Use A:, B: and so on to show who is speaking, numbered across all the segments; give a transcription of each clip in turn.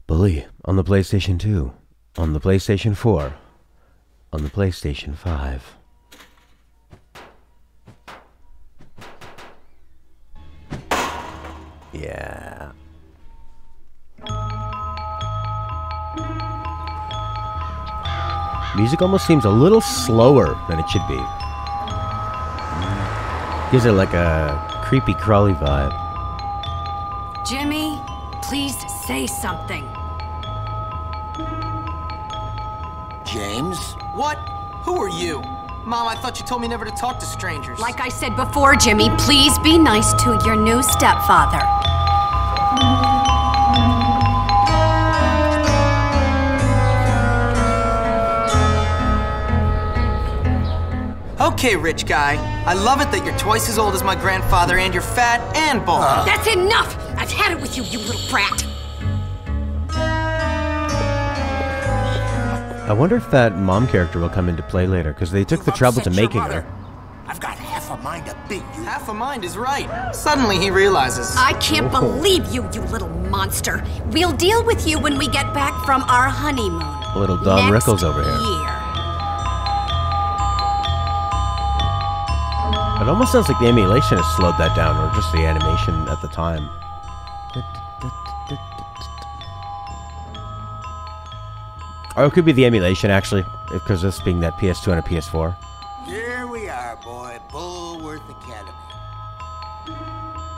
A: Bully on the PlayStation 2, on the PlayStation 4, on the PlayStation 5. Yeah. Music almost seems a little slower than it should be. Gives it like a creepy crawly vibe.
B: Jimmy, please say something.
C: James?
D: What? Who are you? Mom, I thought you told me never to talk to strangers.
B: Like I said before, Jimmy, please be nice to your new stepfather.
D: Okay, rich guy. I love it that you're twice as old as my grandfather and you're fat and bald.
B: That's enough! I've had it with you, you little brat!
A: I wonder if that mom character will come into play later, because they took the trouble to making her.
C: I've got half a mind to beat you.
D: Half a mind is right. Suddenly he realizes.
B: I can't believe you, you little monster. We'll deal with you when we get back from our honeymoon.
A: Little Don
B: next
A: Rickles over here.
B: Year.
A: It almost sounds like the emulation has slowed that down, or just the animation at the time. Or it could be the emulation, actually, because this being that PS2 and a PS4.
C: Here we are, boy. Bullworth Academy.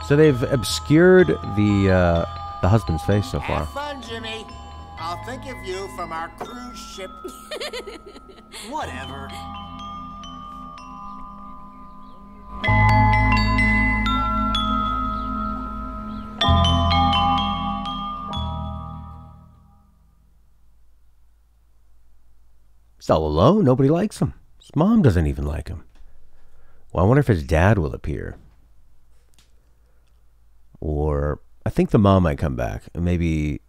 A: So they've obscured the husband's face so far.
C: Have fun, Jimmy. I'll think of you from our cruise ship.
D: Whatever.
A: He's all alone. Nobody likes him. His mom doesn't even like him. Well, I wonder if his dad will appear. Or I think the mom might come back. And maybe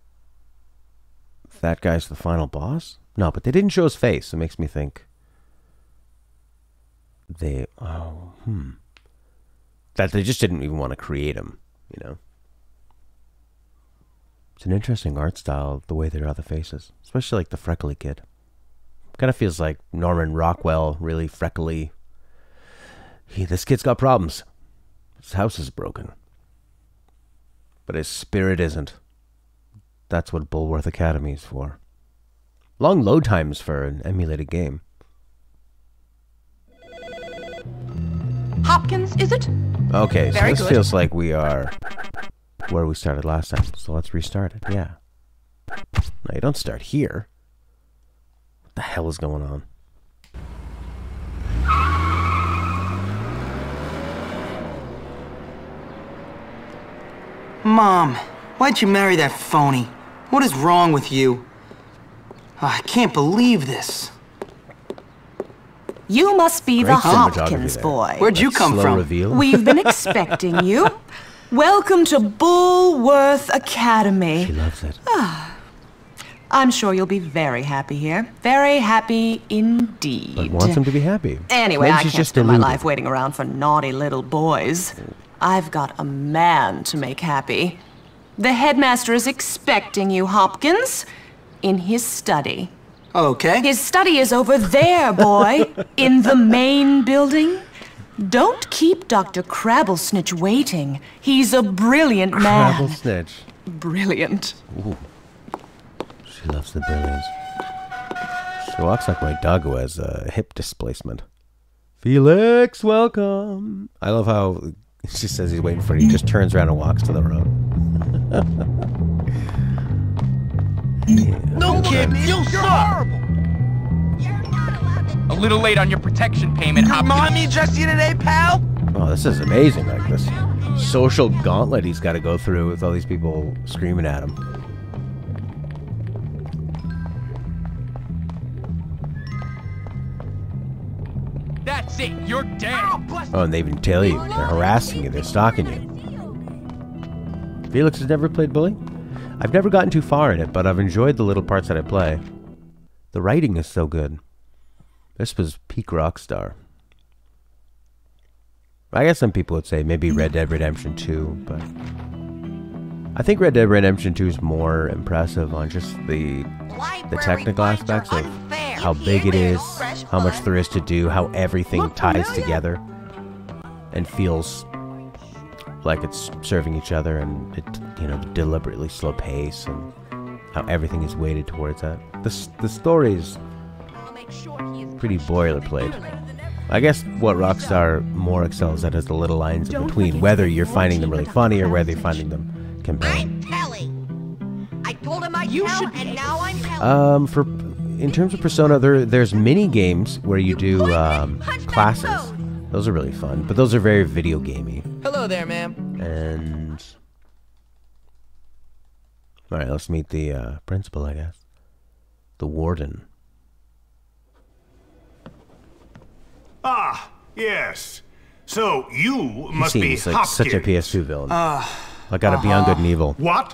A: that guy's the final boss? No, but they didn't show his face. It makes me think that they just didn't even want to create him, you know. It's an interesting art style, the way they draw the faces. Especially like the freckly kid. Kind of feels like Norman Rockwell, really freckly. This kid's got problems. His house is broken. But his spirit isn't. That's what Bullworth Academy is for. Long load times for an emulated game.
E: Hopkins, is it?
A: Okay, so
E: Very
A: this
E: good.
A: feels like we are where we started last time. So let's restart it. Yeah. No, you don't start here. What the hell is going on?
D: Mom, why'd you marry that phony? What is wrong with you? I can't believe this.
E: You must be the
A: Great cinematography
E: Hopkins
A: there.
E: boy.
D: Where'd you
A: That
D: come
A: slow
D: from?
A: reveal.
E: We've been expecting you. Welcome to Bullworth Academy.
A: She loves it.
E: I'm sure you'll be very happy here. Very happy indeed.
A: But wants him to be happy.
E: Anyway,
A: Maybe
E: I
A: she's
E: can't
A: just
E: spend my
A: deluded.
E: life waiting around for naughty little boys. I've got a man to make happy. The headmaster is expecting you, Hopkins, in his study.
D: Okay.
E: His study is over there, boy, in the main building. Don't keep Dr. Crabblesnitch waiting. He's a brilliant man.
A: Crabble snitch.
E: Brilliant.
A: Ooh. She loves the brilliance. She walks like my dog who has hip displacement. Felix, welcome. I love how she says he's waiting for it. He just turns around and walks to the road.
F: No, kid, you suck! A little late on your protection payment, Hopkins.
D: Mommy just you today, pal?
A: Oh, this is amazing. Like this social gauntlet he's got to go through with all these people screaming at him.
F: That's it, you're dead.
A: Oh, and they even tell you. They're harassing you. They're stalking you. Felix has never played Bully? I've never gotten too far in it, but I've enjoyed the little parts that I play. The writing is so good. This was peak Rockstar. I guess some people would say maybe Red Dead Redemption 2, but I think Red Dead Redemption 2 is more impressive on just the technical aspects of how big it is, how much there is to do, how everything ties together and feels like it's serving each other, and it, you know, the deliberately slow pace and how everything is weighted towards that. The story is pretty boilerplate. I guess what Rockstar more excels at is the little lines in between, whether you're finding them really funny or whether you're finding them compelling.
B: I'm telling. I told him I'd tell, and now I'm telling.
A: In terms of Persona, there's mini games where you do classes. Those are really fun, but those are very video gamey.
D: Hello there, ma'am.
A: And all right, let's meet the principal, I guess. The warden.
G: Ah, yes. So you must be
A: Seems like
G: Hopkins.
A: such a PS2 villain. Like gotta Beyond Good and Evil.
G: What?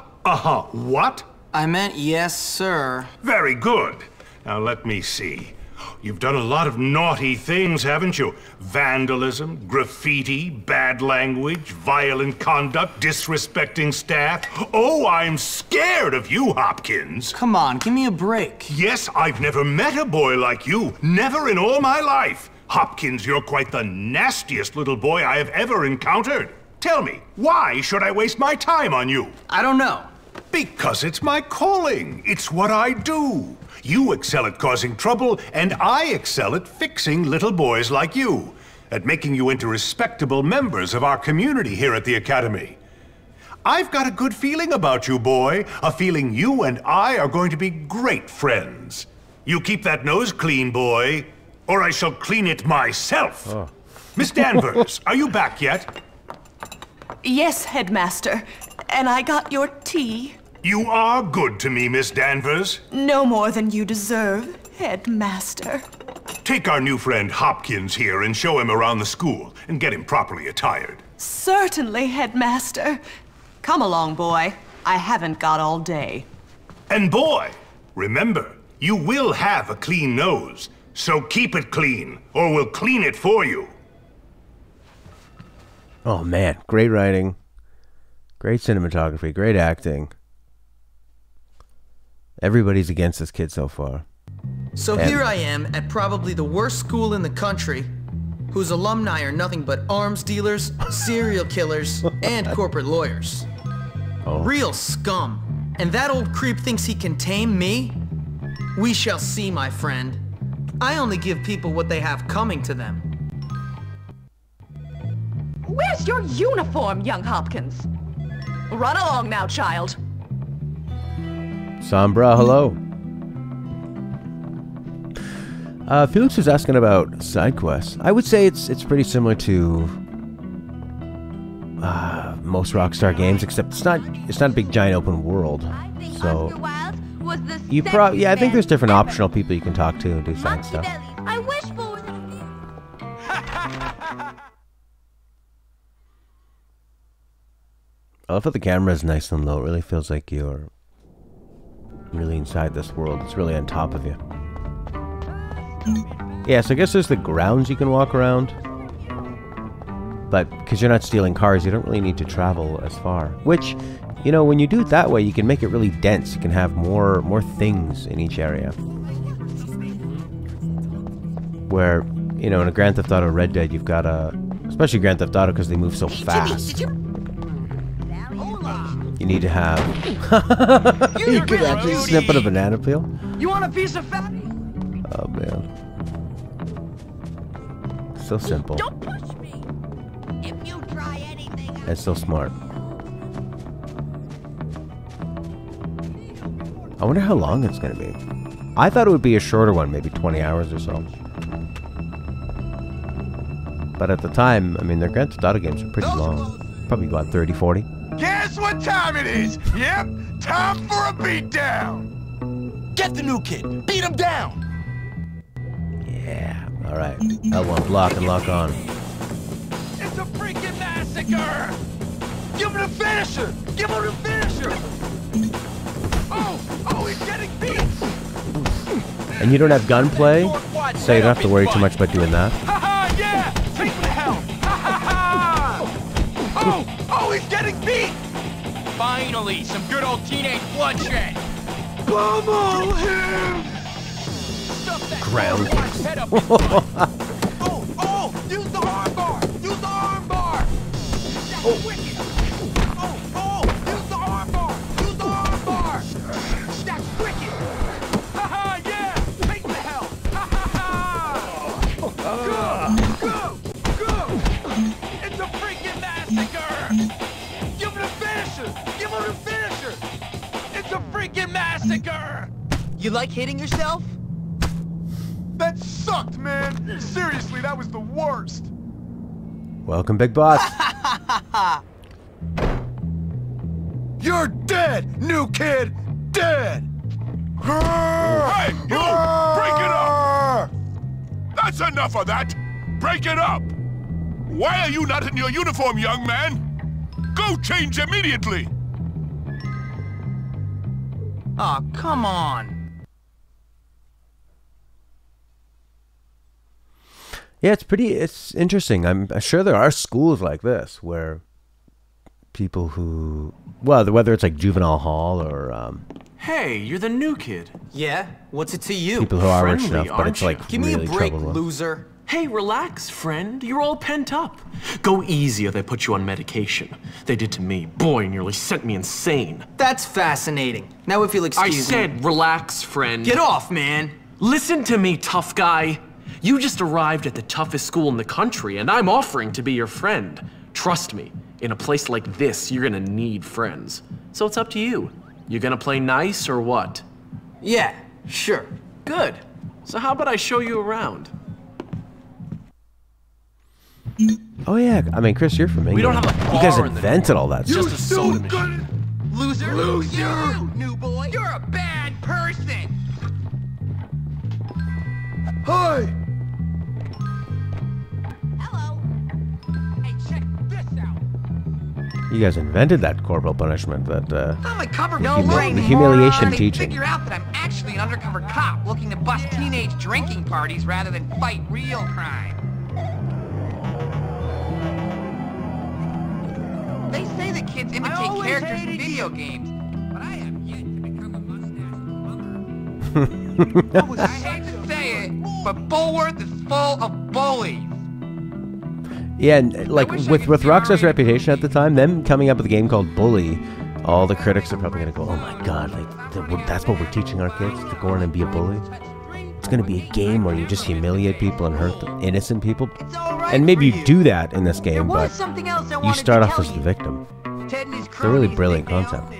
G: What?
D: I meant yes, sir.
G: Very good. Now let me see. You've done a lot of naughty things, haven't you? Vandalism, graffiti, bad language, violent conduct, disrespecting staff. Oh, I'm scared of you, Hopkins.
D: Come on, give me a break.
G: Yes, I've never met a boy like you. Never in all my life. Hopkins, you're quite the nastiest little boy I have ever encountered. Tell me, why should I waste my time on you?
D: I don't know.
G: Because it's my calling. It's what I do. You excel at causing trouble, and I excel at fixing little boys like you, at making you into respectable members of our community here at the Academy. I've got a good feeling about you, boy. A feeling you and I are going to be great friends. You keep that nose clean, boy, or I shall clean it myself. Oh. Miss Danvers, are you back yet?
E: Yes, Headmaster. And I got your tea.
G: You are good to me, Miss Danvers.
E: No more than you deserve, Headmaster.
G: Take our new friend Hopkins here and show him around the school and get him properly attired.
E: Certainly, Headmaster. Come along, boy. I haven't got all day.
G: And boy, remember, you will have a clean nose, so keep it clean, or we'll clean it for you.
A: Oh man, great writing, great cinematography, great acting. Everybody's against this kid so far.
D: So here I am at probably the worst school in the country, whose alumni are nothing but arms dealers, serial killers, and corporate lawyers.
A: Oh.
D: Real scum. And that old creep thinks he can tame me? We shall see, my friend. I only give people what they have coming to them.
H: Where's your uniform, young Hopkins? Run along now, child.
A: Sombra, hello. Felix was asking about side quests. I would say it's pretty similar to most Rockstar games, except it's not a big giant open world. So you I think there's different optional people you can talk to and do side stuff.
B: I wish for
A: I love how the camera is nice and low. It really feels like you're really inside this world. It's really on top of you. Yeah, so I guess there's the grounds you can walk around. But because you're not stealing cars, you don't really need to travel as far. Which, you know, when you do it that way, you can make it really dense. You can have more things in each area. Where, you know, in a Grand Theft Auto Red Dead, you've got especially Grand Theft Auto because they move so fast. You need to have... You could actually snip at a banana peel?
F: You want a piece of fat?
A: Oh, man. So simple.
B: Don't push me. If you try anything,
A: And so smart. I wonder how long it's going to be. I thought it would be a shorter one, maybe 20 hours or so. But at the time, I mean, their Grand Theft Auto games are pretty long. Probably about 30, 40.
F: Guess what time it is? Yep, time for a beatdown.
C: Get the new kid. Beat him down.
A: Yeah, alright. L1 block and lock on.
F: It's a freaking massacre! Give him the finisher! Give him the finisher! Oh, he's getting beat!
A: And you don't have gunplay, so you don't have to worry too much about doing that.
F: Haha, yeah! Take him to hell! Ha ha ha! Oh, he's getting beat! Fine, Finally, some good old teenage bloodshed.
C: Pummel him!
F: Stuff that
A: Ground.
F: Overwatch head up his butt. Oh! Use the arm bar! Use the arm bar! That's wicked! Oh! Use the arm bar! Use the arm bar! That's wicked! Ha yeah! Take the hell! Go! It's a freaking massacre! Give him the finisher! Give him the finisher! It's a freaking massacre!
D: You like hitting yourself?
C: That sucked, man! Seriously, that was the worst!
A: Welcome, Big Boss.
C: You're dead, new kid! Dead!
I: Hey, you! Break it up! That's enough of that! Break it up! Why are you not in your uniform, young man? Go change immediately!
D: Aw, come on.
A: Yeah, it's interesting. I'm sure there are schools like this where people who, well, whether it's like juvenile hall or
J: Hey, you're the new kid.
D: Yeah? What's it to you?
A: people who are rich
J: Friendly,
A: enough, but it's
J: aren't
A: like
D: Give me
A: really
D: a break,
A: trouble.
D: loser.
J: Hey, relax, friend. You're all pent up. Go easy or they put you on medication. They did to me. Boy, nearly sent me insane.
D: That's fascinating. Now if you'll
J: I
D: excuse me.
J: said relax, friend.
D: Get off, man.
J: Listen to me, tough guy. You just arrived at the toughest school in the country, and I'm offering to be your friend. Trust me, in a place like this, you're gonna need friends. So it's up to you. You gonna play nice or what?
D: Yeah, sure.
J: Good. So how about I show you around?
A: Oh yeah, I mean, Chris, you're from England.
J: We don't have a
A: You guys
J: bar in the
A: invented
J: dorm.
A: all that
J: Just
A: stuff.
J: a soda machine.
F: Loser! You, new boy! You're a bad person!
C: Hi!
F: Hello! Hey, check this out!
A: You guys invented that corporal punishment, that
F: I'm a cover
A: the humiliation teaching.
F: Figure out that I'm actually an undercover cop looking to bust teenage drinking parties rather than fight real crime. They say that kids imitate characters in video games, but I have yet to become a mustache bummer. I hate to say it, but Bullworth is full of bullies.
A: Yeah, and like with Rockstar's reputation at the time, them coming up with a game called Bully, all the critics are probably gonna go, "Oh my god, like that's what we're teaching our kids, to go in and be a bully." It's gonna be a game where you just humiliate people and hurt innocent people, and maybe you do that in this game, but you start off as the victim. It's a really brilliant concept.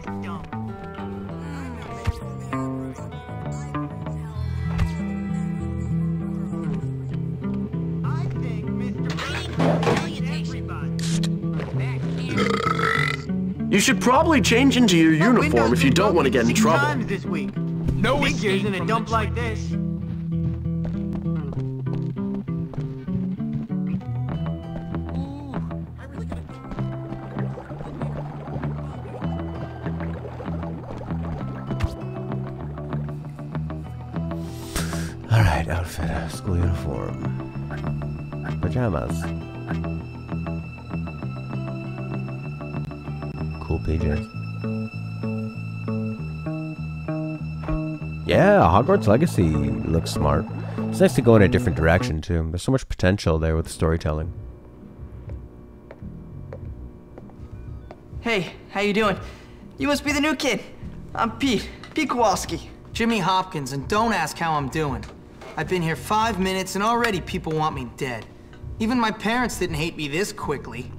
J: You should probably change into your uniform if you don't want to get in trouble.
F: This week. No escape in a dump like this.
A: Alright, outfit, school uniform. Pajamas. Cool PJs. Yeah, Hogwarts Legacy looks smart. It's nice to go in a different direction too. There's so much potential there with storytelling.
K: Hey, how you doing? You must be the new kid. I'm Pete Kowalski.
D: Jimmy Hopkins, and don't ask how I'm doing. I've been here 5 minutes and already people want me dead. Even my parents didn't hate me this quickly.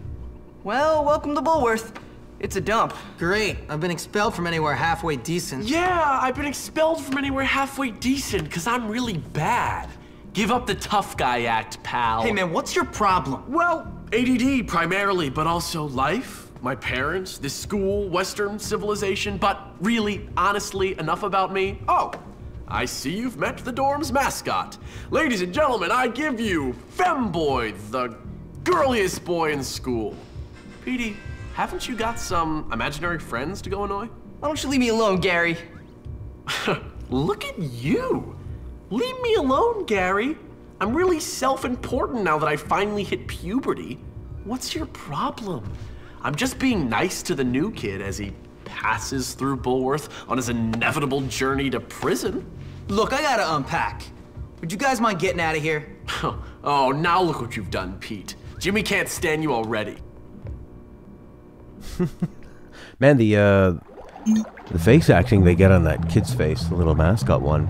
K: Well, welcome to Bullworth. It's a dump.
D: Great. I've been expelled from anywhere halfway decent.
J: Yeah, I've been expelled from anywhere halfway decent because I'm really bad. Give up the tough guy act, pal.
D: Hey man, what's your problem?
J: Well, ADD primarily, but also life, my parents, this school, Western civilization, but really, honestly, enough about me. Oh, I see you've met the dorm's mascot. Ladies and gentlemen, I give you Femboy, the girliest boy in school. Petey, haven't you got some imaginary friends to go annoy?
K: Why don't you leave me alone, Gary?
J: Look at you. Leave me alone, Gary. I'm really self-important now that I finally hit puberty. What's your problem? I'm just being nice to the new kid as he passes through Bullworth on his inevitable journey to prison.
D: Look, I gotta unpack. Would you guys mind getting out of here?
J: Oh, now look what you've done, Pete. Jimmy can't stand you already.
A: Man, the face acting they get on that kid's face, the little mascot one,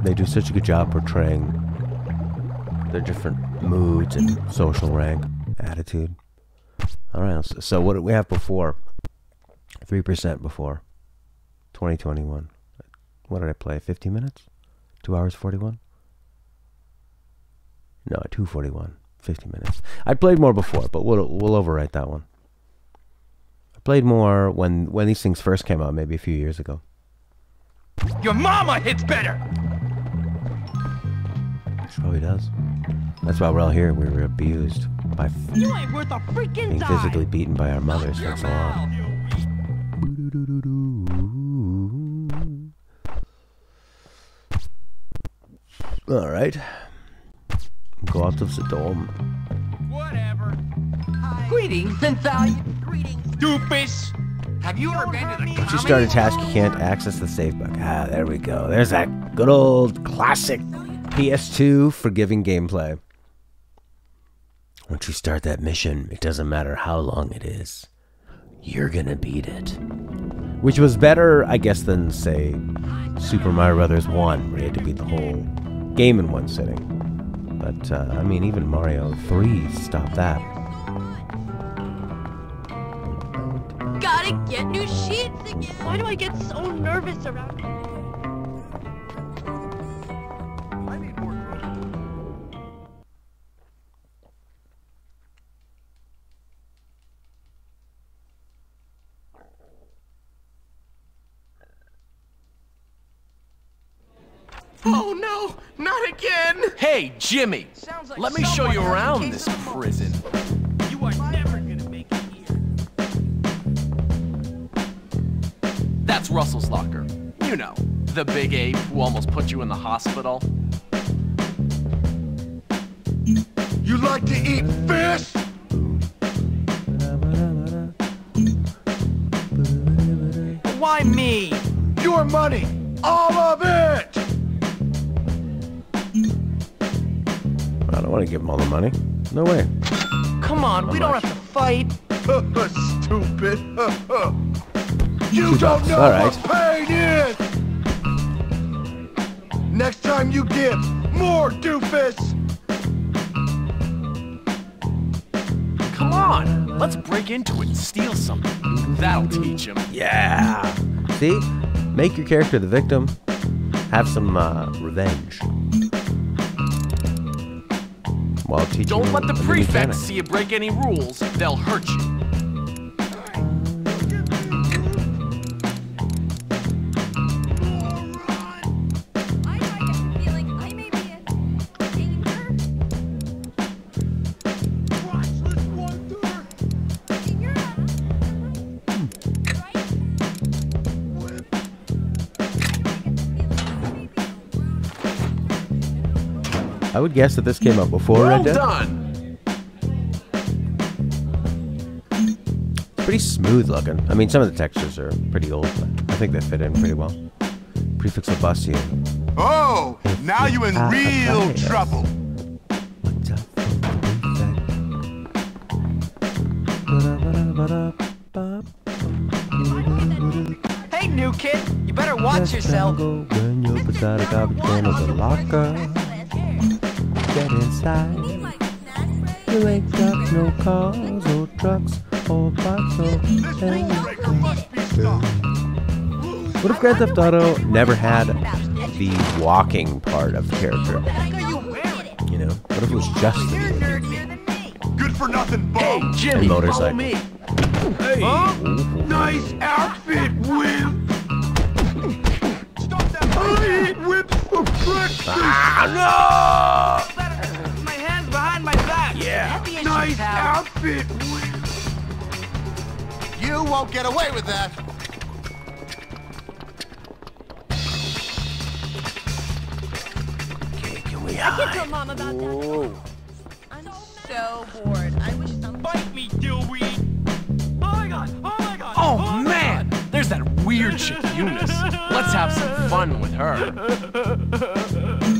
A: they do such a good job portraying their different moods and social rank, attitude. Alright, so what did we have before? 3% before. 2021. What did I play? 50 minutes? 2 hours 41? No, 2:41. 50 minutes. I played more before, but we'll overwrite that one. I played more when these things first came out, maybe a few years ago.
F: Your mama hits better!
A: She probably does. That's why we're all here. We were abused by
F: You ain't worth a freaking
A: being
F: dime.
A: physically beaten by our mothers for so long. Alright. Go out to the dorm.
F: Whatever. Greetings and salutations. Greetings. Doofus. Have you ever been to the
A: Once you start a task, you can't access the save book. Ah, there we go. There's that good old classic PS2 forgiving gameplay. Once you start that mission, it doesn't matter how long it is. You're gonna beat it. Which was better, I guess, than, say, Super Mario Bros. 1, where you had to beat the whole game in one sitting. But, I mean, even Mario 3 stopped that.
L: Gotta get new sheets again. Why do I get so nervous around here?
J: Oh no, not again! Hey, Jimmy, let me show you around this prison.
F: You are never gonna make it here.
J: That's Russell's locker. You know, the big ape who almost put you in the hospital.
C: You like to eat fish?
K: Why me?
C: Your money, all of it!
A: I don't want to give him all the money. No way.
K: Come on, we don't have to fight.
C: Stupid. You
A: $2.
C: don't know
A: All right.
C: what pain is! Next time you give, more doofus!
J: Come on, let's break into it and steal something. That'll teach him.
A: Yeah. See? Make your character the victim. Have some revenge. While teaching
J: Don't let the
A: a new
J: prefects
A: mechanic.
J: see you break any rules. They'll hurt you.
A: I would guess that this came out before
J: Well
A: Red Dead.
J: done.
A: It's pretty smooth looking. I mean, some of the textures are pretty old, but I think they fit in pretty well. Prefix will bust you.
C: Oh, now you in real trouble.
A: What's up,
K: Hey, new kid, you better watch yourself.
A: When you're beside a garbage can or the locker, get inside. You ain't got no cars or trucks or bikes or anything. What if Grand Theft Auto never had the walking part of the character? You know, what if it was just the
C: Good for nothing, bum.
J: Hey, Jimmy,
A: And motorcycle.
J: follow me.
C: Hey, nice outfit, Whip. Stop that! I eat whips for breakfast.
K: My hands behind my back.
J: Yeah.
C: Nice outfit, Whip.
F: You won't get away with that.
A: Okay, can we
L: I
A: hide?
L: can tell Mom about that. I'm so bored. I wish something.
F: Bite me, Dillweed. Oh my god! Oh my god!
J: Oh, man! weird chick, Eunice. Let's have some fun with her.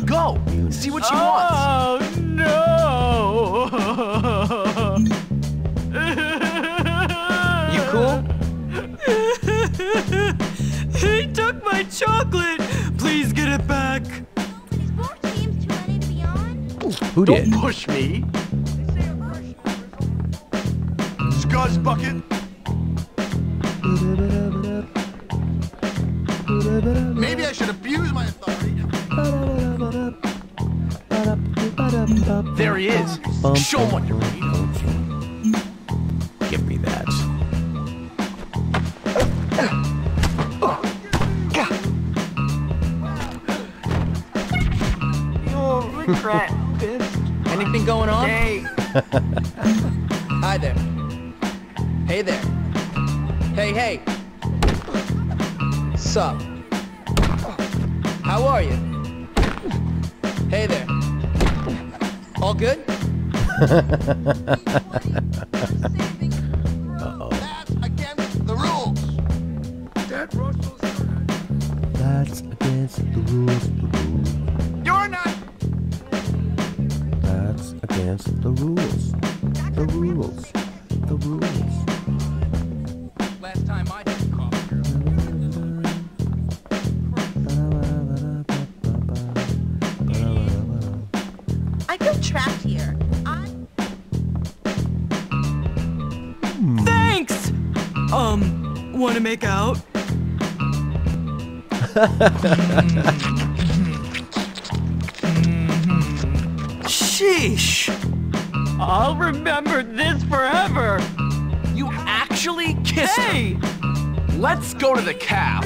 J: Go, see what she wants.
M: Oh, no!
K: You cool?
M: He took my chocolate! Please get it back!
A: Who did?
J: Don't push me.
C: Scuzz bucket. Maybe I should abuse my authority.
J: There he is. Show him what you're made of.
A: Give me that.
K: Oh, regret. Anything going on? Hey. Hi there. Hey there. Hey, hey. Sup? How are you? Hey there. All good?
A: Uh-oh.
C: That's against the rules. That's
A: That's against the rules.
C: You're not.
A: That's against the rules. The rules. The rules.
K: Last time I did coffee.
N: I feel trapped here.
M: Thanks! Wanna make out?
K: Sheesh!
M: I'll remember this forever!
J: You actually kissed
M: Hey!
J: her. Let's go to the caf.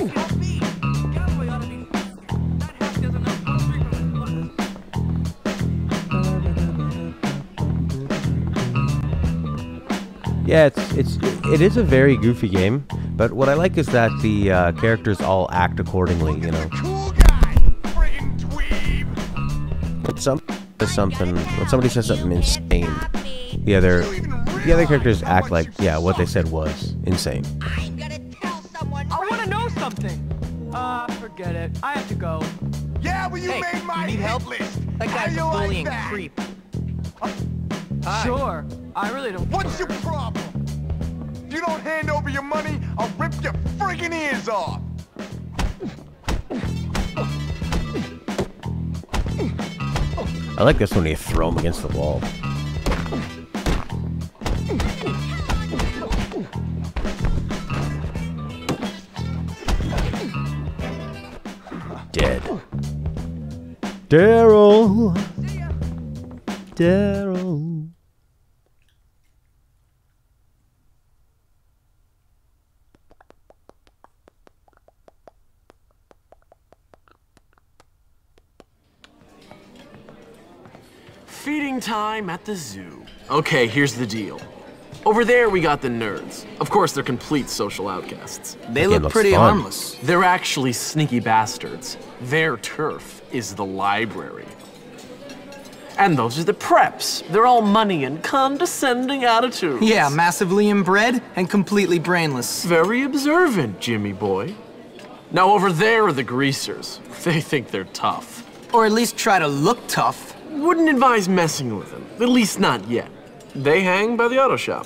A: Yeah, it is a very goofy game, but what I like is that the characters all act accordingly. You know,
C: Cool guy. Friggin' dweeb.
A: when somebody says something insane, the other characters act like what they said was insane.
N: I'm gonna tell someone.
M: I wanna know something! Forget it. I have to go.
C: Yeah, well, you
K: Hey,
C: made my
K: you need help?
C: hit list.
K: That
C: How
K: guy's
C: you
K: a
C: like
K: bullying
C: that?
K: creep. Hi.
M: Sure. I really don't
C: What's
M: care.
C: your problem? If you don't hand over your money, I'll rip your friggin' ears off.
A: I like this when you throw them against the wall. Dead. Daryl. Daryl.
J: Feeding time at the zoo. Okay, here's the deal. Over there, we got the nerds. Of course, they're complete social outcasts.
K: They look pretty harmless.
J: They're actually sneaky bastards. Their turf is the library. And those are the preps. They're all money and condescending attitudes.
K: Yeah, massively inbred and completely brainless.
J: Very observant, Jimmy boy. Now over there are the greasers. They think they're tough.
K: Or at least try to look tough.
J: Wouldn't advise messing with them, at least not yet. They hang by the auto shop.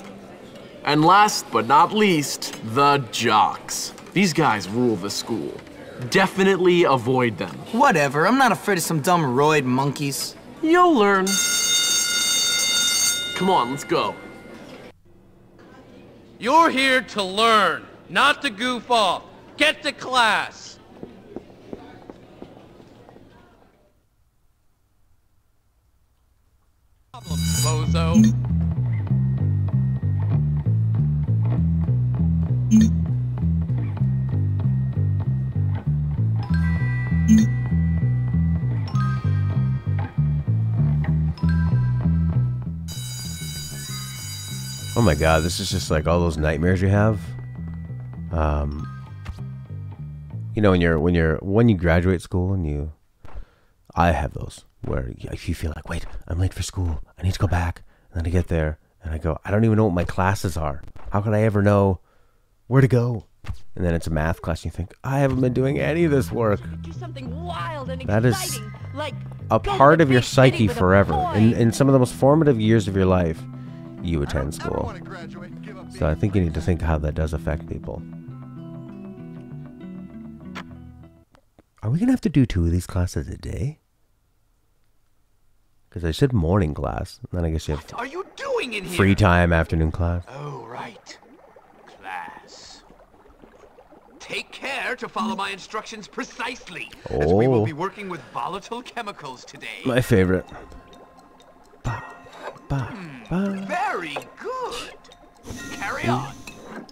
J: And last but not least, the jocks. These guys rule the school. Definitely avoid them.
K: Whatever, I'm not afraid of some dumb roid monkeys.
J: You'll learn. Come on, let's go.
O: You're here to learn, not to goof off. Get to class. Problem, bozo.
A: Oh my god, this is just like all those nightmares you have. You know, when you graduate school and I have those where you feel like, wait, I'm late for school. I need to go back. And then I get there and I go, I don't even know what my classes are. How could I ever know where to go? And then it's a math class, and you think, I haven't been doing any of this work.
L: Do something wild and
A: That is
L: exciting, like
A: a
L: go to
A: part
L: the
A: of your
L: big city
A: psyche
L: with a
A: forever.
L: boy.
A: In some of the most formative years of your life, you attend school. So I think you need to think how that does affect people. Are we going to have to do 2 of these classes a day? Because I said morning class. And then I guess you have
F: What are you doing in here?
A: free time afternoon class.
F: Oh, right. Class. Take care to follow my instructions precisely, as we will
A: Oh.
F: be working with volatile chemicals today.
A: My favorite.
F: Very good. Carry on.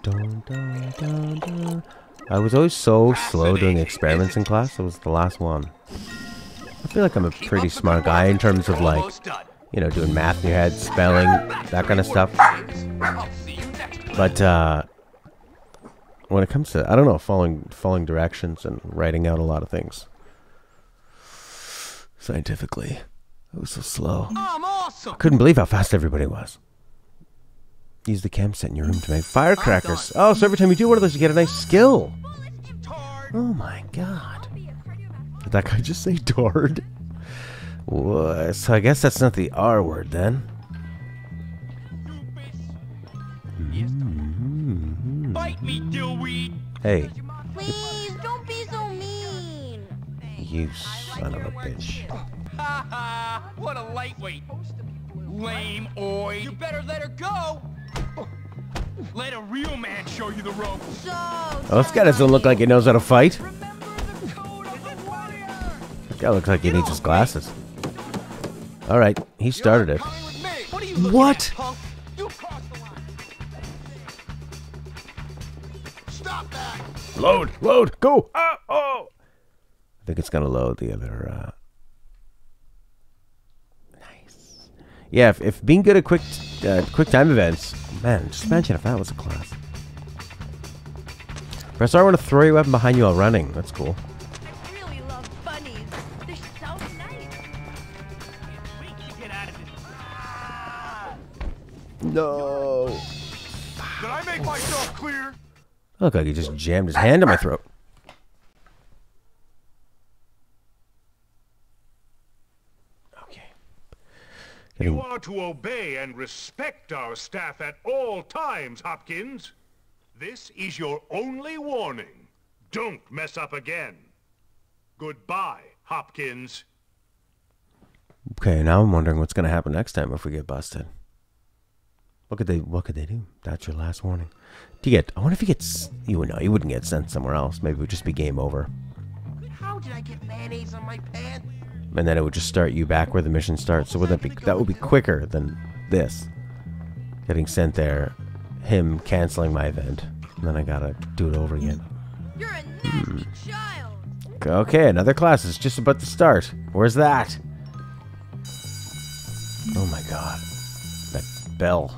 A: Dun, dun, dun, dun. I was always so slow doing experiments in class. It was the last one. I feel like I'm a pretty smart guy in terms of like, you know, doing math in your head, spelling, that kind of stuff. But when it comes to, I don't know, following directions and writing out a lot of things scientifically, I was so slow. I couldn't believe how fast everybody was. Use the chem set in your room to make firecrackers. Oh, so every time you do one of those, you get a nice skill. Oh my god. Did that guy just say Dord? So I guess that's not the R word then.
F: Bite me, dillweed.
A: Hey,
L: Please, don't be so mean.
A: you son of a bitch.
F: What a lightweight. Lame oid. You better let her go. Let a real man show you the ropes.
A: Oh, this guy doesn't look like he knows how to fight. This guy looks like he needs his glasses. Alright, he started it. What? Load, load, go! Oh! I think it's gonna load the other, Nice. Yeah, if being good at quick time events, man, just imagine if that was a class. Press R when to throw your weapon behind you while running. That's cool.
L: I really love bunnies. They're so nice.
F: Get out of this.
A: No.
C: Did I make myself clear?
A: Look like he just jammed his hand in my throat.
G: You are to obey and respect our staff at all times, Hopkins. This is your only warning. Don't mess up again. Goodbye, Hopkins.
A: Okay, now I'm wondering what's gonna happen next time if we get busted. What could they do? That's your last warning. I wonder if he gets, you wouldn't get sent somewhere else. Maybe it would just be game over.
F: How did I get mayonnaise on my pants?
A: And then it would just start you back where the mission starts. So that would be quicker than this. Getting sent there, him canceling my event, and then I gotta do it over again.
L: You're a nasty child.
A: Okay, another class is just about to start. Where's that? Oh my god. That bell.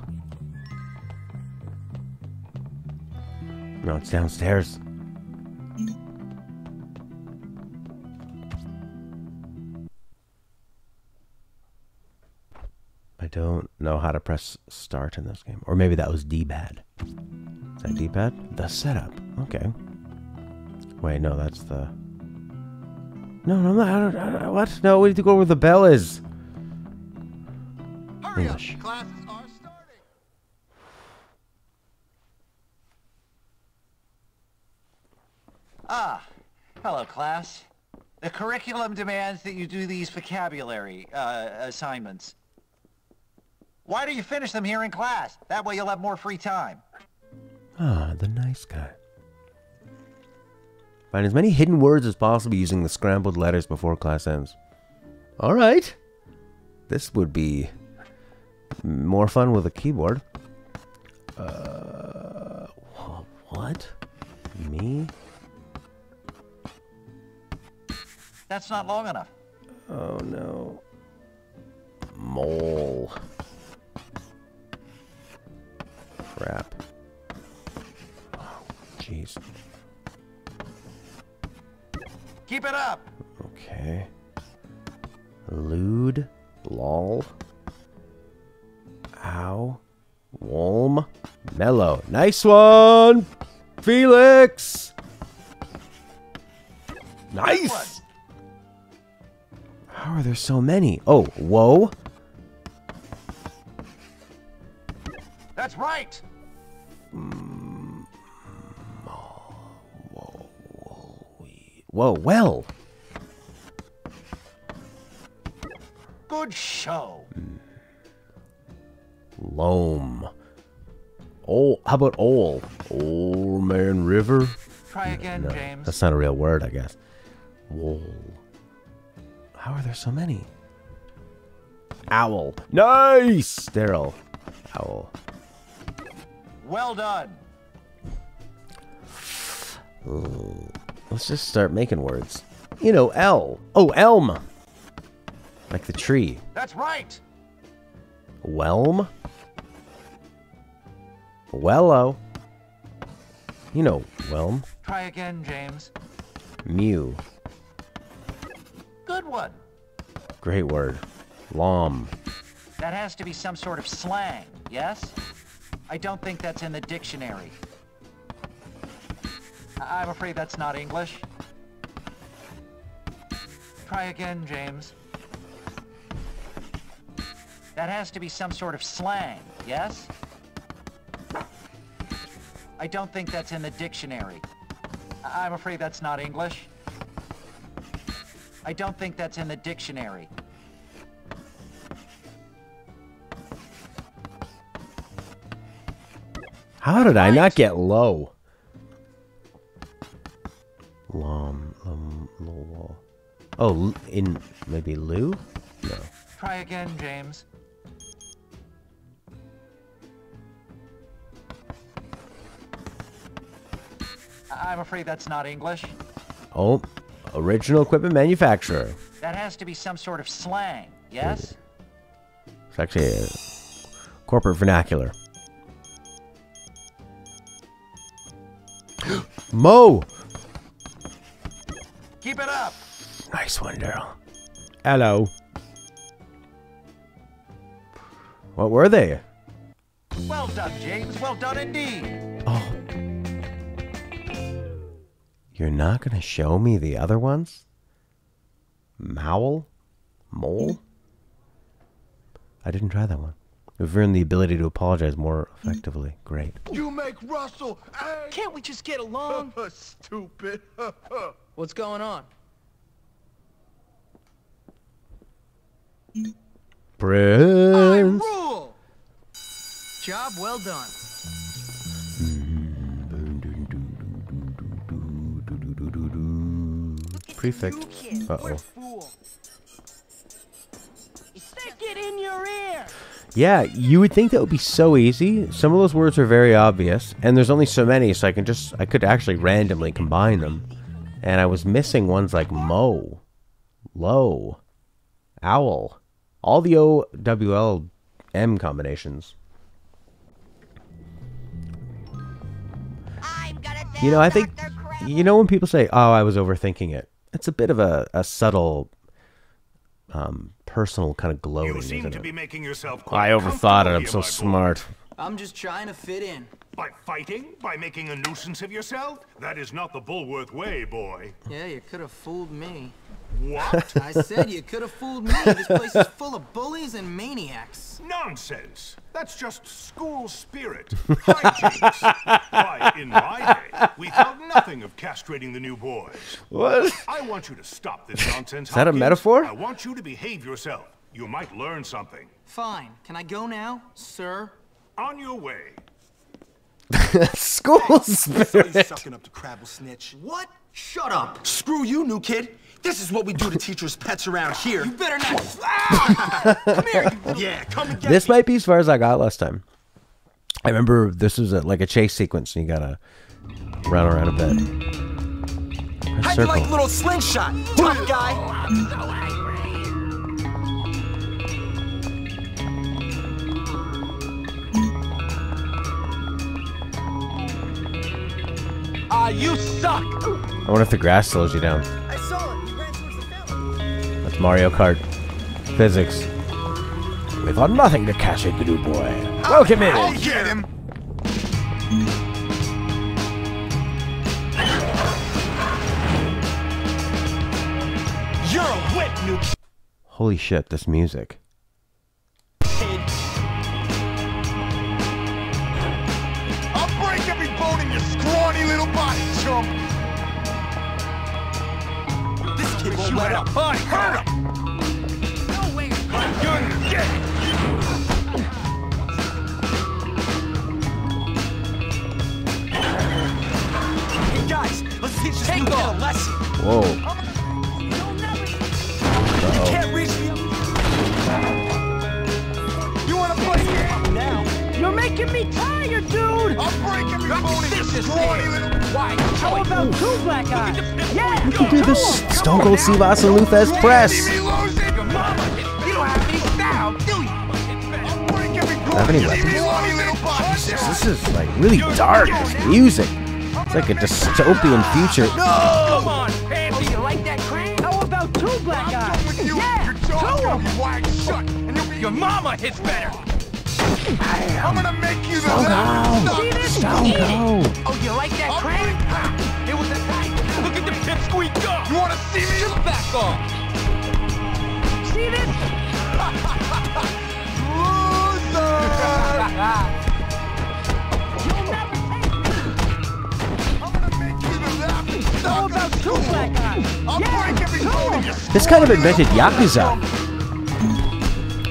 A: No, it's downstairs. I don't know how to press start in this game. Or maybe that was D-pad. Is that D-pad? The setup. Okay. Wait, no, that's the... No, I'm not... I don't, what? No, we need to go where the bell is. English.
C: Classes are starting.
P: Ah, hello, class. The curriculum demands that you do these vocabulary assignments. Why don't you finish them here in class? That way you'll have more free time.
A: Ah, the nice guy. Find as many hidden words as possible using the scrambled letters before class ends. Alright. This would be more fun with a keyboard. What? Me?
P: That's not long enough.
A: Oh no. Mole. Crap. Oh, jeez.
P: Keep it up.
A: Okay. Lewd. Lol. Ow. Wolm. Mellow. Nice one! Felix! Nice! How are there so many? Oh, whoa.
P: That's right.
A: Whoa, well.
P: Good show.
A: Loam. Oh, how about Ol? Old Man River?
P: Try again,
A: No,
P: James.
A: that's not a real word, I guess. Wool. How are there so many? Owl. Nice! Daryl. Owl.
P: Well done.
A: Let's just start making words. You know, L. Oh, elm. Like the tree.
P: That's right.
A: Whelm. Wello. You know, whelm.
P: Try again, James.
A: Mew.
P: Good one.
A: Great word. Lom.
P: That has to be some sort of slang, yes? I don't think that's in the dictionary. I'm afraid that's not English. Try again, James. That has to be some sort of slang, yes? I don't think that's in the dictionary. I'm afraid that's not English. I don't think that's in the dictionary.
A: How did I not get low? Oh, in maybe Lou? No.
P: Try again, James. I'm afraid that's not English.
A: Oh, original equipment manufacturer.
P: That has to be some sort of slang, yes?
A: It's actually a corporate vernacular. Mo!
P: Keep it up!
A: Nice one, Daryl. Hello. What were they?
P: Well done, James. Well done indeed.
A: Oh. You're not going to show me the other ones? Mowl? Mole? I didn't try that one. We've earned the ability to apologize more effectively. Great.
C: You make Russell.
K: Can't we just get along?
C: Stupid.
K: What's going on?
A: Prince.
K: Rule. Job well done.
A: Prefect. Uh-oh.
N: Stick it in your ear.
A: Yeah, you would think that would be so easy. Some of those words are very obvious, and there's only so many, so I could actually randomly combine them. And I was missing ones like Mo, Low, Owl, all the O-W-L-M combinations. You know, I think, you know when people say, oh, I was overthinking it, it's a bit of a subtle, personal kind of gloating,
G: You seem
A: isn't
G: to
A: it?
G: be making yourself
A: I
G: quite
A: overthought it,
G: comfortable
A: I'm
G: here,
A: so
G: my boy.
A: smart.
K: I'm just trying to fit in.
G: By fighting? By making a nuisance of yourself? That is not the Bullworth way, boy.
K: Yeah, you could have fooled me.
G: What?
K: I said you could have fooled me. This place is full of bullies and maniacs.
G: Nonsense. That's just school spirit. Hijinks. Why, in my day, we thought nothing of castrating the new boys.
A: What?
G: I want you to stop this nonsense,
A: Is that a
G: Hopkins.
A: metaphor?
G: I want you to behave yourself. You might learn something.
K: Fine. Can I go now, sir?
G: On your way.
A: School spirit.
F: Sucking up to Crabble Snitch.
K: What? Shut up.
F: Screw you, new kid. This is what we do to teachers' pets around here.
K: You better not.
F: Come here, you little... Yeah, come and get
A: This
F: me.
A: might be as far as I got last time. I remember this was like a chase sequence, and you gotta run around a bit. Press
F: How'd you
A: circle.
F: like little slingshot, tough guy?
C: You suck.
A: I wonder if the grass slows you down.
K: I saw it. He ran towards the fountain.
A: That's Mario Kart. Physics. We thought nothing to catch a good boy. Welcome in.
C: I'll get him.
F: whip, new
A: Holy shit, this music.
F: kid.
C: I'll break every bone in your scrawny little body, chump.
F: This kid won't let up. Hurt him.
C: No way. You're dead.
F: Hey guys, let's teach this new kid a lesson.
A: Whoa.
F: You can't reach me.
C: You wanna play game?
F: Now.
N: You're making me tired, dude!
C: I'll break every bone in your scrawny little...
F: Why?
N: How about two black eyes? Yeah!
A: You can do this Stone Cold Steve Austin Luthez press.
C: Your mama, you don't have any style, do you? I'll break every
A: Do I have any weapons?
C: scrawny little body.
A: This is like really dark. This music. It's like a dystopian future.
F: Come on, Pansy, you like that crane?
N: How about two black eyes? Yeah!
C: Your jaw's gonna be wide shut, and you'll be...
F: Your mama hits better.
C: I'm gonna make you the
A: Stone Cold.
F: Oh, you like that crane? It was a night. Look at the pipsqueak go.
C: You wanna see me?
F: Just back off.
N: See this? You'll never take me!
C: I'm gonna make you the laughing stock
N: How
C: of
N: about
C: the
N: two
C: school.
N: black eyes?
C: I'll
N: Yeah!
C: break every bone in your
A: This kind of invented Yakuza.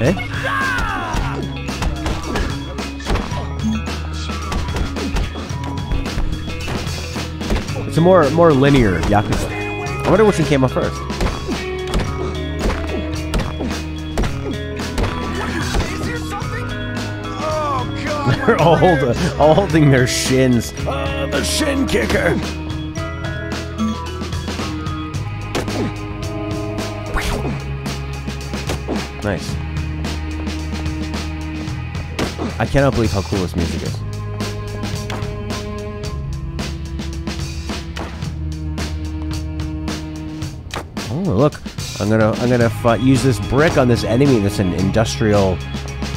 A: Eh? It's a more linear Yakuza. I wonder which one came out first. They're all holding their shins. The shin kicker. Nice. I cannot believe how cool this music is. Oh look, I'm gonna use this brick on this enemy that's an industrial,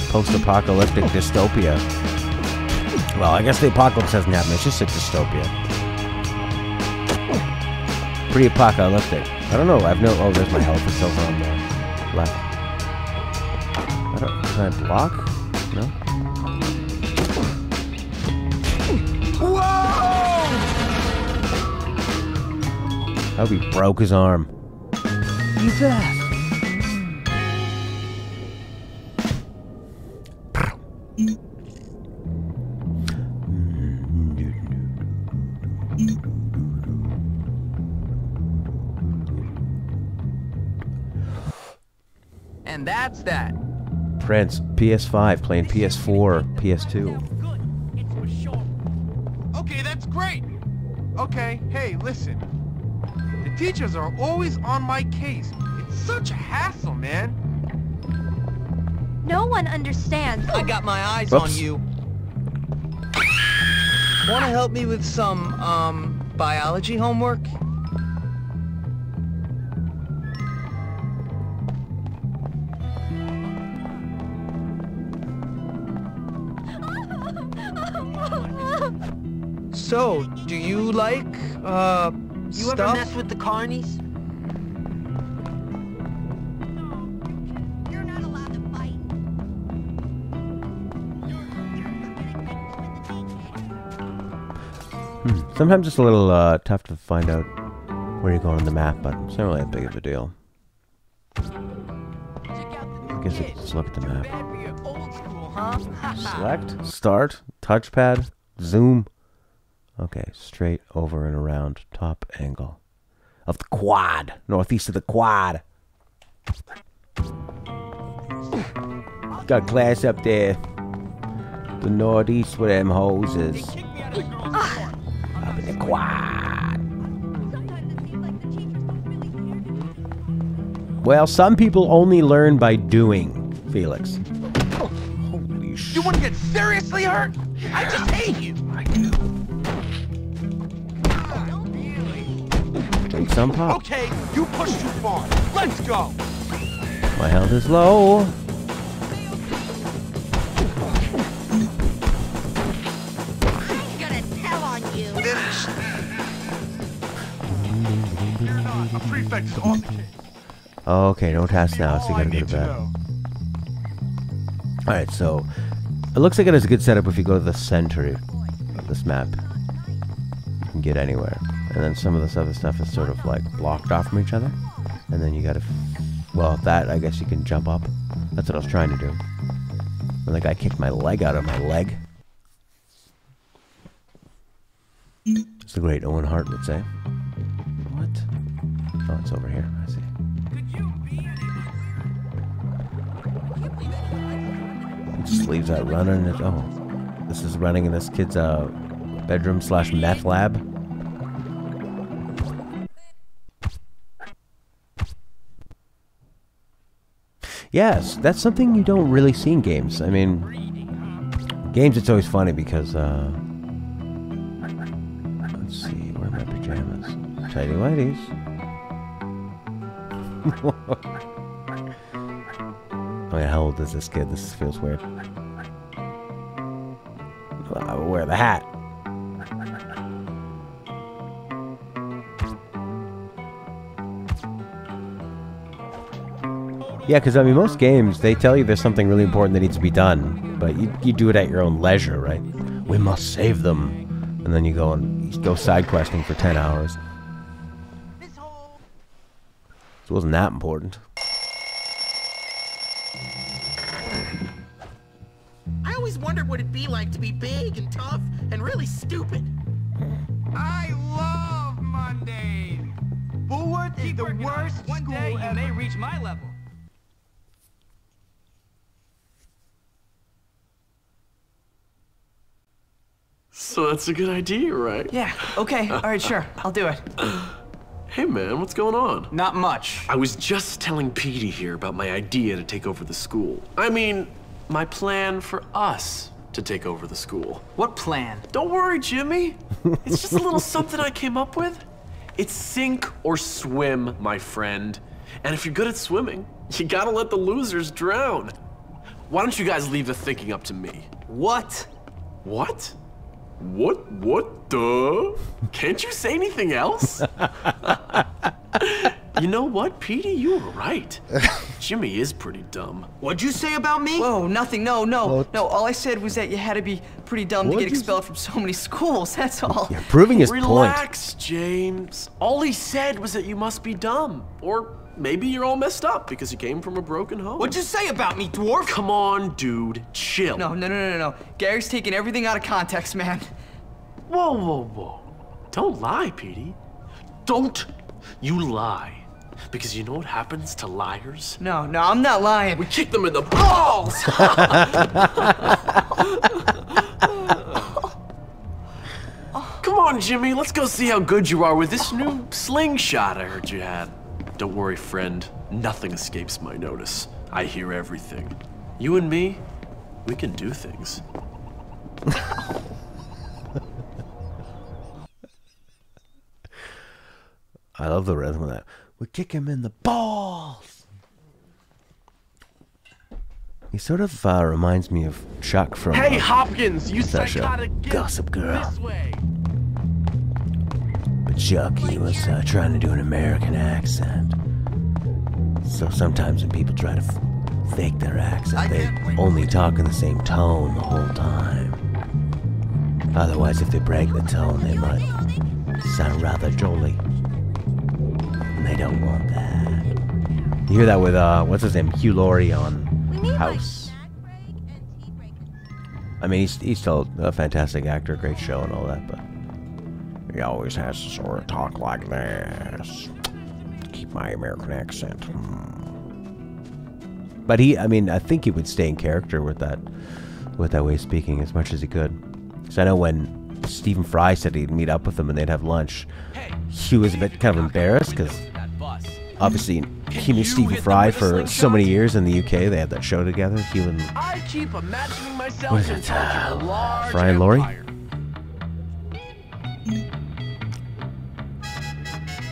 A: post-apocalyptic dystopia. Well, I guess the apocalypse hasn't happened. It's just a dystopia. Pretty apocalyptic. I don't know. I've no. Oh, there's my health. It's over on the left. Can I block? No.
C: Whoa!
A: Oh, he broke his arm. You dead.
K: And that's that.
A: Prince, PS5, playing PS4, PS2.
C: Okay, that's great. Okay, hey, listen. The teachers are always on my case. It's such a hassle, man.
L: No one understands.
K: I got my eyes
A: Whoops.
K: on you. Want to help me with some, biology homework? So, do you like,
N: You
K: stuff?
N: ever mess with the carnies?
L: You're not allowed to fight.
A: Sometimes it's a little tough to find out where you're going on the map, but it's not really that big of a deal. I guess let's look at the map.
K: Bad for your old school, huh?
A: Select, start, touchpad, zoom. Okay, straight over and around, top angle of the quad, northeast of the quad. Got glass up there. The northeast where them hoes is. Up in the quad. Well, some people only learn by doing, Felix. Holy shit.
C: You want to get seriously hurt? I just hate you.
A: I do. Drink some pop.
C: Okay, you pushed too far. Let's go.
A: My health is low.
L: I'm gonna tell on you.
C: The prefect is on the case.
A: Okay, no task now, so you gotta go to bed. Alright, so it looks like it has a good setup if you go to the center of this map. You can get anywhere. And then some of this other stuff is sort of like blocked off from each other. And then you gotta, well, that I guess you can jump up. That's what I was trying to do. And the guy kicked my leg out of my leg. It's the great Owen Hart would say. What? Oh, it's over here. I see. He just leaves that running. Oh, this is running in this kid's bedroom / meth lab. Yes, that's something you don't really see in games. I mean, games it's always funny because, let's see, where are my pajamas? Tidy whities. Oh yeah, how old is this kid? This feels weird. I'll wear the hat. Yeah, because I mean, most games, they tell you there's something really important that needs to be done, but you do it at your own leisure, right? We must save them. And then you go side questing for 10 hours. So it wasn't that important.
D: I always wondered what it'd be like to be big and tough and really stupid.
C: I love Mondays. Bullwood is the worst
N: One
C: school
N: day you
C: ever.
N: may reach my level.
J: So that's a good idea, right?
K: Yeah, okay, alright, sure. I'll do it.
J: Hey man, what's going on?
K: Not much.
J: I was just telling Petey here about my idea to take over the school. I mean, my plan for us to take over the school.
K: What plan?
J: Don't worry, Jimmy. It's just a little something I came up with. It's sink or swim, my friend. And if you're good at swimming, you gotta let the losers drown. Why don't you guys leave the thinking up to me?
K: What?
J: What? What the? Can't you say anything else? You know what, Petey? You were right. Jimmy is pretty dumb.
K: What'd you say about me? Whoa, nothing, no. No, all I said was that you had to be pretty dumb to get expelled from so many schools, that's all.
A: You're proving his point.
J: Relax, James. All he said was that you must be dumb. Or maybe you're all messed up because you came from a broken home.
K: What'd you say about me, dwarf?
J: Come on, dude. Chill.
K: No. Gary's taking everything out of context, man.
J: Whoa. Don't lie, Petey. Don't you lie. Because you know what happens to liars?
K: No, I'm not lying.
J: We kick them in the balls! Come on, Jimmy, let's go see how good you are with this new slingshot I heard you had. Don't worry, friend. Nothing escapes my notice. I hear everything. You and me, we can do things.
A: I love the rhythm of that. We kick him in the balls. He sort of reminds me of Chuck from
J: Hey, Hopkins, you
A: psychotic Gossip Girl.
J: This way.
A: But Chuck, he was trying to do an American accent. So sometimes when people try to fake their accent, they only talk in the same tone the whole time. Otherwise, if they break the tone, they might sound rather jolly. And they don't want that. You hear that with, what's his name? Hugh Laurie on House. I mean, he's still a fantastic actor, great show and all that, but he always has to sort of talk like this. Keep my American accent. But I I think he would stay in character with that way of speaking as much as he could. Because I know when Stephen Fry said he'd meet up with him and they'd have lunch, he was a bit kind of embarrassed because obviously he knew Stephen Fry for so many years in the UK. They had that show together. Hugh and
J: I keep imagining myself
A: what is
J: in
A: it?
J: charge of a large
A: Fry and Laurie?
J: empire.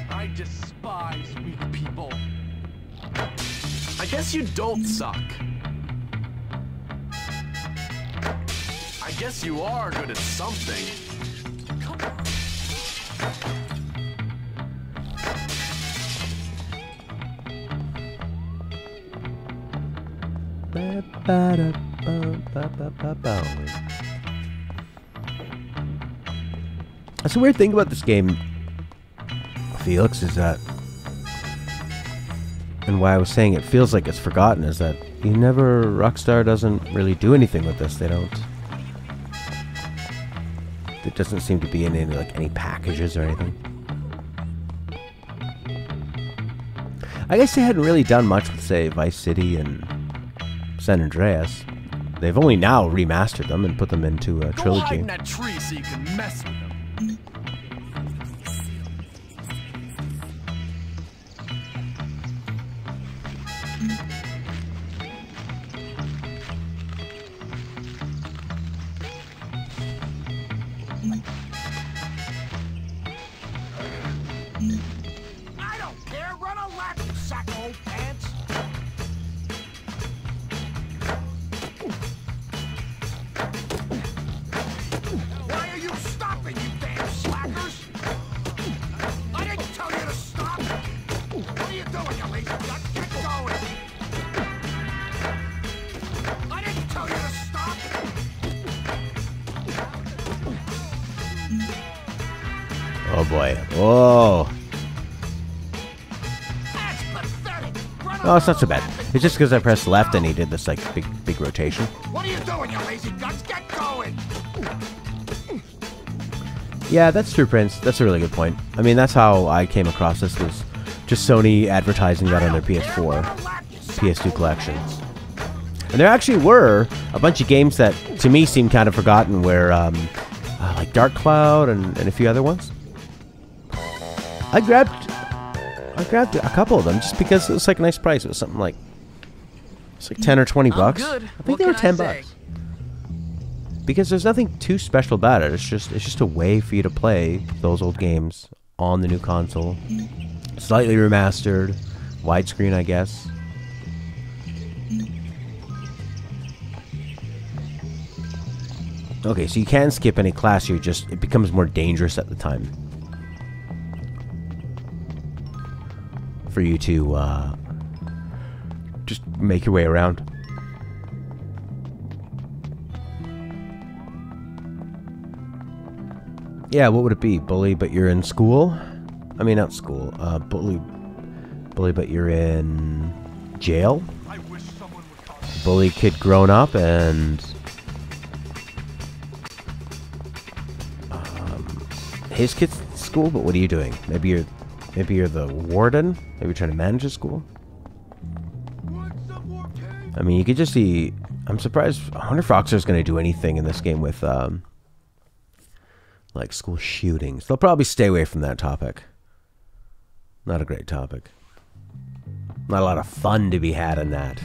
J: I despise weak people. I guess you don't suck. I guess you are good at something. Come on.
A: That's the weird thing about this game, Felix, is that, and why I was saying it feels like it's forgotten, is that Rockstar doesn't really do anything with this. They don't. It doesn't seem to be in any packages or anything. I guess they hadn't really done much with, say, Vice City and San Andreas. They've only now remastered them and put them into a trilogy.
J: Go hide in that tree so you can mess with them.
F: I don't care. Run a lap, you sack of old pants. Why are you stopping, you damn slackers? I didn't tell you to stop. What are you doing, you lazy gut? Get going. I didn't tell you to stop.
A: Oh boy. Whoa. Oh, it's not so bad. It's just because I pressed left and he did this like big rotation.
F: What are you doing, you lazy guts? Get going.
A: Yeah, that's true, Prince. That's a really good point. I mean, that's how I came across this, was just Sony advertising that on their PS4, PS2 collections. And there actually were a bunch of games that, to me, seemed kind of forgotten, where, like Dark Cloud and a few other ones. I grabbed a couple of them just because it was like a nice price. It was something like, it's like 10 or 20 bucks.
K: Good.
A: I think they were 10 bucks. Because there's nothing too special about it. It's just a way for you to play those old games on the new console. Slightly remastered, widescreen, I guess. Okay, so you can skip any class. It becomes more dangerous at the time for you to just make your way around. Yeah, what would it be? Bully, but you're in school? I mean, not school. Bully, but you're in jail? Bully kid grown up and his kid's at school, but what are you doing? Maybe you're the warden? Maybe you're trying to manage a school? I mean, you could just see... I'm surprised... I wonder if Rockstar's going to do anything in this game with, like, school shootings. They'll probably stay away from that topic. Not a great topic. Not a lot of fun to be had in that.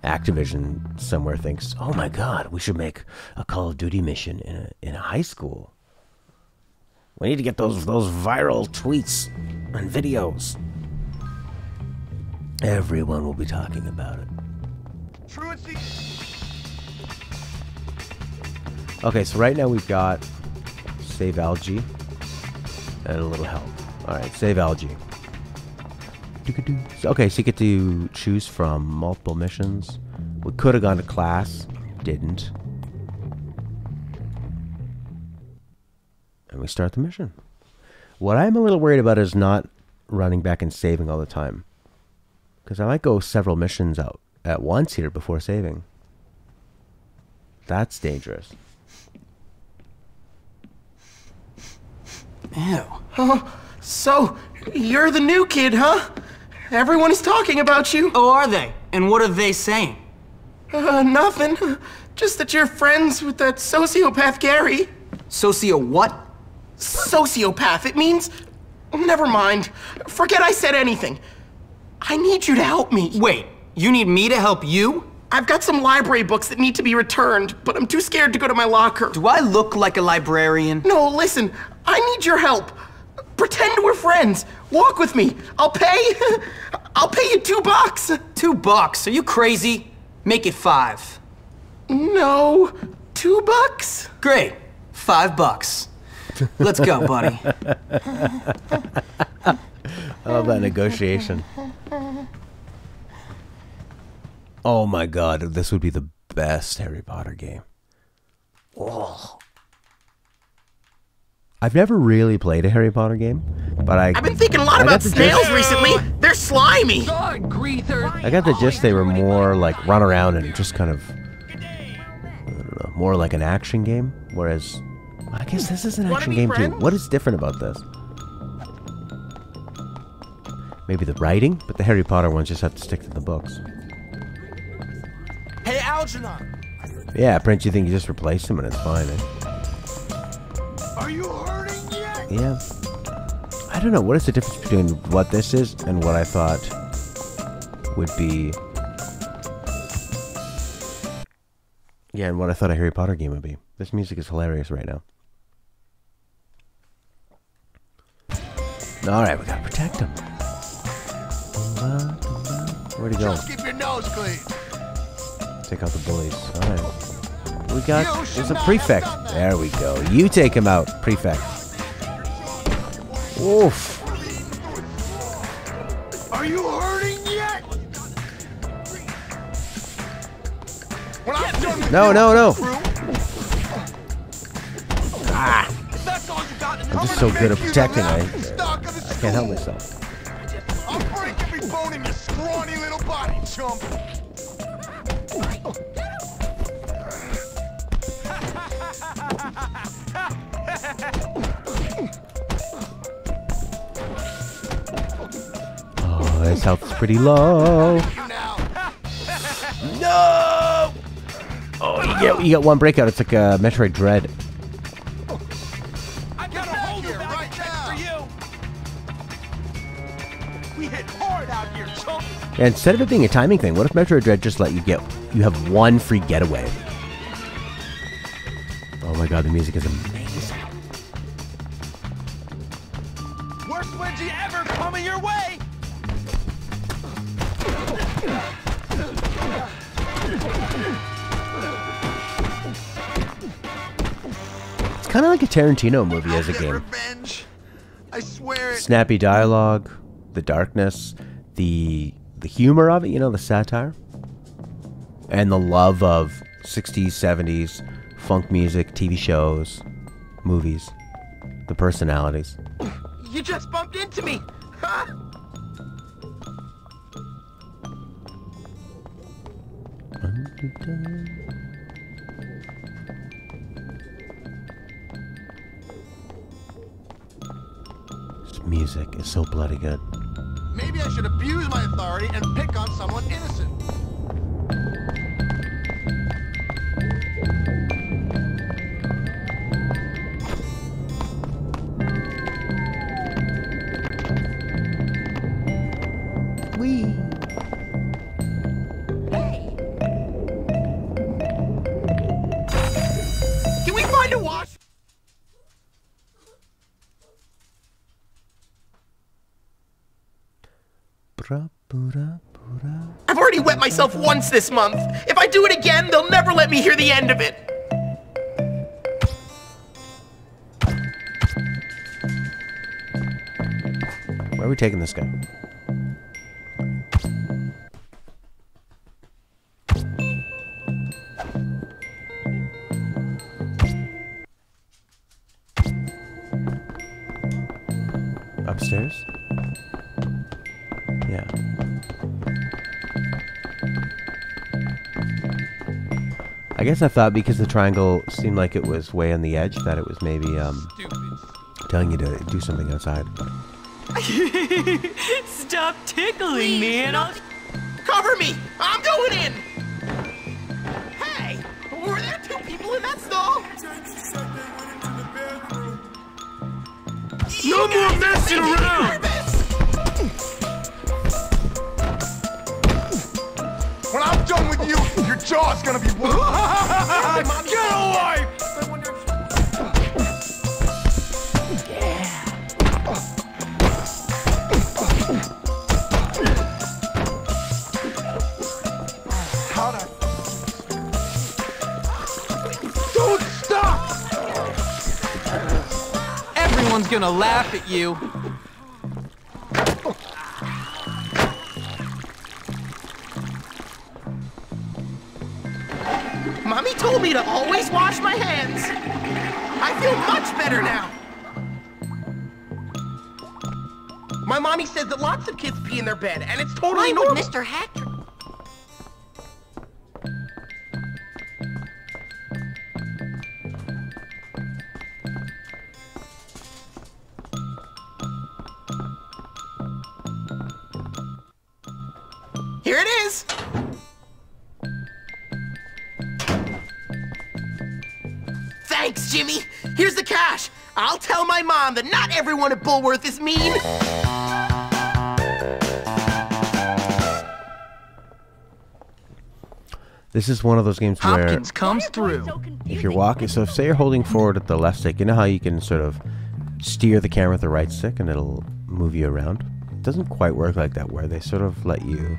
A: Activision somewhere thinks, oh my god, we should make a Call of Duty mission in a high school. We need to get those viral tweets and videos. Everyone will be talking about it. Okay, so right now we've got save algae and a little help. Alright, save algae. Okay, so you get to choose from multiple missions. We could have gone to class, didn't. And we start the mission. What I'm a little worried about is not running back and saving all the time. Because I might go several missions out at once here before saving. That's dangerous.
Q: Ew. Oh, so, you're the new kid, huh? Everyone is talking about you.
K: Oh, are they? And what are they saying?
Q: Nothing. Just that you're friends with that sociopath Gary.
K: Socio what?
Q: Sociopath. It means... Never mind. Forget I said anything. I need you to help me.
K: Wait, you need me to help you?
Q: I've got some library books that need to be returned, but I'm too scared to go to my locker.
K: Do I look like a librarian?
Q: No, listen. I need your help. Pretend we're friends. Walk with me. I'll pay you $2.
K: $2? Are you crazy? Make it 5.
Q: No, $2?
K: Great. $5. Let's go, buddy.
A: I love that negotiation. Oh my god, this would be the best Harry Potter game. Oh. I've never really played a Harry Potter game, but
Q: I've been thinking a lot about snails recently. They're slimy.
A: I got the gist they were more like run around and just kind of, I don't know, more like an action game. Whereas, I guess this is an action game too. What is different about this? Maybe the writing, but the Harry Potter ones just have to stick to the books.
F: Hey, Algernon.
A: Yeah, Prince, you think you just replaced him and it's fine, eh?
F: Are you hurting yet?
A: Yeah. I don't know. What is the difference between what this is and what I thought would be... Yeah, and what I thought a Harry Potter game would be. This music is hilarious right now. Alright, we gotta protect him. Where'd he go?
F: Just keep your nose clean.
A: Take out the bullies. Alright. We got... There's a prefect. There we go. You take him out, prefect. Oof.
F: Are you hurting yet? When I'm done with
A: No,
F: you,
A: no, no.
F: crew,
A: Ah.
F: if that's all you got, then
A: I'm just
F: I'm
A: so
F: gonna
A: good at
F: make you the
A: protecting,
F: laughing stock of the
A: I can't help
F: school.
A: myself.
F: I'll break every bone in your scrawny little body, chump.
A: Oh, his health is pretty low. No! Oh, you get one breakout. It's like a Metroid Dread.
F: I got a hold here right now. For you. We hit hard out here, chump.
A: Yeah, instead of it being a timing thing, what if Metroid Dread just let you have one free getaway? Oh my god, the music is amazing.
F: Worst wedgie ever coming your way.
A: It's kind of like a Tarantino movie as a game.
F: Revenge. I swear it.
A: Snappy dialogue, the darkness, the humor of it, you know, the satire. And the love of 60s, 70s, funk music, TV shows, movies, the personalities.
F: You just bumped into me. Huh?
A: This music is so bloody good.
F: Maybe I should abuse my authority and pick on someone innocent.
A: Wee.
Q: Can we find a wash? I've already wet myself once this month. If I do it again, they'll never let me hear the end of it.
A: Where are we taking this guy? Upstairs? Yeah. I guess I thought because the triangle seemed like it was way on the edge that it was maybe telling you to do something outside.
M: Stop tickling me and I'll...
Q: Cover me! I'm going in! Hey! Were there two people in that stall?
F: No more messing around! When I'm done with you, your jaw's gonna be wood. Get away! Don't stop!
K: Everyone's gonna laugh at you.
Q: Mommy told me to always wash my hands. I feel much better now. My mommy says that lots of kids pee in their bed, and it's totally normal.
B: Mr. Hatcher.
Q: Here it is. Thanks, Jimmy. Here's the cash. I'll tell my mom that not everyone at Bullworth is mean.
A: This is one of those games where
K: Hopkins comes through.
A: if you're walking, so say you're holding forward at the left stick, you know how you can sort of steer the camera with the right stick and it'll move you around? It doesn't quite work like that, where they sort of let you...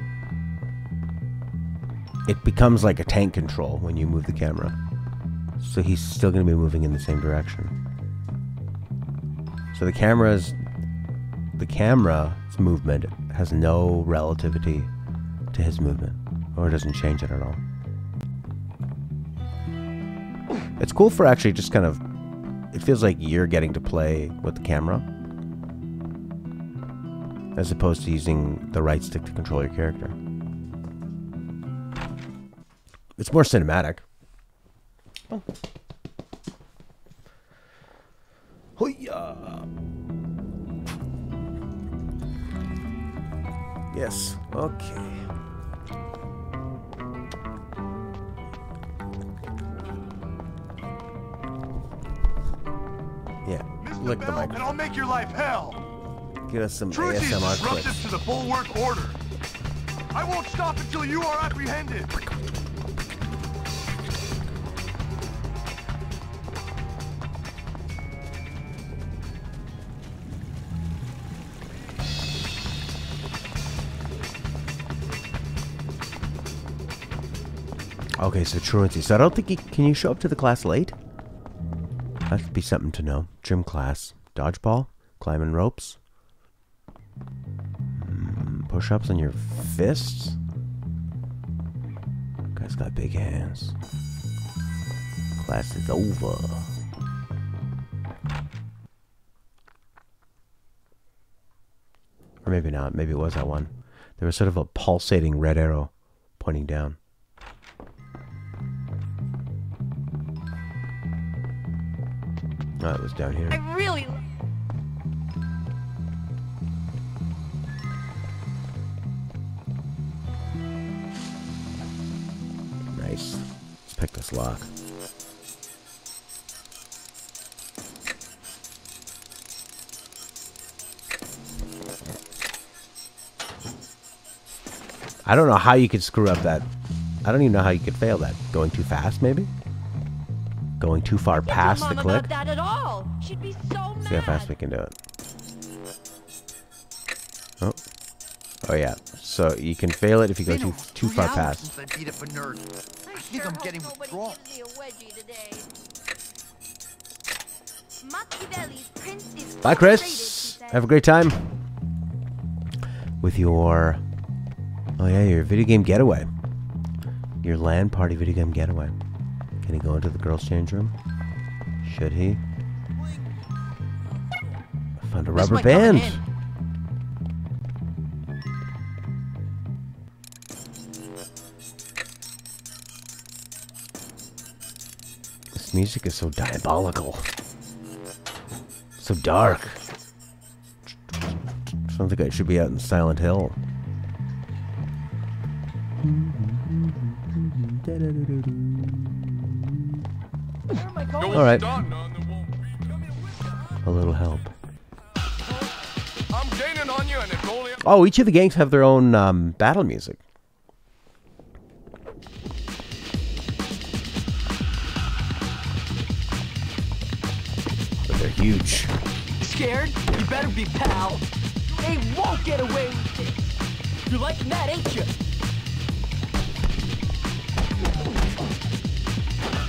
A: It becomes like a tank control when you move the camera. So he's still going to be moving in the same direction. So the camera's movement has no relativity to his movement, or it doesn't change it at all. It's cool for actually just kind of, it feels like you're getting to play with the camera as opposed to using the right stick to control your character. It's more cinematic. Oh. Hoo-yah. Yes, okay. Yeah, lick the microphone.
C: And I'll make your life hell.
A: Give us some
C: Truth is
A: ASMR
C: disruptive
A: clips.
C: to the Bulwark order. I won't stop until you are apprehended.
A: Okay, so truancy. So I don't think can you show up to the class late? That'd be something to know. Gym class. Dodgeball? Climbing ropes? Push-ups on your fists? Guy's got big hands. Class is over. Or maybe not. Maybe it was that one. There was sort of a pulsating red arrow pointing down. Oh, it was down here.
L: I really...
A: Nice. Let's pick this lock. I don't know how you could screw up that. I don't even know how you could fail that. Going too fast, maybe? Going too far past the click?
L: That at all. She'd be so
A: See how fast we can do it. Oh. Oh yeah. So you can fail it if you go too far past.
F: I beat up a nerd. I think I'm getting withdrawal.
A: Bye, Chris. Have a great time with your... Oh yeah, your video game getaway. Your LAN party video game getaway. Can he go into the girls' change room? Should he? I found a rubber band. This music is so diabolical. So dark. Sounds like I should be out in Silent Hill. All right. A little help.
I: I'm gaining on you, and it's only...
A: Oh, each of the gangs have their own battle music. But they're huge.
M: Scared? You better be, pal. They won't get away with this. You're liking that, ain't you?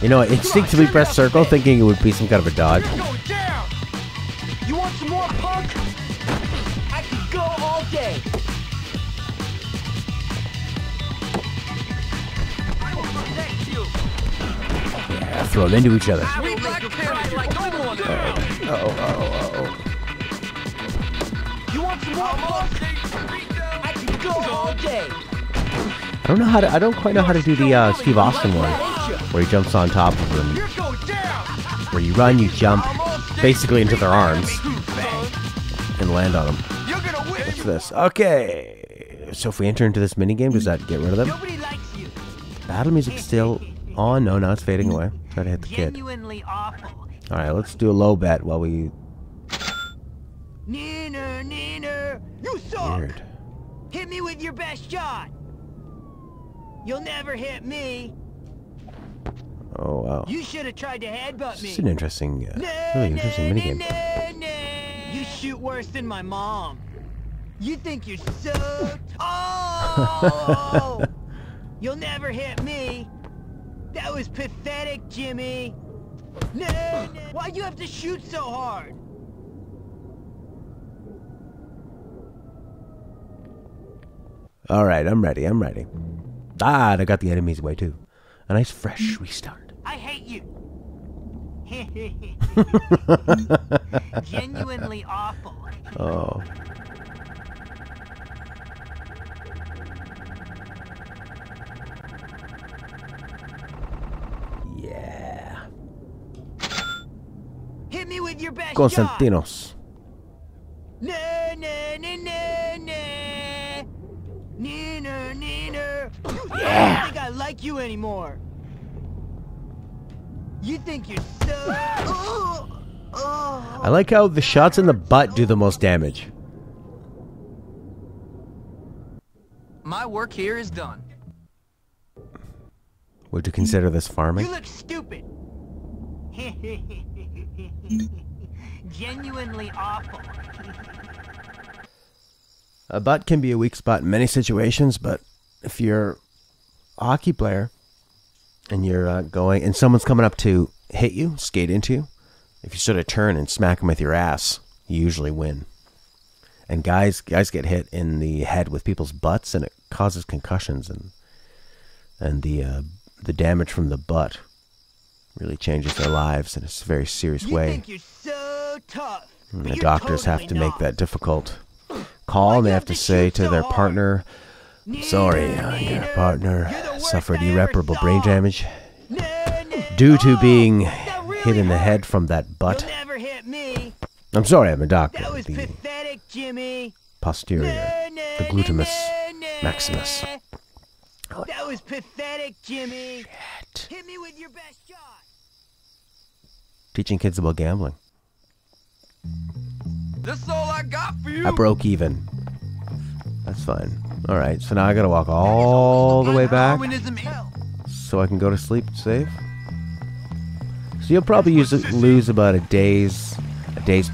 A: You know, I instinctively pressed circle thinking it would be some kind of a dodge.
M: You're going down. You want some more, punk? I could go all day.
A: Yeah, throw them into each other.
M: We black parents like no one else.
N: You want some more? I can go all day.
A: I don't quite know how to do the Steve Austin one, where he jumps on top of them. Where you run, you jump, basically into their arms, and land on them. What's this? Okay. So if we enter into this minigame, does that get rid of them? Battle music still on. No, now it's fading away. Try to hit the kid. Alright, let's do a low bet while we...
N: Neener, you suck.
A: Weird.
N: Hit me with your best shot. You'll never hit me.
A: Oh, wow.
N: You should have tried to headbutt me.
A: It's an interesting, really interesting minigame.
N: You shoot worse than my mom. You think you're so... Oh! You'll never hit me. That was pathetic, Jimmy. Why'd you have to shoot so hard?
A: Alright, I'm ready. Ah, and I got the enemies away too. A nice fresh restart.
N: I hate you. Genuinely awful.
A: Oh. Yeah.
N: Hit me with your best
A: Constantinos.
N: shot. Neener. I don't think I like you anymore. You think you're so...
A: I like how the shots in the butt do the most damage.
K: My work here is done.
A: Would you consider this farming?
N: You look stupid. Genuinely awful.
A: A butt can be a weak spot in many situations, but if you're a hockey player and you're going and someone's coming up to hit you, skate into you, if you sort of turn and smack them with your ass, you usually win. And guys get hit in the head with people's butts, and it causes concussions, and the damage from the butt really changes their lives in a very serious way.
N: You think you're so tough,
A: and the doctors have to make that difficult call, and they have to say to their partner, sorry, your partner suffered irreparable brain damage due to being hit in the head from that butt. I'm sorry, I'm a doctor.
N: That was pathetic, Jimmy.
A: Posterior, the glutamus maximus.
N: That was pathetic, Jimmy. Shit. Hit me with your best shot.
A: Teaching kids about gambling.
M: This is all I got for you.
A: I broke even. That's fine. Alright, so now I gotta walk all the way back so I can go to sleep safe. So you'll probably lose about a day's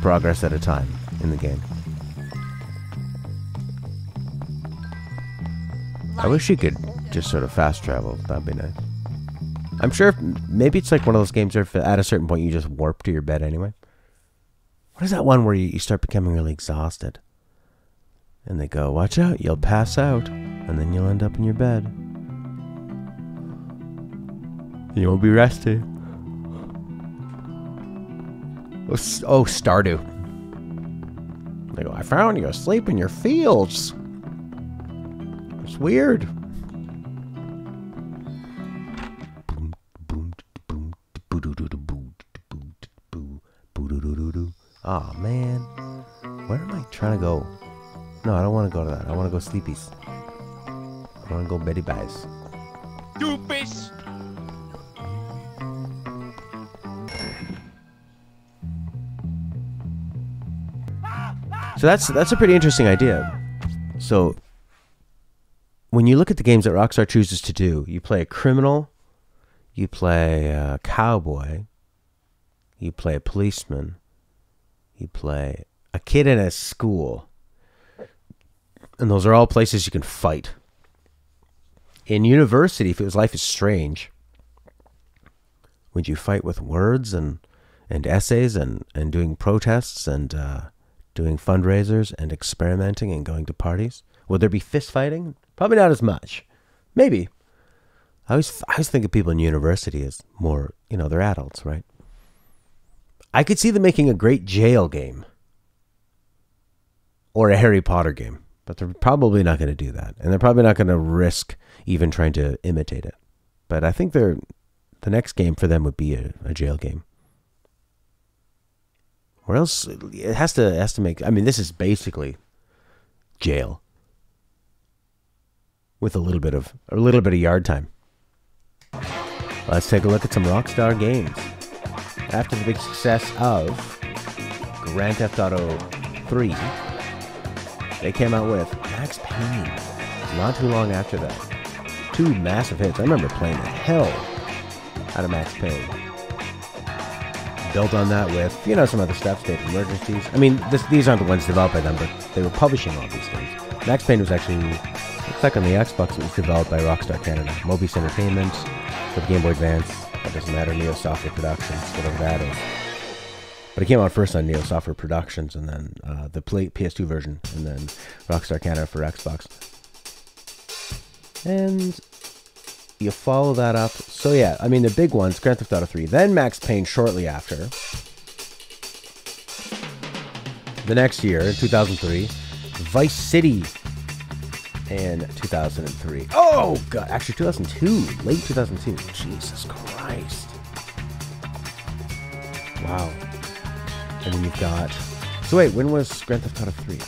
A: progress at a time in the game. I wish you could just sort of fast travel. That'd be nice. I'm sure maybe it's like one of those games where at a certain point you just warp to your bed anyway. What is that one where you start becoming really exhausted? And they go, watch out, you'll pass out. And then you'll end up in your bed. You won't be rested. Oh, Stardew. They go, I found you asleep in your fields. It's weird. Oh man, where am I trying to go? No, I don't want to go to that. I want to go sleepies. I want to go Betty Buys.
M: Doofus!
A: So that's a pretty interesting idea. So when you look at the games that Rockstar chooses to do, you play a criminal, you play a cowboy, you play a policeman, you play a kid in a school. And those are all places you can fight. In university, if it was Life is Strange, would you fight with words and essays and doing protests and doing fundraisers and experimenting and going to parties? Would there be fist fighting? Probably not as much. Maybe. I always think of people in university as more, you know, they're adults, right? I could see them making a great jail game or a Harry Potter game, but they're probably not going to do that. And they're probably not going to risk even trying to imitate it. But I think the next game for them would be a jail game. Or else it has to make, I mean, this is basically jail with a little bit of yard time. Let's take a look at some Rockstar games. After the big success of Grand Theft Auto 3, they came out with Max Payne. Not too long after that. 2 massive hits. I remember playing the hell out of Max Payne. Built on that with, you know, some other stuff, State of Emergencies. I mean, these aren't the ones developed by them, but they were publishing all these things. Max Payne was actually, looks like on the Xbox, it was developed by Rockstar Canada. Mobius Entertainment, for the Game Boy Advance, that doesn't matter, Neo Software Productions, whatever that is. But it came out first on Neo Software Productions, and then the PS2 version, and then Rockstar Canada for Xbox. And you follow that up. So yeah, I mean the big ones, Grand Theft Auto 3, then Max Payne shortly after. The next year, in 2003, Vice City in 2003. Oh god, actually 2002, late 2002. Jesus Christ. Wow. And then you've got, so wait, when was Grand Theft Auto 3?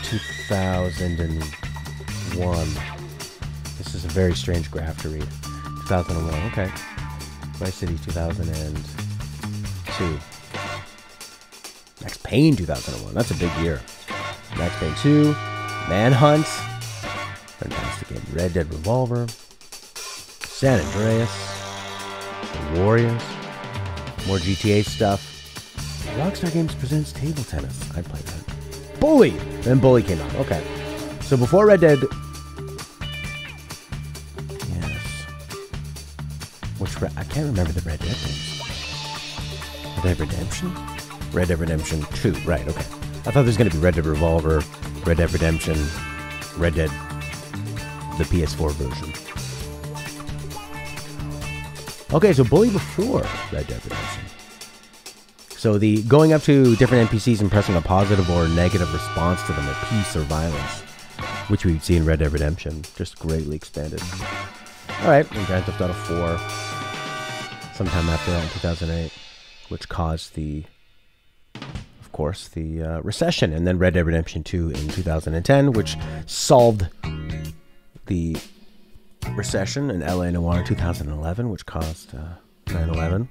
A: 2001. This is a very strange graph to read. 2001, okay. Vice City 2002. Max Payne 2001, that's a big year. Max Payne 2, Manhunt, fantastic game. Red Dead Revolver, San Andreas, The Warriors, more GTA stuff. Rockstar Games presents Table Tennis. I played that. Bully! Then Bully came out. Okay. So before Red Dead... Yes. I can't remember the Red Dead games. Red Dead Redemption? Red Dead Redemption 2. Right, okay. I thought there was going to be Red Dead Revolver, Red Dead Redemption, Red Dead, the PS4 version. Okay, so Bully before Red Dead Redemption. So the going up to different NPCs and pressing a positive or negative response to them, or peace or violence, which we'd see in Red Dead Redemption, just greatly expanded. Alright, and Grand Theft Auto 4, sometime after that in 2008, which caused the, of course, the recession, and then Red Dead Redemption 2 in 2010, which solved the recession in LA Noire in 2011, which caused 9/11.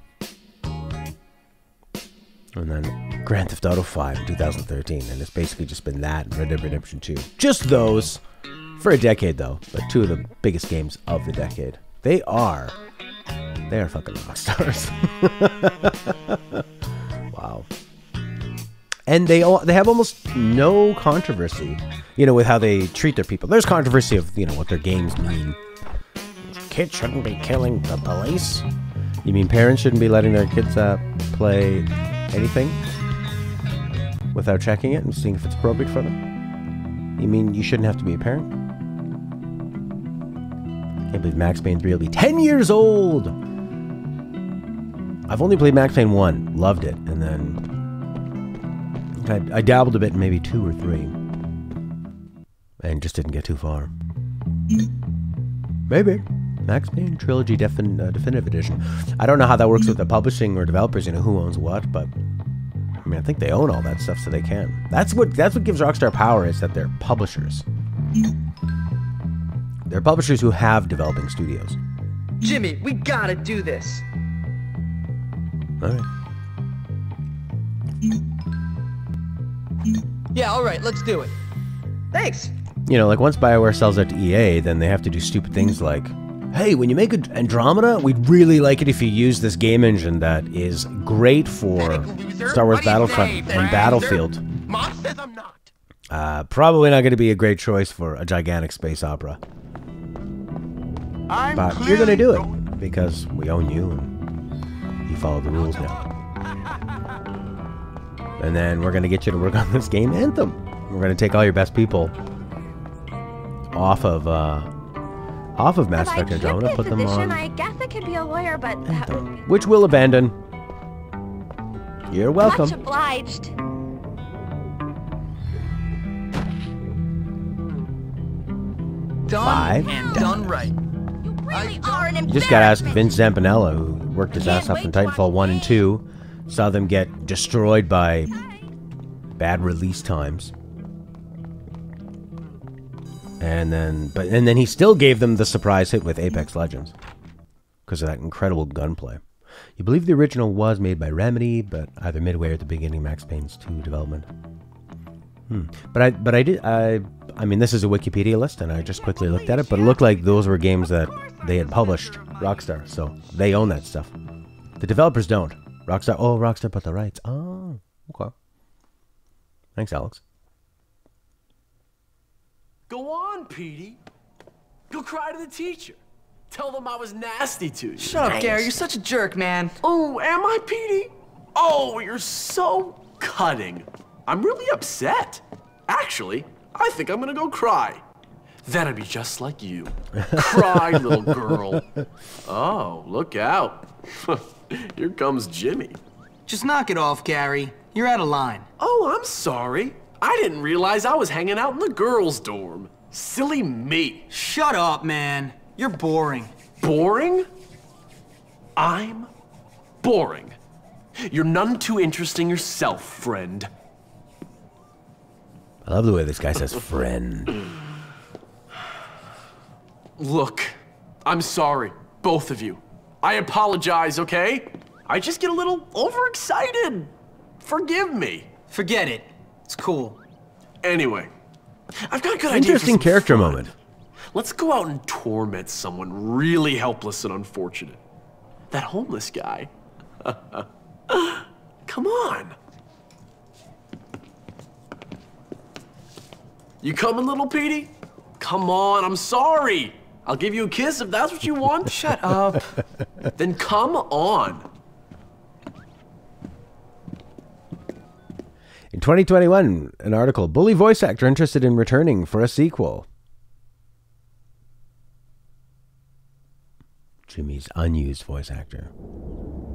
A: And then Grand Theft Auto 5 in 2013, and it's basically just been that and Red Dead Redemption 2. Just those for a decade, though, but 2 of the biggest games of the decade. They are fucking rock stars. Wow. And they have almost no controversy, you know, with how they treat their people. There's controversy of, you know, what their games mean. Kids shouldn't be killing the police. You mean parents shouldn't be letting their kids play anything without checking it and seeing if it's appropriate for them? You mean you shouldn't have to be a parent? Can't believe Max Payne 3 will be 10 years old! I've only played Max Payne 1, loved it, and then I dabbled a bit in maybe 2 or 3, and just didn't get too far. Maybe. Max Payne Trilogy Definitive Edition. I don't know how that works with the publishing or developers, you know, who owns what, but I mean, I think they own all that stuff, so they can. That's what gives Rockstar power, is that they're publishers. They're publishers who have developing studios.
K: Jimmy, we gotta do this.
A: Alright.
K: Yeah, alright, let's do it. Thanks.
A: You know, like once BioWare sells out to EA, then they have to do stupid things like, hey, when you make Andromeda, we'd really like it if you use this game engine that is great for Star Wars Battlefront and Battlefield.
F: Mom says I'm not.
A: Probably not going to be a great choice for a gigantic space opera. But you're going to do it because we own you and you follow the rules now. And then we're going to get you to work on this game, Anthem. We're going to take all your best people, off of Mass Effect Andromeda. Put them on
L: I guess I could be a lawyer, but that would be
A: which we'll abandon. You're welcome.
L: much obliged.
K: Done
A: 5.
K: and done right.
L: Really are an
A: You just gotta ask Vince Zampinella, who worked his ass off in Titanfall 1 and 2, saw them get destroyed by bad release times. And then he still gave them the surprise hit with Apex Legends because of that incredible gunplay. You believe the original was made by Remedy, but either midway or at the beginning of Max Payne's 2 development. I mean, this is a Wikipedia list, and I just quickly looked at it, but it looked like those were games that they had published, Rockstar, so they own that stuff. The developers don't. Rockstar bought the rights. Oh, okay. Thanks, Alex.
J: Go on, Petey. Go cry to the teacher. Tell them I was nasty to you.
K: Shut up, Gary. You're such a jerk, man.
J: Oh, am I, Petey? Oh, you're so cutting. I'm really upset. Actually, I think I'm gonna go cry. Then I'd be just like you. Cry, little girl. Oh, look out. Here comes Jimmy.
K: Just knock it off, Gary. You're out of line.
J: Oh, I'm sorry. I didn't realize I was hanging out in the girls' dorm. Silly me.
K: Shut up, man. You're boring.
J: Boring? I'm boring. You're none too interesting yourself, friend.
A: I love the way this guy says friend.
J: Look, I'm sorry, both of you. I apologize, okay? I just get a little overexcited. Forgive me.
K: Forget it. It's cool.
J: Anyway, I've got a good idea for
A: Interesting
J: some
A: character
J: fun.
A: moment.
J: Let's go out and torment someone really helpless and unfortunate. That homeless guy. Come on. You coming, little Petey? Come on, I'm sorry. I'll give you a kiss if that's what you want.
K: Shut up.
J: Then come on.
A: In 2021, an article, bully voice actor interested in returning for a sequel. Jimmy's unused voice actor.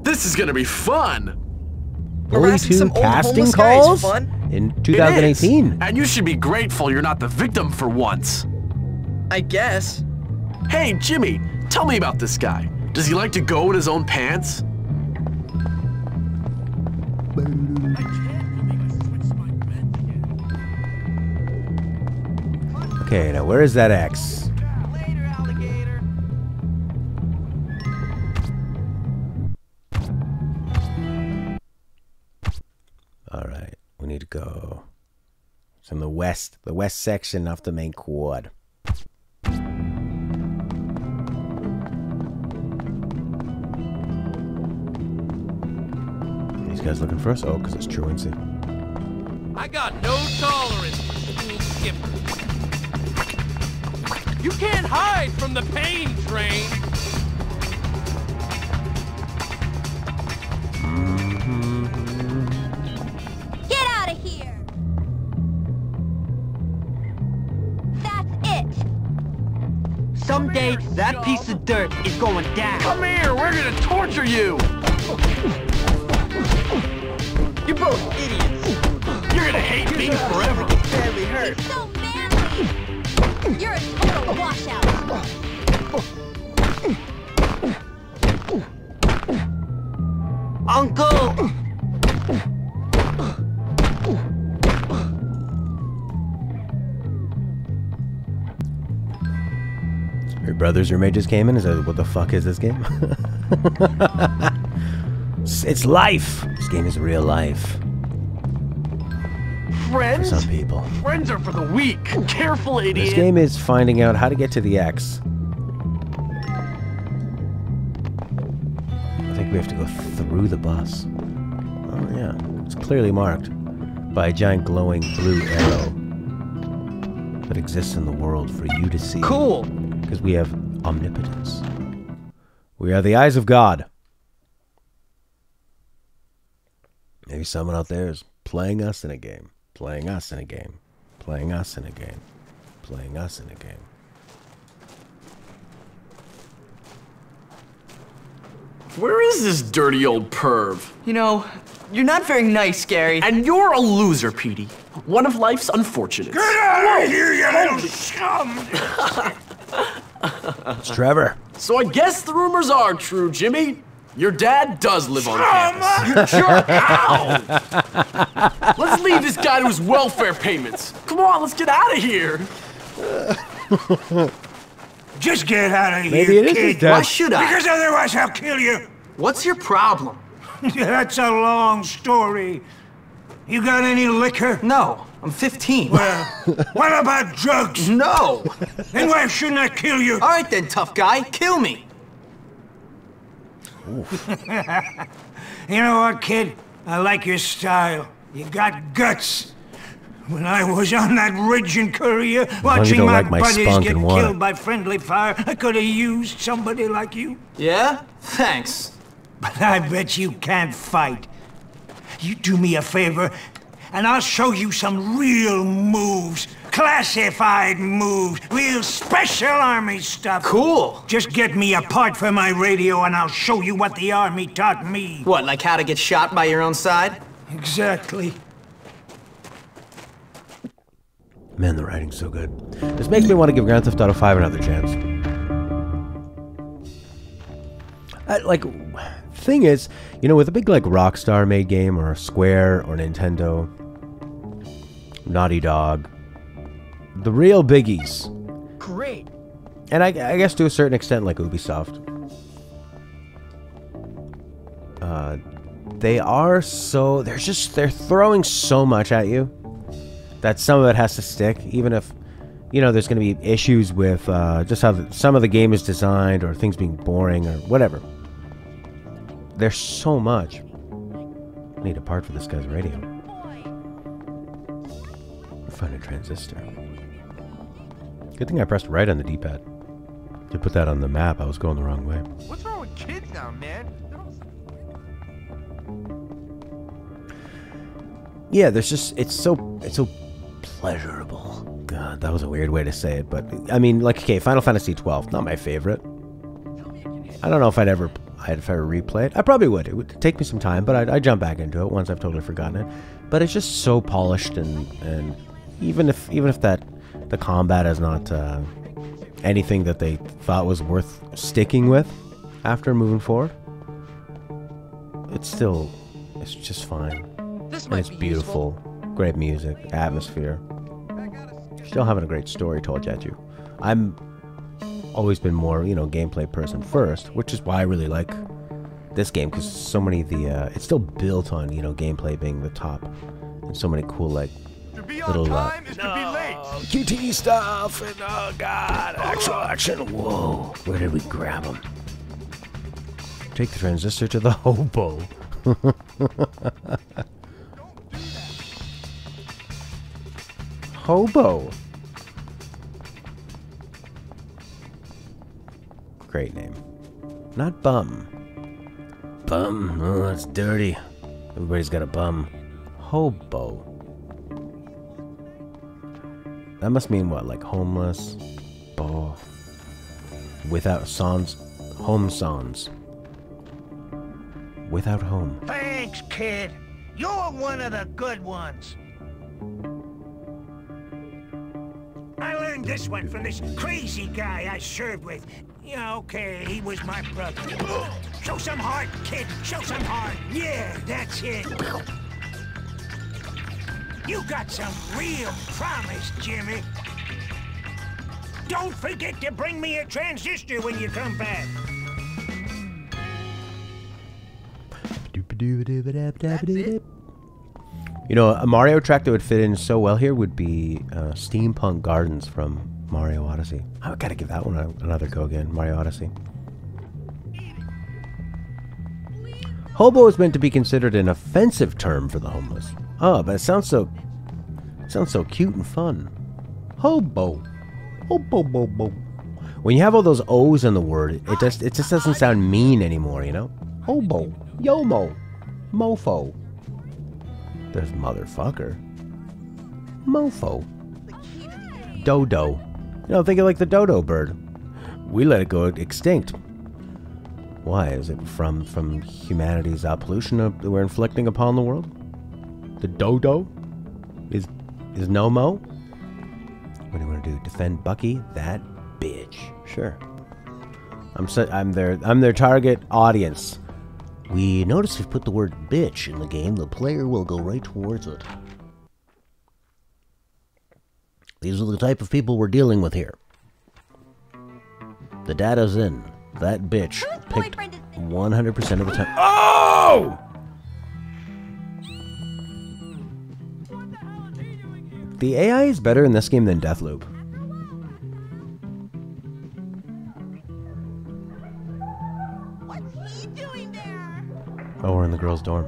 J: This is gonna be fun.
A: Bully
K: Harassing
A: 2
K: some old
A: casting
K: homeless guy is
A: calls
K: fun.
A: in
J: It
A: 2018.
J: is, and you should be grateful you're not the victim for once.
K: I guess.
J: Hey, Jimmy, tell me about this guy. Does he like to go in his own pants?
A: Okay, now where is that X? All right, we need to go. It's in the west section of the main quad. These guys looking for us? Oh, because it's truancy.
O: I got no tolerance for school skippers. You can't hide from the pain train.
L: Get out of here! That's it!
N: Someday, that piece of dirt is going down.
J: Come here, we're gonna torture you!
K: You're both idiots.
J: You're gonna hate me forever!
K: Get badly hurt.
L: You're so manly! You're a total washout!
N: Uncle!
A: Your brothers, your mate just came in. Is that what the fuck is this game? It's life. This game is real life.
J: Friends?
A: For some people.
J: Friends are for the weak. Careful, idiot.
A: This game is finding out how to get to the X. I think we have to go through the bus. Oh yeah, it's clearly marked by a giant glowing blue arrow that exists in the world for you to see.
K: Cool.
A: Because we have omnipotence. We are the eyes of God. Maybe someone out there is playing us in a game. Playing us in a game. Playing us in a game. playing us in a game.
J: Where is this dirty old perv?
K: You know, you're not very nice, Gary.
J: And you're a loser, Petey. One of life's unfortunates.
F: Get out of here, you little scum!
A: It's Trevor.
J: So I guess the rumors are true, Jimmy. Your dad does live on campus. You jerk! Ow! Let's leave this guy to his welfare payments. Come on, let's get out of here.
F: Just get out of here,
A: Maybe it is his
F: kid.
A: dad.
K: Why should I?
F: Because otherwise I'll kill you.
K: What's your problem?
F: That's a long story. You got any liquor?
K: No, I'm 15.
F: Well, what about drugs?
K: No!
F: Then why shouldn't I kill you?
K: All right then, tough guy, kill me.
F: You know what, kid? I like your style. You got guts. When I was on that ridge in Korea, watching my buddies get killed by friendly fire, I could have used somebody like you.
K: Yeah? Thanks.
F: But I bet you can't fight. You do me a favor, and I'll show you some real moves. Classified moves. Real special army stuff.
K: Cool.
F: Just get me a part for my radio, and I'll show you what the army taught me.
K: What, like how to get shot by your own side?
F: Exactly.
A: Man, the writing's so good. This makes me want to give Grand Theft Auto 5 another chance. Thing is, you know, with a big, like, Rockstar made game, or Square, or Nintendo, Naughty Dog, the real biggies.
N: Great.
A: And I guess to a certain extent, like Ubisoft. They're throwing so much at you that some of it has to stick, even if, you know, there's going to be issues with just how some of the game is designed, or things being boring, or whatever. There's so much. I need a part for this guy's radio. Find a transistor. Good thing I pressed right on the D-pad. To put that on the map, I was going the wrong way.
C: What's wrong with kids now, man?
A: Yeah, there's just it's so pleasurable. God, that was a weird way to say it, but I mean, like, okay, Final Fantasy 12, not my favorite. I don't know if I'd ever replay it. I probably would. It would take me some time, but I'd jump back into it once I've totally forgotten it. But it's just so polished, and even if the combat is not anything that they thought was worth sticking with after moving forward, it's just fine. And it's beautiful. Great music, atmosphere. Still having a great story told at you. I'm always been more, you know, gameplay person first, which is why I really like this game, because so many of the it's still built on, you know, gameplay being the top, and so many cool, like, little QT stuff, and oh god, actual action. Whoa, where did we grab him? Take the transistor to the hobo. Hobo. Great name. Not bum. Bum. Oh, that's dirty. Everybody's got a bum. Hobo. That must mean what? Like homeless? Oh. Without sans. Home sans. Without home.
N: Thanks, kid. You're one of the good ones. I learned this one from this crazy guy I served with. Yeah, okay, he was my brother. Show some heart, kid. Show some heart. Yeah, that's it. You got some real promise, Jimmy. Don't forget to bring me a transistor when you come back.
A: You know, a Mario track that would fit in so well here would be Steampunk Gardens from Mario Odyssey. I gotta give that one another go again. Mario Odyssey. Hobo is meant to be considered an offensive term for the homeless. Oh, but it sounds so cute and fun. Hobo. Hobo. When you have all those O's in the word, it just doesn't sound mean anymore, you know? Hobo. Yomo. Mofo. There's motherfucker. Mofo. dodo. You know, think of like the dodo bird. We let it go extinct. Why? Is it from humanity's pollution that we're inflicting upon the world? The dodo is no mo. What do you want to do? Defend Bucky? That bitch. Sure. I'm their target audience. We notice if you put the word bitch in the game, the player will go right towards it. These are the type of people we're dealing with here. The data's in. That bitch picked 100% of the time. Oh! The AI is better in this game than Deathloop.
L: What's he doing there?
A: Oh, we're in the girls' dorm.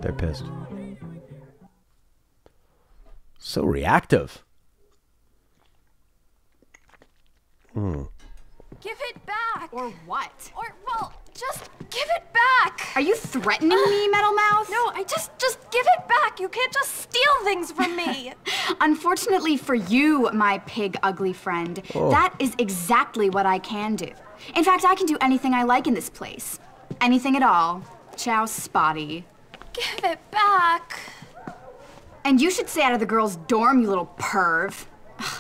A: They're pissed. So reactive.
B: Give it back!
R: Or what?
B: Or, well, just give it back!
R: Are you threatening me, Metal Mouth?
B: No, just give it back! You can't just steal things from me!
R: Unfortunately for you, my pig ugly friend, that is exactly what I can do. In fact, I can do anything I like in this place. Anything at all. Ciao, Spotty.
B: Give it back!
R: And you should stay out of the girls' dorm, you little perv.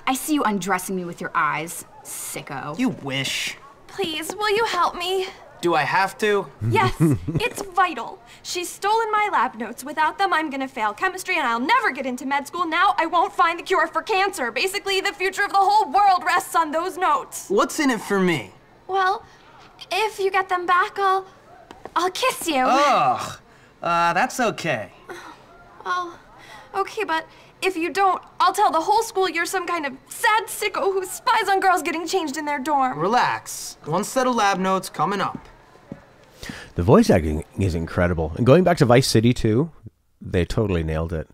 R: I see you undressing me with your eyes, sicko.
K: You wish.
B: Please, will you help me?
K: Do I have to?
B: Yes, it's vital. She's stolen my lab notes. Without them, I'm gonna fail chemistry and I'll never get into med school. Now I won't find the cure for cancer. Basically, the future of the whole world rests on those notes.
K: What's in it for me?
B: Well, if you get them back, I'll kiss you.
K: Ugh, that's okay.
B: Well, okay, but if you don't, I'll tell the whole school you're some kind of sad sicko who spies on girls getting changed in their dorm.
K: Relax. One set of lab notes coming up.
A: The voice acting is incredible. And going back to Vice City 2, they totally nailed it.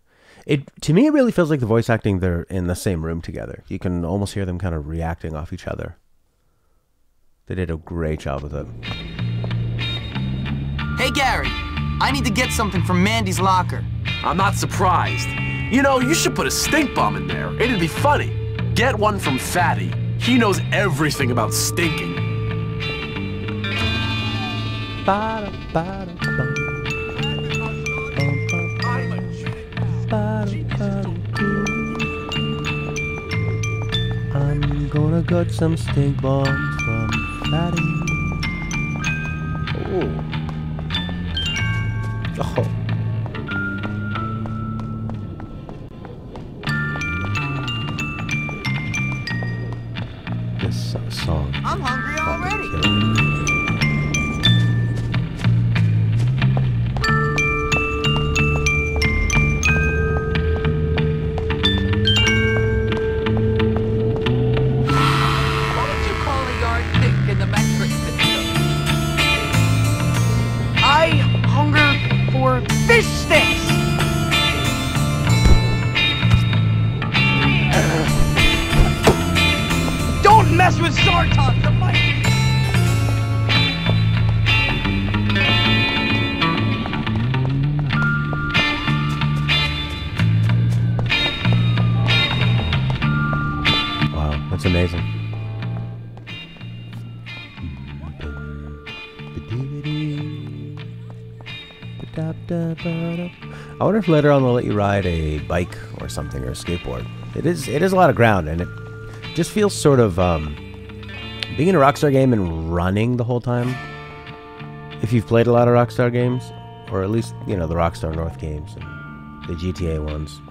A: To me, it really feels like the voice acting, they're in the same room together. You can almost hear them kind of reacting off each other. They did a great job with it.
K: Hey, Gary. I need to get something from Mandy's locker.
J: I'm not surprised. You know, you should put a stink bomb in there. It'd be funny. Get one from Fatty. He knows everything about stinking.
A: I'm gonna get some stink bombs from Fatty. Oh. This song.
N: I'm hungry already.
M: What would you call a yardstick in the metric system?
N: I hunger for fish sticks. Don't mess with Sartok, the mighty.
A: Wow, that's amazing. I wonder if later on they'll let you ride a bike or something, or a skateboard. It is a lot of ground, and it just feels sort of being in a Rockstar game and running the whole time. If you've played a lot of Rockstar games, or at least, you know, the Rockstar North games and the GTA ones,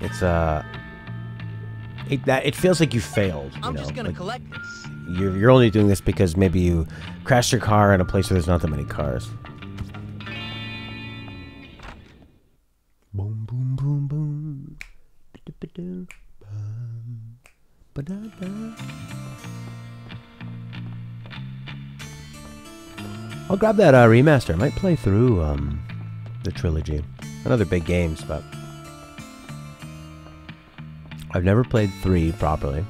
A: it's it feels like you failed. You
N: I'm
A: know?
N: just gonna
A: Like,
N: collect this.
A: you're only doing this because maybe you crashed your car in a place where there's not that many cars. Boom, boom, boom, boom. Ba-da-ba-doo, bum, ba-da-da. I'll grab that remaster. I might play through the trilogy. Another big games, but I've never played 3 properly.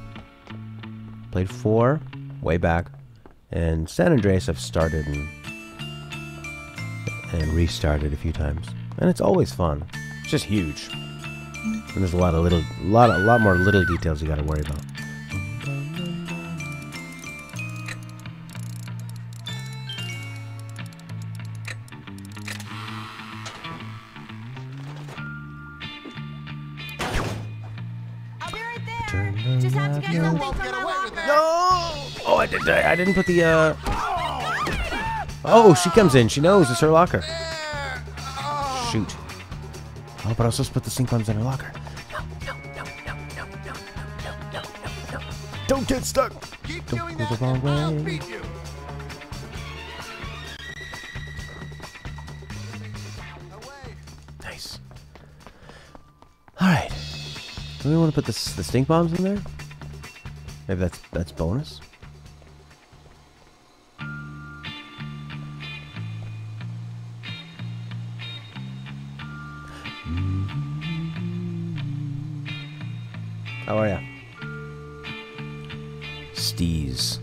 A: Played 4 way back, and San Andreas I've started and restarted a few times, and it's always fun. It's just huge. And there's a lot more little details you gotta worry about.
B: Just have to get something from my locker.
A: Oh, I didn't put the, Oh, she comes in. She knows it's her locker. Shoot. Oh, but I was supposed to put the stink bombs in her locker. No. Don't get stuck. Don't go the wrong way. Nice. All right. Do we want to put the stink bombs in there? Maybe that's bonus. How are ya? Steez.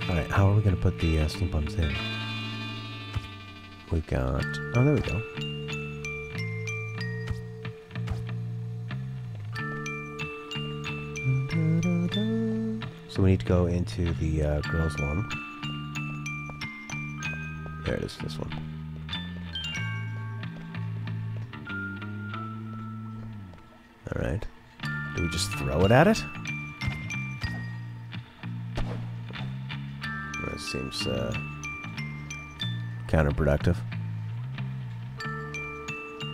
A: Alright, how are we gonna put the stink bombs in? We've got... Oh, there we go. So we need to go into the girls one. There it is, this one. Alright. Do we just throw it at it? That seems counterproductive.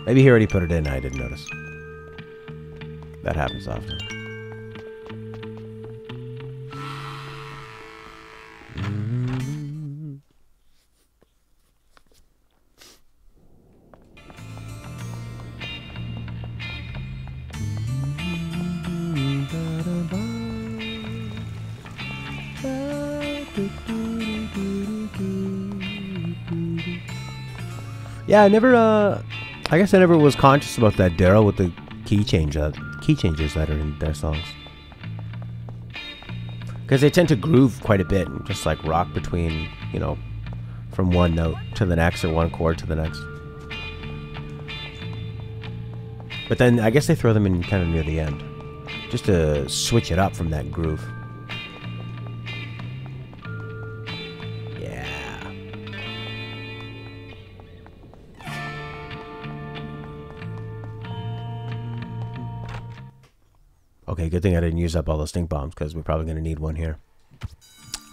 A: Maybe he already put it in, I didn't notice. That happens often. Yeah, I guess I never was conscious about that, Daryl, with the key changes that are in their songs. Because they tend to groove quite a bit and just like rock between, you know, from one note to the next or one chord to the next. But then I guess they throw them in kind of near the end, just to switch it up from that groove. Okay, good thing I didn't use up all the stink bombs, because we're probably going to need one here.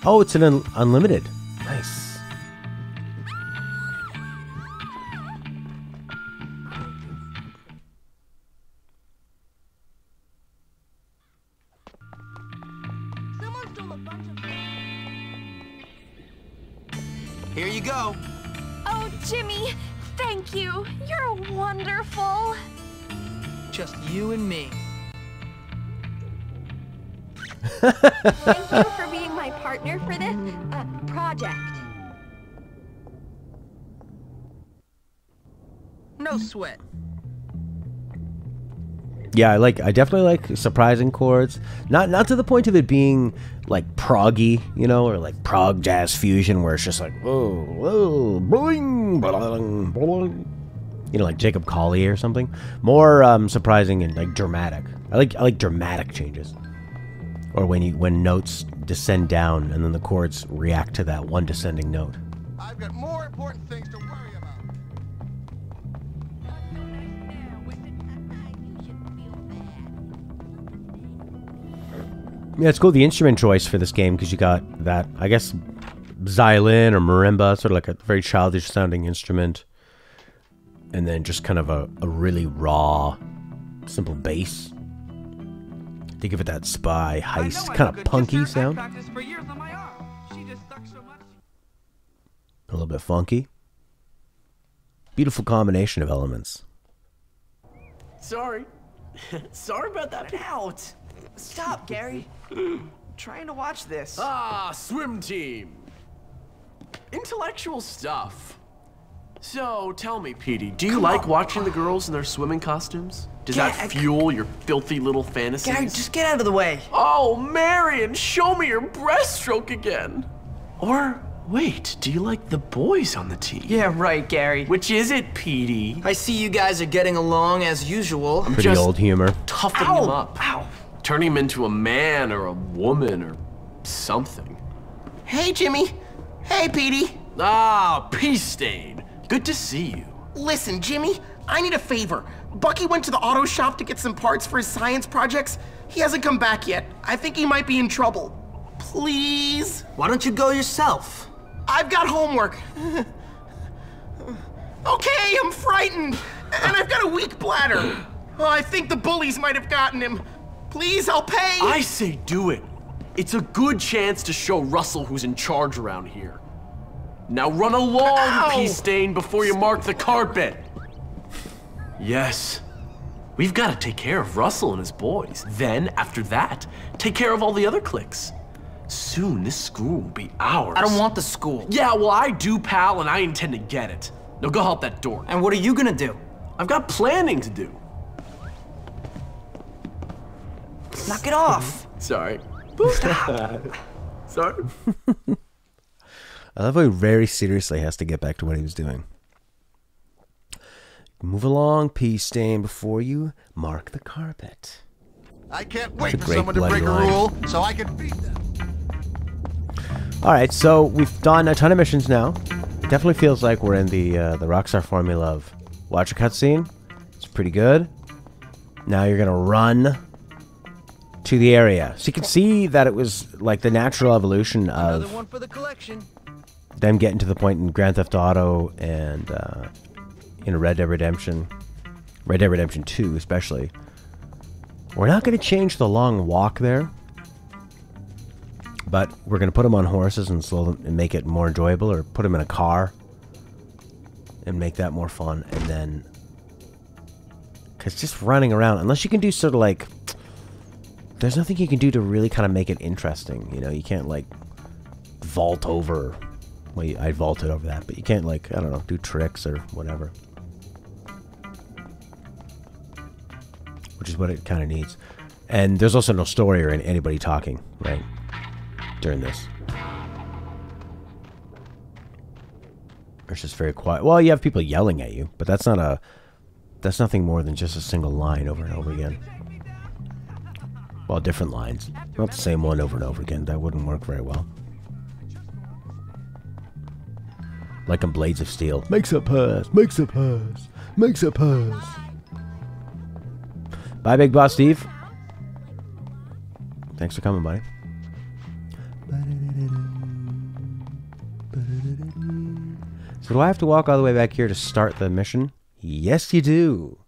A: Oh, it's an unlimited. Nice.
L: Someone stole a bunch of...
K: Here you go.
B: Oh, Jimmy, thank you. You're wonderful.
K: Just you and me.
B: Thank you for being my partner for this project.
K: No sweat.
A: Yeah, I definitely like surprising chords. Not to the point of it being like proggy, you know, or like prog jazz fusion where it's just like whoa, whoa, boing, boing, boing. You know, like Jacob Collier or something. More surprising and like dramatic. I like dramatic changes. Or when notes descend down and then the chords react to that one descending note.
F: I've got more important things to worry about.
A: Yeah, it's cool, the instrument choice for this game, because you got that, I guess, violin or marimba, sort of like a very childish sounding instrument. And then just kind of a really raw, simple bass. To give it that spy heist kind of punky sound. A little bit funky. Beautiful combination of elements.
J: Sorry. Sorry about that.
K: Get out. Stop, Gary. Trying to watch this.
J: Ah, swim team. Intellectual stuff. So, tell me, Petey, do you like watching the girls in their swimming costumes? Does that fuel your filthy little fantasies?
K: Gary, just get out of the way.
J: Oh, Marion, show me your breaststroke again. Or Wait, do you like the boys on the team?
K: Yeah, right, Gary.
J: Which is it, Petey?
K: I see you guys are getting along as usual.
J: I'm
A: Pretty
J: just
A: old humor.
J: toughening him up. Turning him into a man or a woman or something.
Q: Hey, Jimmy. Hey, Petey.
J: Ah, Peace Stain. Good to see you.
Q: Listen, Jimmy, I need a favor. Bucky went to the auto shop to get some parts for his science projects. He hasn't come back yet. I think he might be in trouble. Please?
K: Why don't you go yourself?
Q: I've got homework. Okay, I'm frightened. And I've got a weak bladder. Oh, I think the bullies might have gotten him. Please, I'll pay.
J: I say do it. It's a good chance to show Russell who's in charge around here. Now run along, Peace Stain, before you mark the carpet. Yes. We've got to take care of Russell and his boys. Then, after that, take care of all the other cliques. Soon, this school will be ours.
K: I don't want the school.
J: Yeah, well, I do, pal, and I intend to get it. Now go help that dork.
K: And what are you gonna do?
J: I've got planning to do.
K: Knock it off.
J: Sorry. Sorry.
A: I love how he very seriously has to get back to what he was doing. Move along, Peace Stain, before you mark the carpet.
P: I can't
A: That's
P: wait
A: a
P: for
A: great
P: someone to
A: bloody
P: break a
A: line.
P: rule so I can beat them.
A: Alright, so we've done a ton of missions now. Definitely feels like we're in the Rockstar formula of watch a cutscene. It's pretty good. Now you're going to run to the area. So you can see that it was like the natural evolution of
N: Another one for the collection.
A: them getting to the point in Grand Theft Auto and in Red Dead Redemption 2 especially. We're not going to change the long walk there, but we're going to put them on horses and slow them and make it more enjoyable, or put them in a car and make that more fun. And then, because just running around, unless you can do sort of like, there's nothing you can do to really kind of make it interesting. You know, you can't like vault over. Well, I vaulted over that, but you can't like, I don't know, do tricks or whatever. Which is what it kind of needs. And there's also no story or anybody talking, right? During this. It's just very quiet. Well, you have people yelling at you, but that's nothing more than just a single line over and over again. Well, different lines. Not the same one over and over again. That wouldn't work very well. Like in Blades of Steel. Makes a pass, makes a pass, makes a pass. Bye, Big Boss Steve. Thanks for coming, buddy. So do I have to walk all the way back here to start the mission? Yes, you do.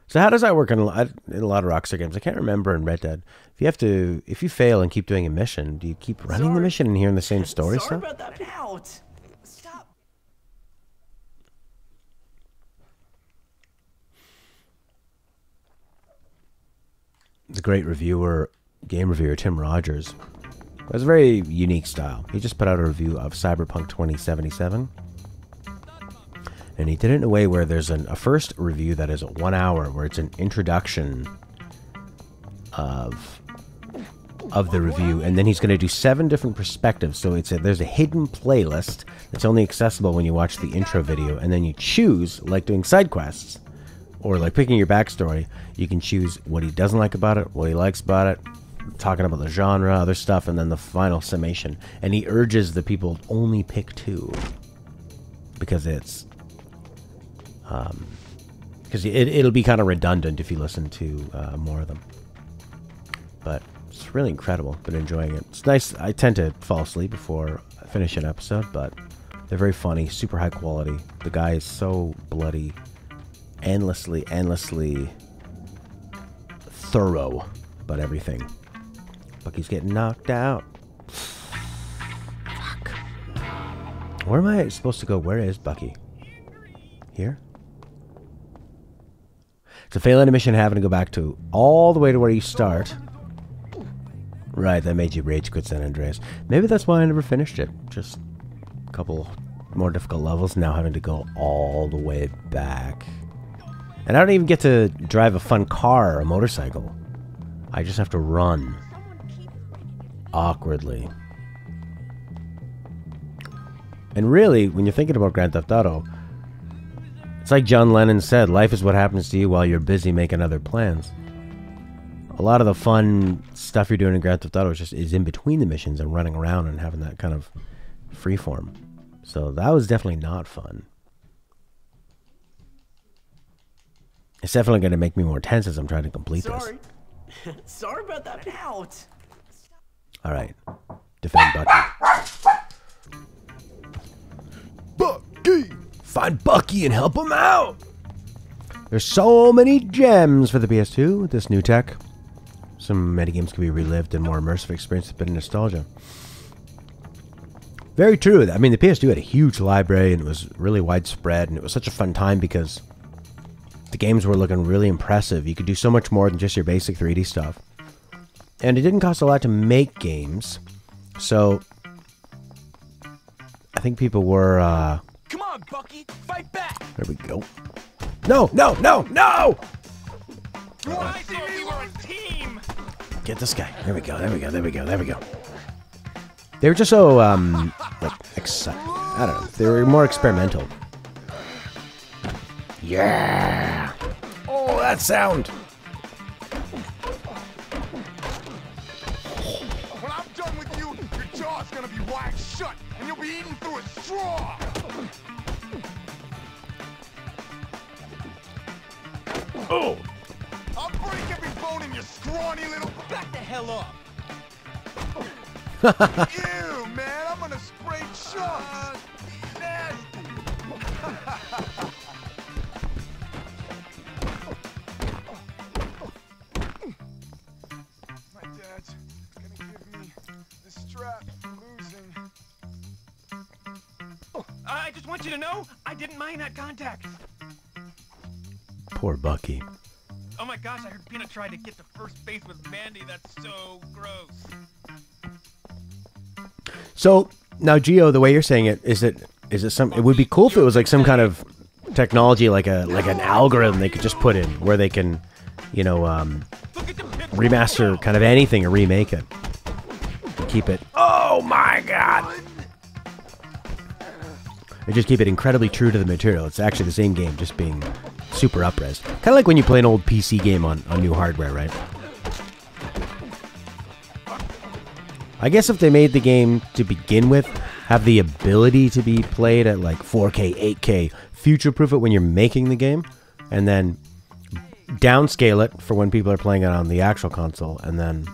A: So how does that work in a lot of Rockstar games? I can't remember in Red Dead. If you fail and keep doing a mission, do you keep running the mission and hearing the same story stuff?
K: Sorry about that. Out. Stop.
A: The great game reviewer Tim Rogers, has a very unique style. He just put out a review of Cyberpunk 2077. And he did it in a way where there's a first review that is 1 hour, where it's an introduction of the review, and then he's going to do 7 different perspectives. So there's a hidden playlist that's only accessible when you watch the intro video, and then you choose, like doing side quests, or like picking your backstory, you can choose what he doesn't like about it, what he likes about it, talking about the genre, other stuff, and then the final summation. And he urges the people to only pick 2, because it's because it'll be kind of redundant if you listen to more of them. But it's really incredible. Been enjoying it. It's nice. I tend to fall asleep before I finish an episode, but they're very funny, super high quality. The guy is so bloody, endlessly thorough about everything. Bucky's getting knocked out. Fuck. Where am I supposed to go? Where is Bucky? Here? To fail in a mission, having to go back to all the way to where you start. Right, that made you rage quit San Andreas. Maybe that's why I never finished it. Just a couple more difficult levels, now having to go all the way back. And I don't even get to drive a fun car or a motorcycle. I just have to run awkwardly. And really, when you're thinking about Grand Theft Auto, it's like John Lennon said, life is what happens to you while you're busy making other plans. A lot of the fun stuff you're doing in Grand Theft Auto is in between the missions and running around and having that kind of freeform. So that was definitely not fun. It's definitely going to make me more tense as I'm trying to complete this.
J: Sorry about that. Out.
A: All right. Defend Bucky. Bucky! Find Bucky and help him out! There's so many gems for the PS2 with this new tech. Some metagames can be relived and more immersive experience with a bit of nostalgia. Very true. I mean, the PS2 had a huge library and it was really widespread, and it was such a fun time because the games were looking really impressive. You could do so much more than just your basic 3D stuff. And it didn't cost a lot to make games. So I think people were
F: Come on, Bucky, fight back.
A: There we go. No, no, no, no!
F: I thought we were a team.
A: Get this guy. There we go. There we go. There we go. There we go. They were just so like I don't know. They were more experimental. Yeah. Oh, that sound.
F: When I'm done with you, your jaw's gonna be wired shut, and you'll be eaten through a straw.
A: Oh.
F: I'll break every bone in your scrawny little. Back the hell up. Ew, man, I'm gonna spray chunks. Nasty. My dad's gonna give me the strap for losing. I just want you to know, I didn't mind that contact.
A: Poor Bucky.
F: Oh my gosh, I heard Peanut tried to get to first base with Mandy. That's so gross.
A: So now, Geo, the way you're saying it, is it some? It would be cool if it was like some kind of technology, like an algorithm they could just put in where they can, you know, remaster kind of anything or remake it, keep it. Oh my God! They just keep it incredibly true to the material. It's actually the same game, just being super up-res. Kind of like when you play an old PC game on new hardware, right? I guess if they made the game to begin with have the ability to be played at like 4K, 8K, future-proof it when you're making the game, and then downscale it for when people are playing it on the actual console, and then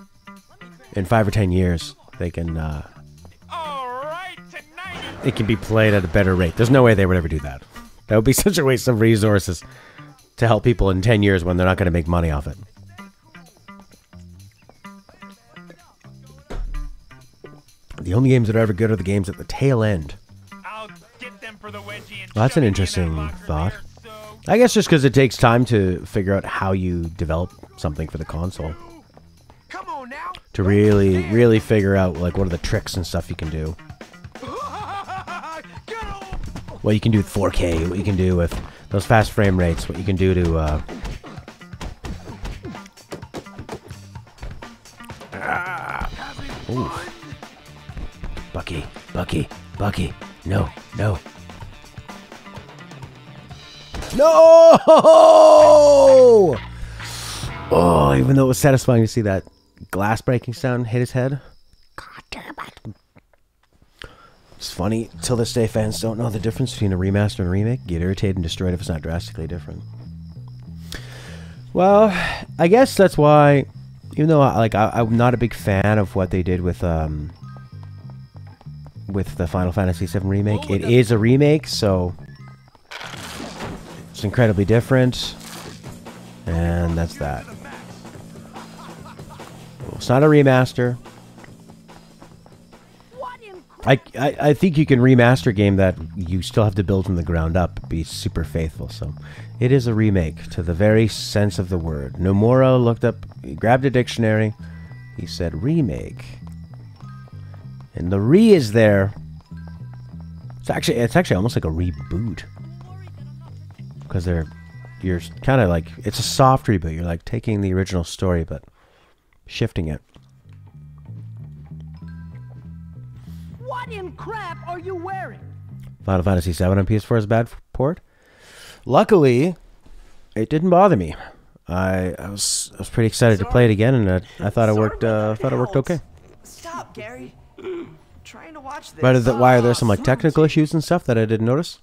A: in 5 or 10 years they can it can be played at a better rate. There's no way they would ever do that. That would be such a waste of resources to help people in 10 years when they're not going to make money off it. The only games that are ever good are the games at the tail end. Well, that's an interesting thought. I guess just because it takes time to figure out how you develop something for the console. To really figure out like what are the tricks and stuff you can do. What you can do with 4K, what you can do with those fast frame rates, what you can do to ooh. Bucky, no. No! Oh, even though it was satisfying to see that glass breaking sound hit his head. God damn it. It's funny, till this day fans don't know the difference between a remaster and a remake. Get irritated and destroyed if it's not drastically different. Well, I guess that's why, even though I'm not a big fan of what they did with the Final Fantasy VII Remake, it is a remake, so it's incredibly different, and that's that. It's not a remaster. I think you can remaster a game that you still have to build from the ground up, be super faithful, so it is a remake to the very sense of the word. Nomura looked up, he grabbed a dictionary, he said remake, and the re is there. It's actually almost like a reboot, because you're kind of like, it's a soft reboot. You're like taking the original story but shifting it.
N: What in crap are you wearing?
A: Final Fantasy VII on PS4 is a bad port. Luckily, it didn't bother me. I was pretty excited to play it again, and I thought it worked. Thought it worked okay.
K: Stop, Gary. I'm trying to watch this.
A: But why are there some like technical issues and stuff that I didn't notice?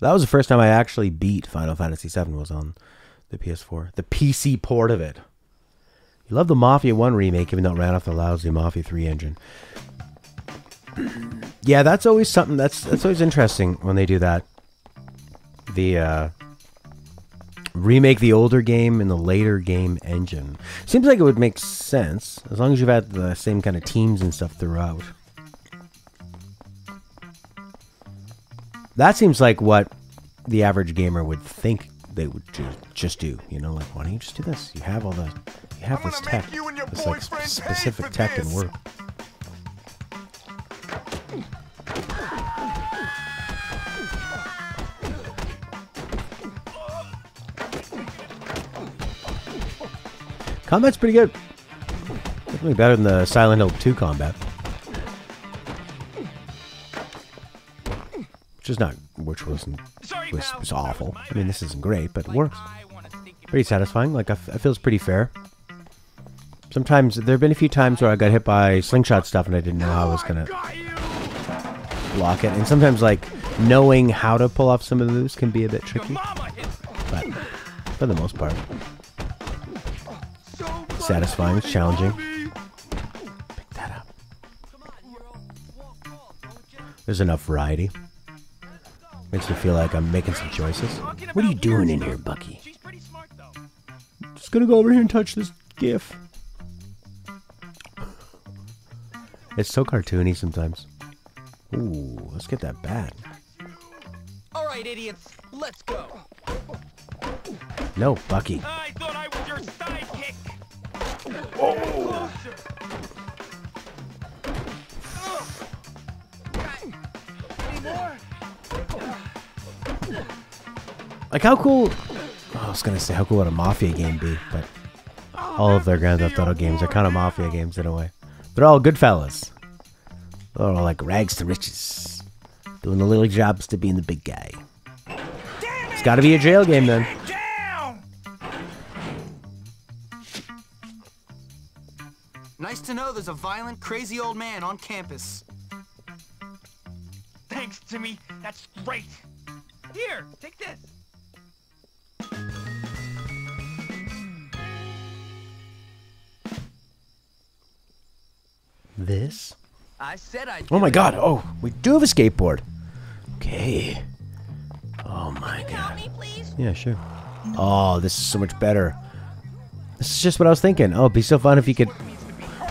A: That was the first time I actually beat Final Fantasy VII was on the PS4. The PC port of it. You love the Mafia 1 remake, even though it ran off the lousy Mafia 3 engine. Yeah, that's always something. That's always interesting when they do that. The remake the older game in the later game engine. Seems like it would make sense as long as you've had the same kind of teams and stuff throughout. That seems like what the average gamer would think they would just do. You know, like, why don't you just do this? You have all the, you have this tech, this like specific tech and work. Combat's pretty good. Definitely better than the Silent Hill 2 combat. Which was awful. I mean, this isn't great, but it works. Pretty satisfying. Like, it feels pretty fair. Sometimes, there have been a few times where I got hit by slingshot stuff and I didn't know how I was going to block it. And sometimes, like, knowing how to pull off some of those can be a bit tricky. But, for the most part, satisfying, it's challenging. Pick that up. There's enough variety. Makes me feel like I'm making some choices. What are you doing in here, Bucky? Just gonna go over here and touch this GIF. It's so cartoony sometimes. Ooh, let's get that bat.
N: All right, idiots, let's go.
A: No, Bucky.
N: I thought I was your sidekick.
A: Oh. Like, how cool... Oh, I was going to say, how cool would a Mafia game be? But all of their Grand Theft Auto games are kind of Mafia games in a way. They're all good fellas. They're all like rags to riches. Doing the little jobs to being the big guy. It's got to be a jail game then.
K: Nice to know there's a violent, crazy old man on campus.
N: Thanks, Timmy. That's great. Here, take this.
A: This?
K: I said I'd
A: Oh my god, oh, we do have a skateboard. Okay. Oh my god.
L: Help me, please?
A: Yeah, sure. Oh, this is so much better. This is just what I was thinking. Oh, it'd be so fun if you could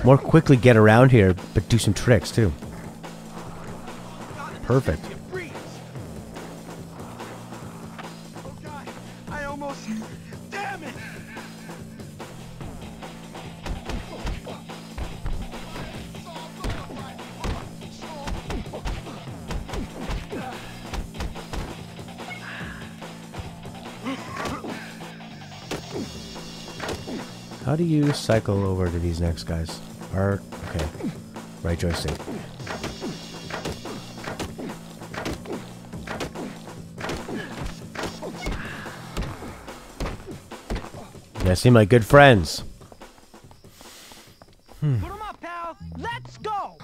A: more quickly get around here, but do some tricks too. Perfect.
N: I almost... Damn it!
A: How do you cycle over to these next guys? Okay. Right joystick. Yeah, seem like good friends.
N: Put 'em up, pal. Let's go.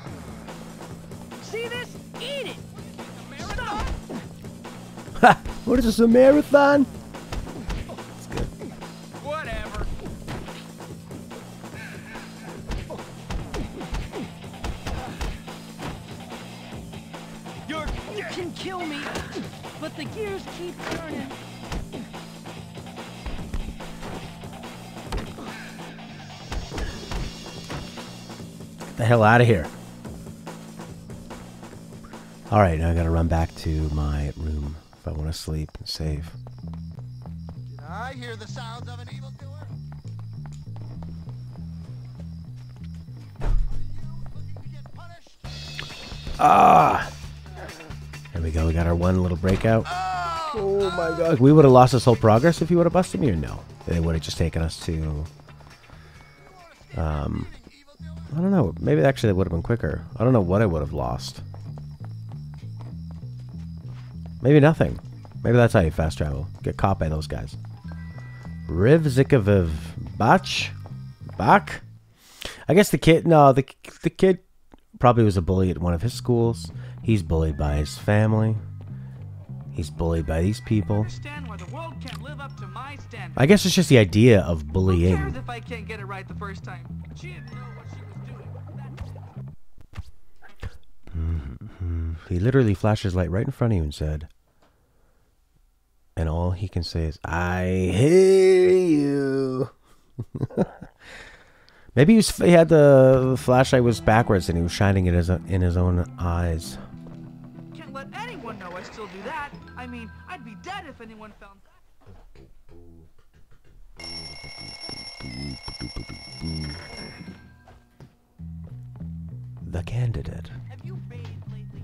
N: See this? Eat it. Stop.
A: Ha! What is this, a marathon? That's good.
N: Whatever. You can kill me, but the gears keep turning.
A: Get the hell out of here. Alright, now I gotta run back to my room if I want to sleep and save.
F: I hear the sounds of an evildoer.
A: Ah! There we go, we got our one little breakout. Oh my god. We would have lost this whole progress if he would have busted me, or no? They would have just taken us to I don't know. Maybe actually that would have been quicker. I don't know what I would have lost. Maybe nothing. Maybe that's how you fast travel. Get caught by those guys. Riv Zikaviv Bach? I guess the kid, no, the kid probably was a bully at one of his schools. He's bullied by his family. He's bullied by these people. I guess it's just the idea of bullying.
F: Who cares if I can't get it right the first time? She didn't know what she was doing.
A: He literally flashed his light right in front of you and said, and all he can say is, I hear you. Maybe he had the flashlight was backwards and he was shining it in his own eyes.
F: Can't let anyone know I still do that. I mean, I'd be dead if anyone found that.
A: The candidate.
F: Have you bathed lately?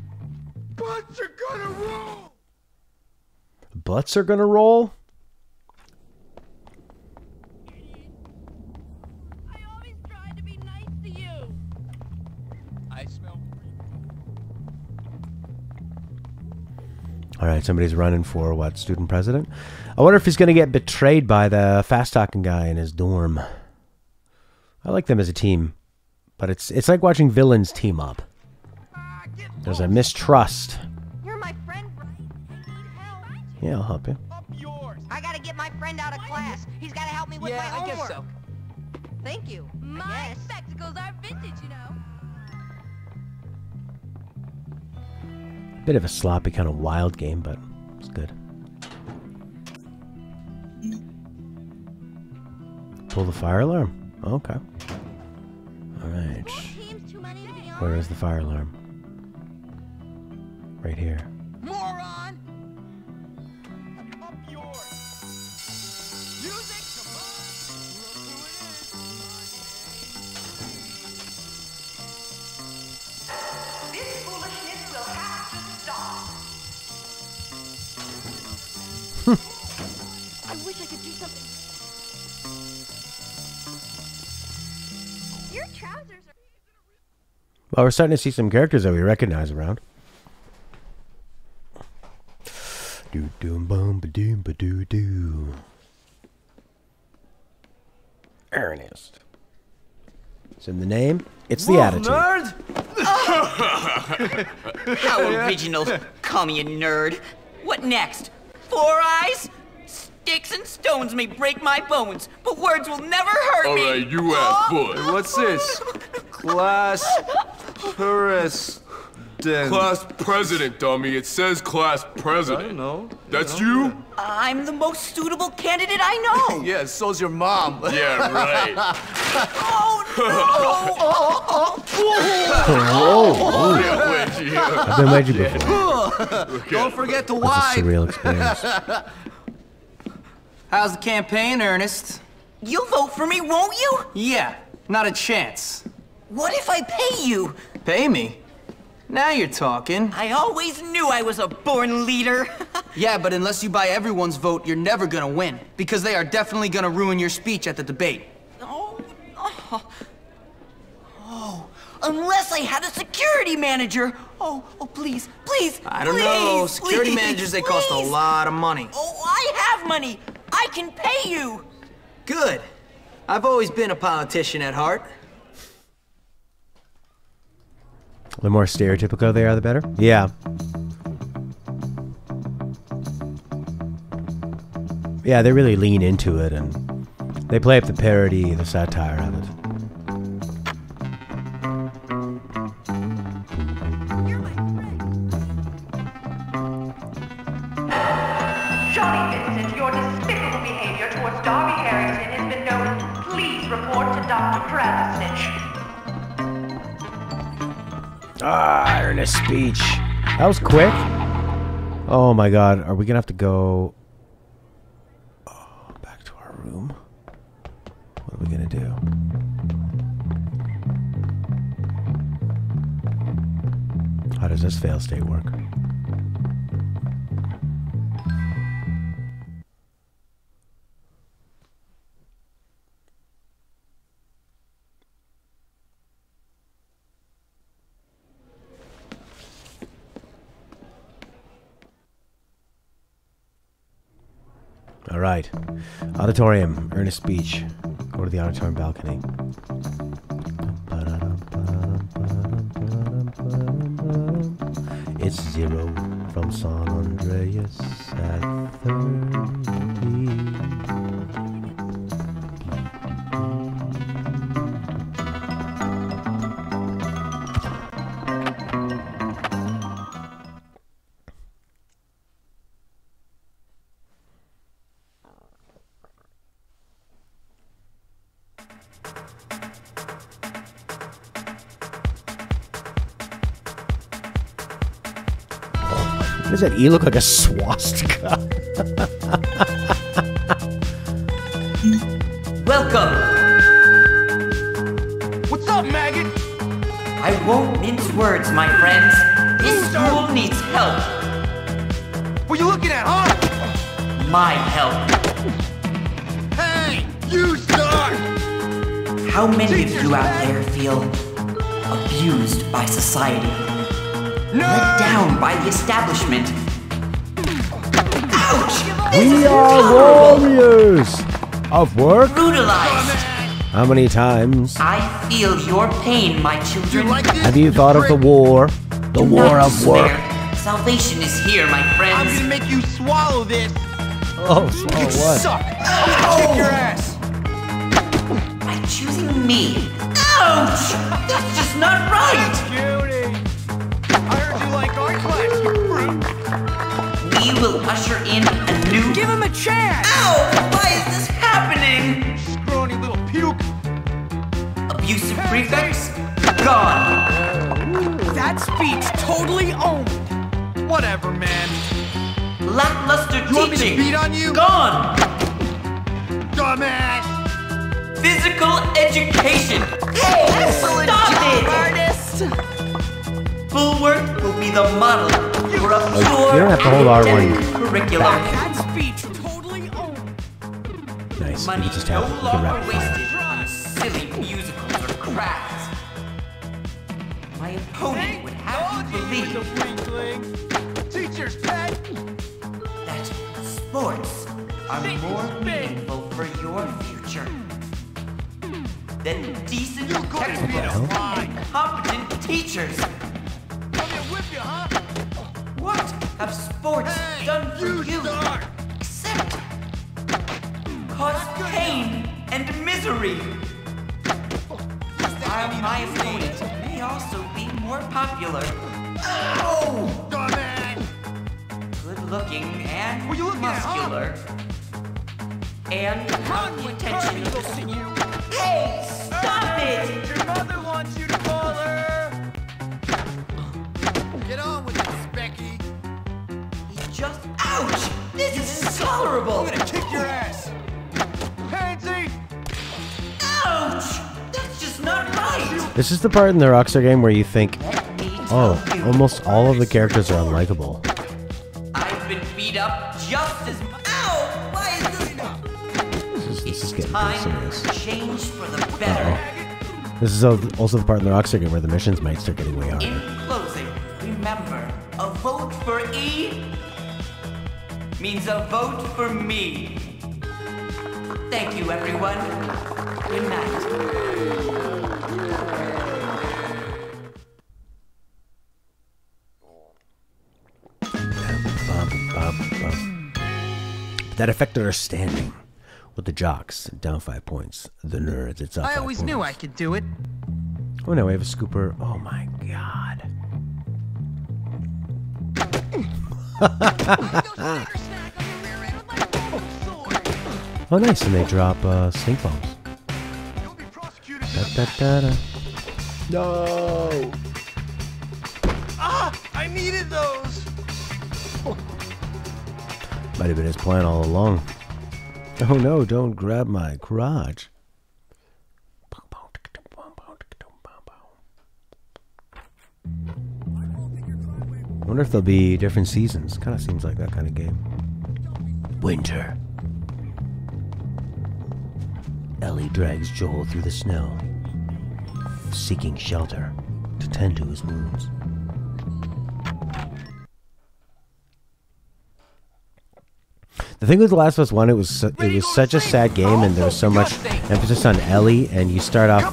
F: Butts are gonna roll!
A: Butts are gonna roll?
L: I always try to be nice to you.
F: I smell.
A: Alright, somebody's running for what, student president? I wonder if he's gonna get betrayed by the fast-talking guy in his dorm. I like them as a team, but it's like watching villains team up. There's a mistrust.
S: You're my friend, right? I need help.
A: Yeah, I'll help you.
S: I gotta get my friend out of class. He's gotta help me with my
F: I
S: homework.
F: guess so.
S: Thank you.
L: My spectacles are vintage, you know.
A: Bit of a sloppy kind of wild game, but it's good. Pull the fire alarm. Okay. Alright. Where is the fire alarm? Right here.
F: Moron! Up yours! Music, come on! Look who it is!
S: This foolishness will have to stop.
L: I wish I could do something. Your trousers are...
A: Well, we're starting to see some characters that we recognize around. Do doom boom ba doom ba doo doo. Ernest. It's in the name. It's the attitude.
K: Nerd!
T: How original. Call me a nerd. What next? 4 eyes? Sticks and stones may break my bones, but words will never hurt me.
I: Alright, you have fun.
U: What's this? Class president.
I: Class president, dummy. It says class president.
U: I know.
I: That's you?
T: I'm the most suitable candidate I know.
U: Yeah, so's your mom.
I: Yeah, right.
A: I've been with you before.
K: Don't forget to
A: It's a
K: wipe.
A: surreal experience.
K: How's the campaign, Ernest?
T: You'll vote for me, won't you?
K: Yeah, not a chance.
T: What if I pay you?
K: Pay me? Now you're talking.
T: I always knew I was a born leader.
K: Yeah, but unless you buy everyone's vote, you're never gonna win. Because they are definitely gonna ruin your speech at the debate.
T: Oh, unless I had a security manager. Oh, please, please,
K: I don't know.
T: please,
K: Security
T: please,
K: managers, they cost a lot of money.
T: Oh, I have money. I can pay you.
K: Good. I've always been a politician at heart.
A: The more stereotypical they are, the better. Yeah. Yeah, they really lean into it and they play up the parody, the satire of it.
S: Johnny Vincent, your despicable behavior towards Darby Harrington has been noted. Please report to Dr. Krasnich.
A: Ah, Ernest speech. That was quick. Oh my god, are we gonna have to go back to our room? What are we gonna do? How does this fail state work? right. Auditorium. Earnest speech. Go to the auditorium balcony. It's 0 from San Andreas at 30. Does that E look like a swastika?
T: Welcome.
C: What's up, maggot?
T: I won't mince words, my friends. This school needs help.
C: What you looking at, huh?
T: My help.
C: Hey, you start!
T: How many of you out there feel abused by society? Let down by the establishment. Ouch!
A: We are warriors of work.
T: Brutalized.
A: How many times
T: I feel your pain, my children.
A: have you thought of the war? The war of work.
T: Salvation is here, my friends.
C: I'm gonna make you swallow this.
A: Oh, swallow
C: You
A: what?
C: suck. I'm gonna kick your ass.
T: By choosing me. Ouch! That's just not right.
C: Cutie. I heard you like art class, you fruit.
T: We will usher in a new...
N: Give him a chance!
T: Ow! Why is this happening?
C: Scrawny little puke.
T: Abusive prefects? Gone.
N: That speech totally owned.
C: Whatever, man.
T: Lackluster
C: You want me to
T: teaching?
C: beat on you?
T: Gone.
C: Dumbass.
T: Physical education. Hey, stop it!
N: Artist.
T: Full work will be the model for a
A: You
T: pure
A: don't have to hold R1
T: academic curriculum.
N: That speech totally owned.
A: Nice. We
T: Money
A: can just
T: no
A: have we can
T: longer
A: rapid fire.
T: wasted on silly musicals or crafts. My opponent would have you believe
C: Teacher's pet.
T: that sports are more meaningful for your future than decent textbooks and competent teachers.
C: I'm gonna whip you, huh?
T: What have sports done for you except cause pain and misery? While my opponent may also be more popular, good-looking and muscular, and got the attention of the school. Hey, stop it!
C: Your mother wants you to call her. Get on with it, Specky.
T: Just ouch! This is intolerable!
C: I'm gonna kick your ass. Pansy!
T: Ouch! That's just not right!
A: This is the part in the Rockstar game where you think, oh, almost all of the characters are unlikable.
T: I've been beat up just as much. Ow! Why is
A: This is getting pretty
T: time
A: serious.
T: to change for the better?
A: This is also the part in the Rockstar game where the missions might start getting way harder.
T: In closing, remember, a vote for E means a vote for me. Thank you, everyone. Good night.
A: That affected our standing. With the jocks, down 5 points. The nerds, it's up
K: I
A: 5
K: always
A: points.
K: knew I could do it.
A: Oh, now we have a scooper. Oh my god. Oh, nice. And they drop stink bombs. Da-da-da-da. No.
C: Ah! I needed those!
A: Might have been his plan all along. Oh no, don't grab my crotch. I wonder if there'll be different seasons. Kind of seems like that kind of game. Winter. Ellie drags Joel through the snow, seeking shelter to tend to his wounds. The thing with The Last of Us 1, it was such a sad game, and there was so much emphasis on Ellie, and you start off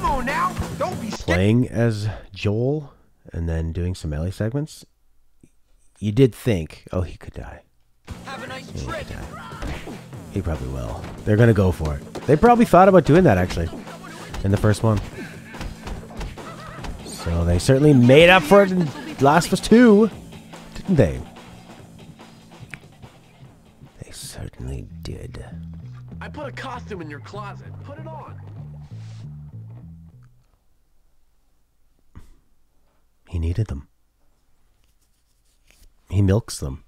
A: playing as Joel, and then doing some Ellie segments. You did think, oh, he could die.
F: Have a nice
A: trip. He probably will. They're gonna go for it. They probably thought about doing that, actually, in the first one. So they certainly made up for it in Last of Us 2, didn't they? They certainly did.
J: I put a costume in your closet. Put it on.
A: He needed them. He milks them.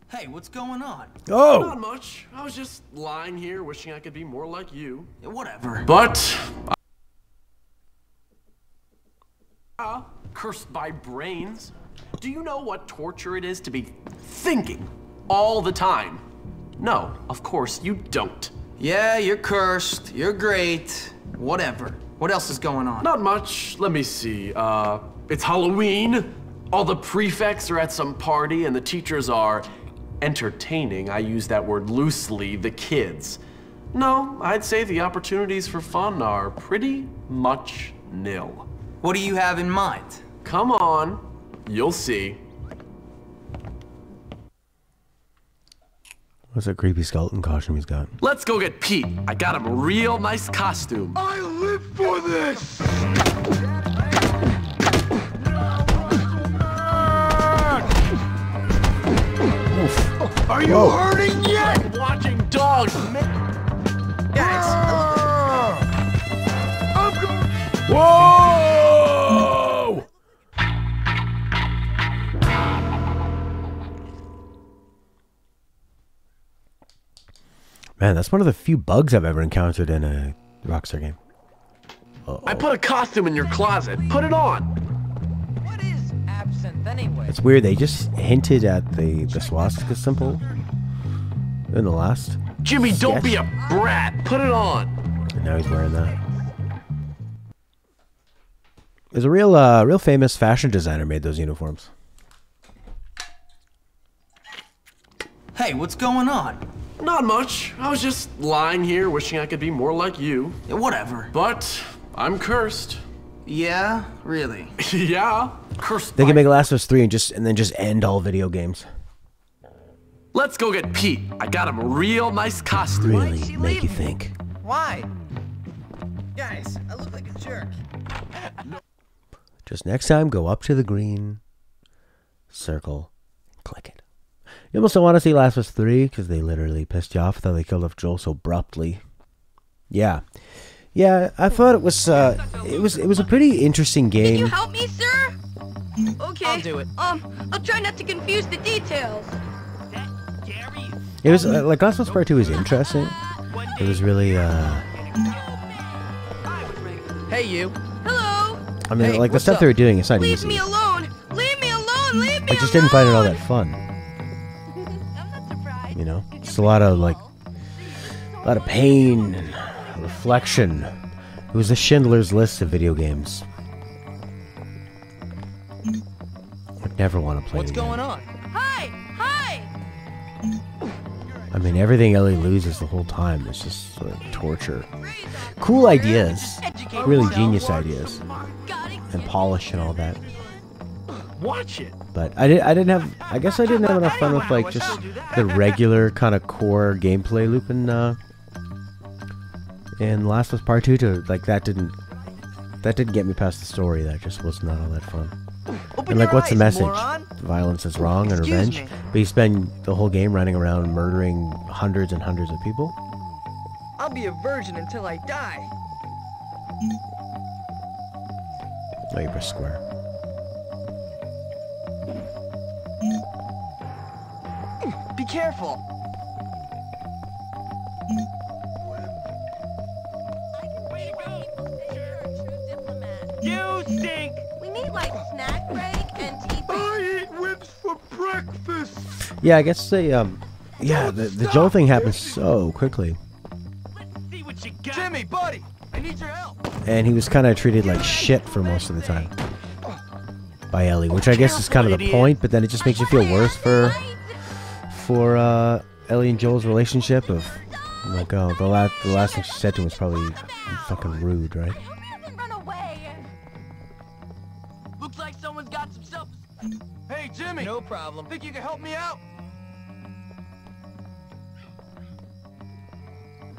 D: Hey, what's going on?
A: Oh!
J: Not much. I was just lying here wishing I could be more like you.
D: Yeah, whatever.
J: But... cursed by brains. Do you know what torture it is to be thinking all the time? No, of course you don't.
D: Yeah, you're cursed. You're great. Whatever. What else is going on?
J: Not much. Let me see. It's Halloween. All the prefects are at some party and the teachers are entertaining. I use that word loosely, the kids. No, I'd say the opportunities for fun are pretty much nil.
D: What do you have in mind?
J: Come on, you'll see.
A: What's that creepy skeleton costume he's got?
J: Let's go get Pete. I got him a real nice costume.
F: I live for this!
A: Oof.
F: Are you hurting yet?
J: I'm watching dogs. Guys.
F: I'm going.
A: Whoa! Man, that's one of the few bugs I've ever encountered in a Rockstar game. Uh-oh.
J: I put a costume in your closet. Put it on.
N: What is absinthe anyway?
A: It's weird, they just hinted at the swastika symbol in the last
J: Jimmy,
A: sketch.
J: don't be a brat. Put it on.
A: And now he's wearing that. There's a real famous fashion designer made those uniforms.
D: Hey, what's going on?
J: Not much. I was just lying here wishing I could be more like you.
D: Yeah, whatever.
J: But I'm cursed.
D: Yeah, really?
J: Yeah, cursed.
A: They can make Last of Us 3 and then just end all video games.
J: Let's go get Pete. I got him a real nice costume.
A: Really make you think.
N: Why? Guys, I look like a jerk.
A: Just next time, go up to the green circle, click it. You almost don't want to see Last of Us 3 because they literally pissed you off that they killed off Joel so abruptly. Yeah, I thought it was a pretty interesting game.
L: Can you help me, sir? Okay.
N: I'll do it.
L: I'll try not to confuse the details.
A: It was like Last of Us Part 2 was interesting. It was really
N: Hey, you.
L: Hello.
A: I mean,
N: Hey,
A: like the
N: what's
A: stuff
N: up?
A: they were doing, it's not
L: Leave
A: easy.
L: me alone. Leave me alone. Leave me
A: I just didn't find it all that fun. You know, it's a lot of pain and reflection. It was the Schindler's List of video games. I'd never want to play
N: What's
A: it again.
N: going on?
L: Hi. Hi.
A: I mean, everything Ellie loses the whole time is just sort of torture. Cool ideas, really genius ideas, and polish and all that.
J: Watch it.
A: But I didn't have. I guess I didn't have enough fun with like just the regular kind of core gameplay loop in Last of Us Part 2 to like that didn't get me past the story. That just was not all that fun. And like, what's the message? Violence is wrong and revenge. But you spend the whole game running around murdering hundreds and hundreds of people.
N: I'll be a virgin until I die.
A: Oh, you press square.
N: Be careful. You stink.
L: We need like snack break and tea break.
F: I eat whips for breakfast.
A: Yeah, I guess the Joel thing happened so quickly.
N: Jimmy, buddy, I need your help.
A: And he was kind of treated like shit for most of the time by Ellie, which I guess is kind of the point, but then it just makes you feel worse for Ellie and Joel's relationship of, like, oh, the last thing she said to him was probably fucking rude, right?
M: Run away. Looks like someone's got some self.
C: Hey, Jimmy.
N: No problem.
C: Think you can help me out?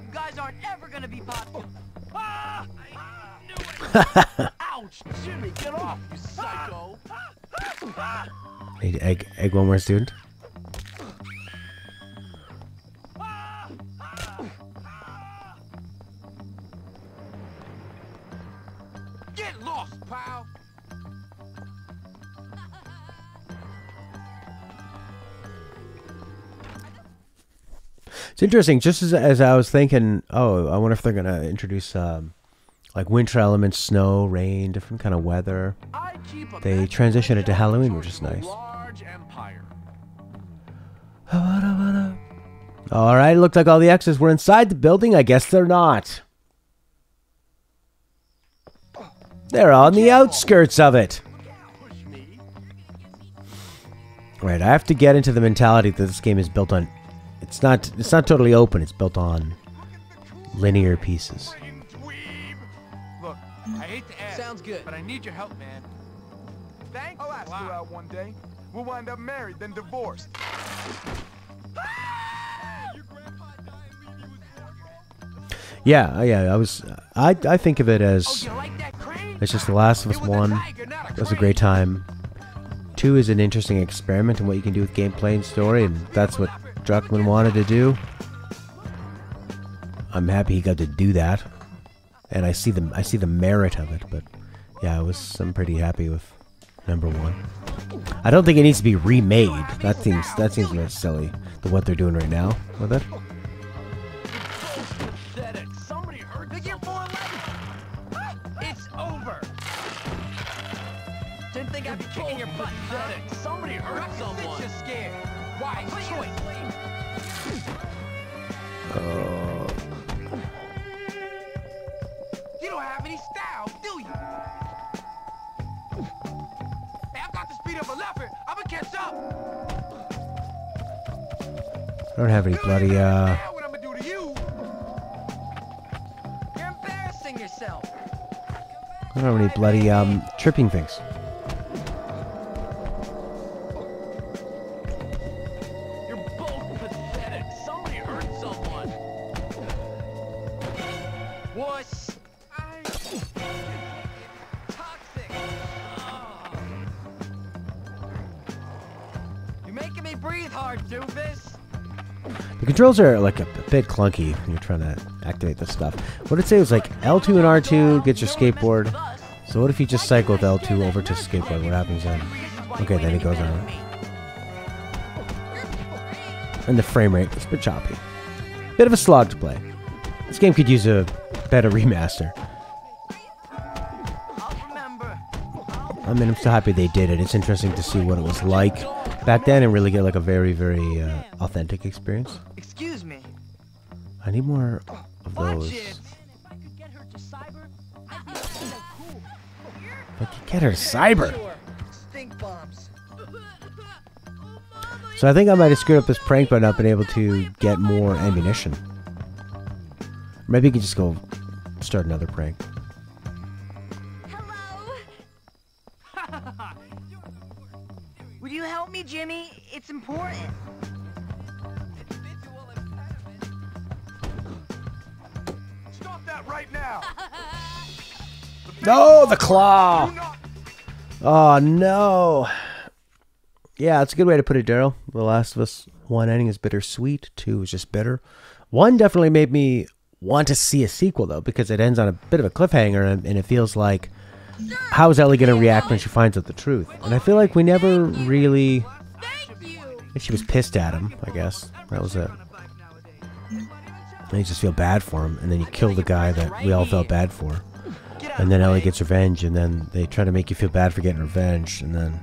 M: You guys aren't ever gonna be popular. Ah! I knew it. Ouch! Jimmy, get off, you psycho!
A: Need egg one more student.
C: Get lost, pal.
A: It's interesting. Just as I was thinking, oh, I wonder if they're gonna introduce like winter elements, snow, rain, different kind of weather. They transitioned it to Halloween, which is nice. All right, it looked like all the X's were inside the building. I guess they're not. They're on the outskirts of it. Right, I have to get into the mentality that this game is built on. It's not totally open. It's built on linear pieces.
C: Look, I hate to ask. Sounds good. But I need your help, man. Thanks.
F: I'll ask you out one day. We'll wind up married, then divorced.
A: Yeah. I think of it as it's just The Last of Us 1. It was a great time. 2 is an interesting experiment in what you can do with gameplay and story, and that's what Druckmann wanted to do. I'm happy he got to do that, and I see the merit of it. But yeah, I'm pretty happy with number 1. I don't think it needs to be remade. That seems a little silly. What they're doing right now with it.
M: Somebody heard the gear 411. It's over. Didn't think I'd be kicking your butt. Somebody hurt someone. You're scared. Why? Choice.
C: You don't have any style, do you? Hey, I've got the speed of a leopard. I'm gonna catch up.
A: I don't have any bloody
C: What I'm gonna do to you?
M: You're embarrassing yourself.
A: I don't have any bloody tripping things.
M: You're both pathetic. Somebody hurt someone. Wuss. Toxic. You're making me breathe hard, Doofus.
A: The controls are like a bit clunky when you're trying to activate this stuff. What I'd say was like L2 and R2 gets your skateboard. So what if you just cycle with L2 over to skateboard? What happens then? Okay, then it goes on. And the frame rate is a bit choppy. Bit of a slog to play. This game could use a better remaster. I mean, I'm so happy they did it. It's interesting to see what it was like back then and really get like a very, very authentic experience.
N: Excuse me.
A: I need more of those. I could get her to cyber.
N: Stink bombs.
A: So I think I might have screwed up this prank by not being able to get more ammunition. Maybe you can just go start another prank.
N: Would you help me, Jimmy? It's important.
F: Stop that right now.
A: No, the claw. Oh no. Yeah, it's a good way to put it, Daryl. The Last of Us 1 ending is bittersweet. 2 is just bitter. 1 definitely made me want to see a sequel, though, because it ends on a bit of a cliffhanger, and it feels like, how is Ellie going to react when she finds out the truth? And I feel like we never really... She was pissed at him, I guess. That was it. And you just feel bad for him, and then you kill the guy that we all felt bad for. And then Ellie gets revenge, and then they try to make you feel bad for getting revenge, and then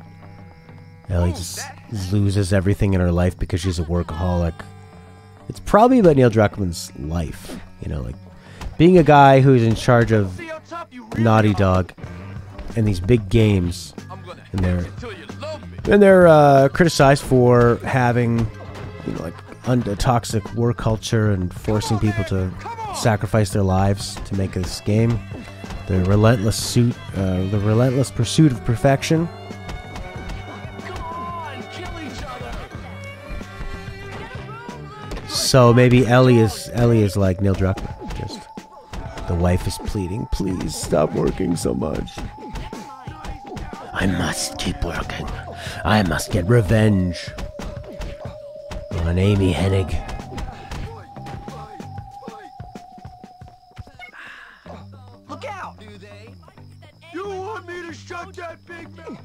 A: Ellie just loses everything in her life because she's a workaholic. It's probably about Neil Druckmann's life, you know, like being a guy who's in charge of Naughty Dog and these big games, and they're criticized for having, you know, like a toxic war culture and forcing people to sacrifice their lives to make this game. The relentless pursuit of perfection. So maybe Ellie is like Neil Druckmann. Just the wife is pleading, please stop working so much. I must keep working. I must get revenge on Amy Hennig.
M: Look out! You want me to shut that big mouth?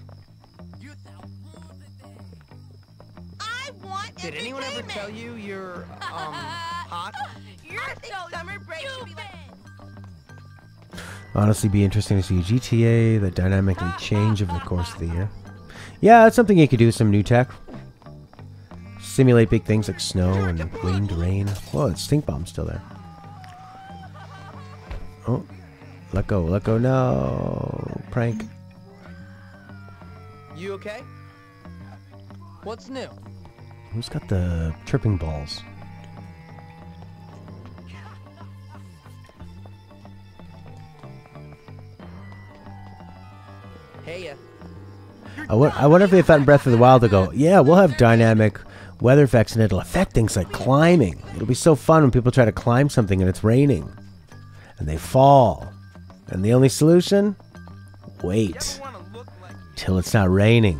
L: I want
N: Did anyone ever tell you you're, hot?
L: I think summer break should be like...
A: Honestly, be interesting to see GTA, the dynamic and change over the course of the year. Yeah, that's something you could do with some new tech. Simulate big things like snow and wind, rain. Whoa, it's stink bomb's still there. Oh, let go, no. Prank.
N: You okay? What's new?
A: Who's got the tripping balls?
N: Hey,
A: I wonder if they thought in Breath of the Wild to go, yeah, we'll have dynamic weather effects and it'll affect things like climbing. It'll be so fun when people try to climb something and it's raining. And they fall. And the only solution? Wait. Till it's not raining.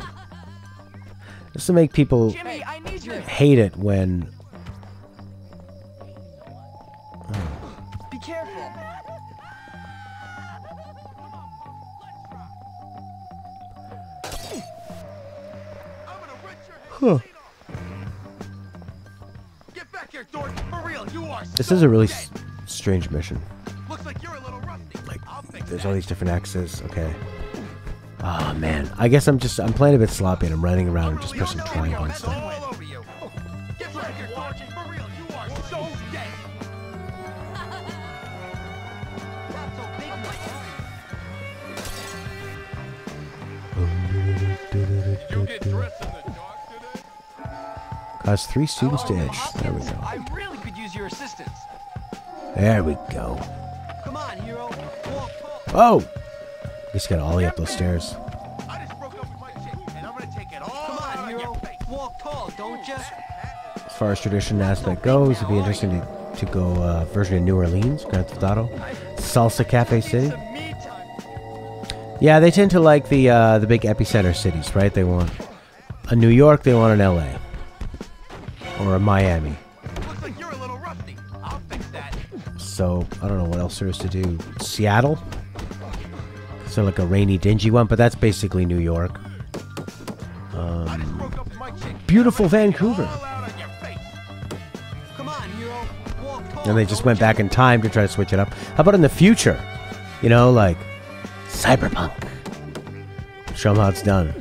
A: Just to make people hate it when...
N: be careful.
A: Huh.
M: Get back here, Dork. For real, you are
A: This is a really strange mission.
M: Looks like you're a little rusty.
A: Like, there's all these different axes. Okay. Oh man, I guess I'm playing a bit sloppy and I'm running around and just pressing triangle and stuff.
M: Get back here, Dork. For real, you are so dead.
A: Cause 3 students to itch. There we go.
M: I really could use your assistance.
A: There we go.
M: Come on, hero. Walk.
A: Oh! Just gotta ollie up those stairs.
M: I just broke up with my chick, and I'm gonna take it all. Come on, hero. Walk tall, don't you?
A: As far as tradition aspect goes, it'd be interesting to go version of New Orleans, Grand Theft Auto, Salsa Cafe City. Yeah, they tend to like the big epicenter cities, right? They want a New York, they want an LA, or a Miami.
M: Looks like you're a little rusty. I'll fix that.
A: So I don't know what else there is to do. Seattle, so like a rainy, dingy one, but that's basically New York. Beautiful Vancouver. And they just went back in time to try to switch it up. How about in the future? You know, like Cyberpunk. Show them how it's done.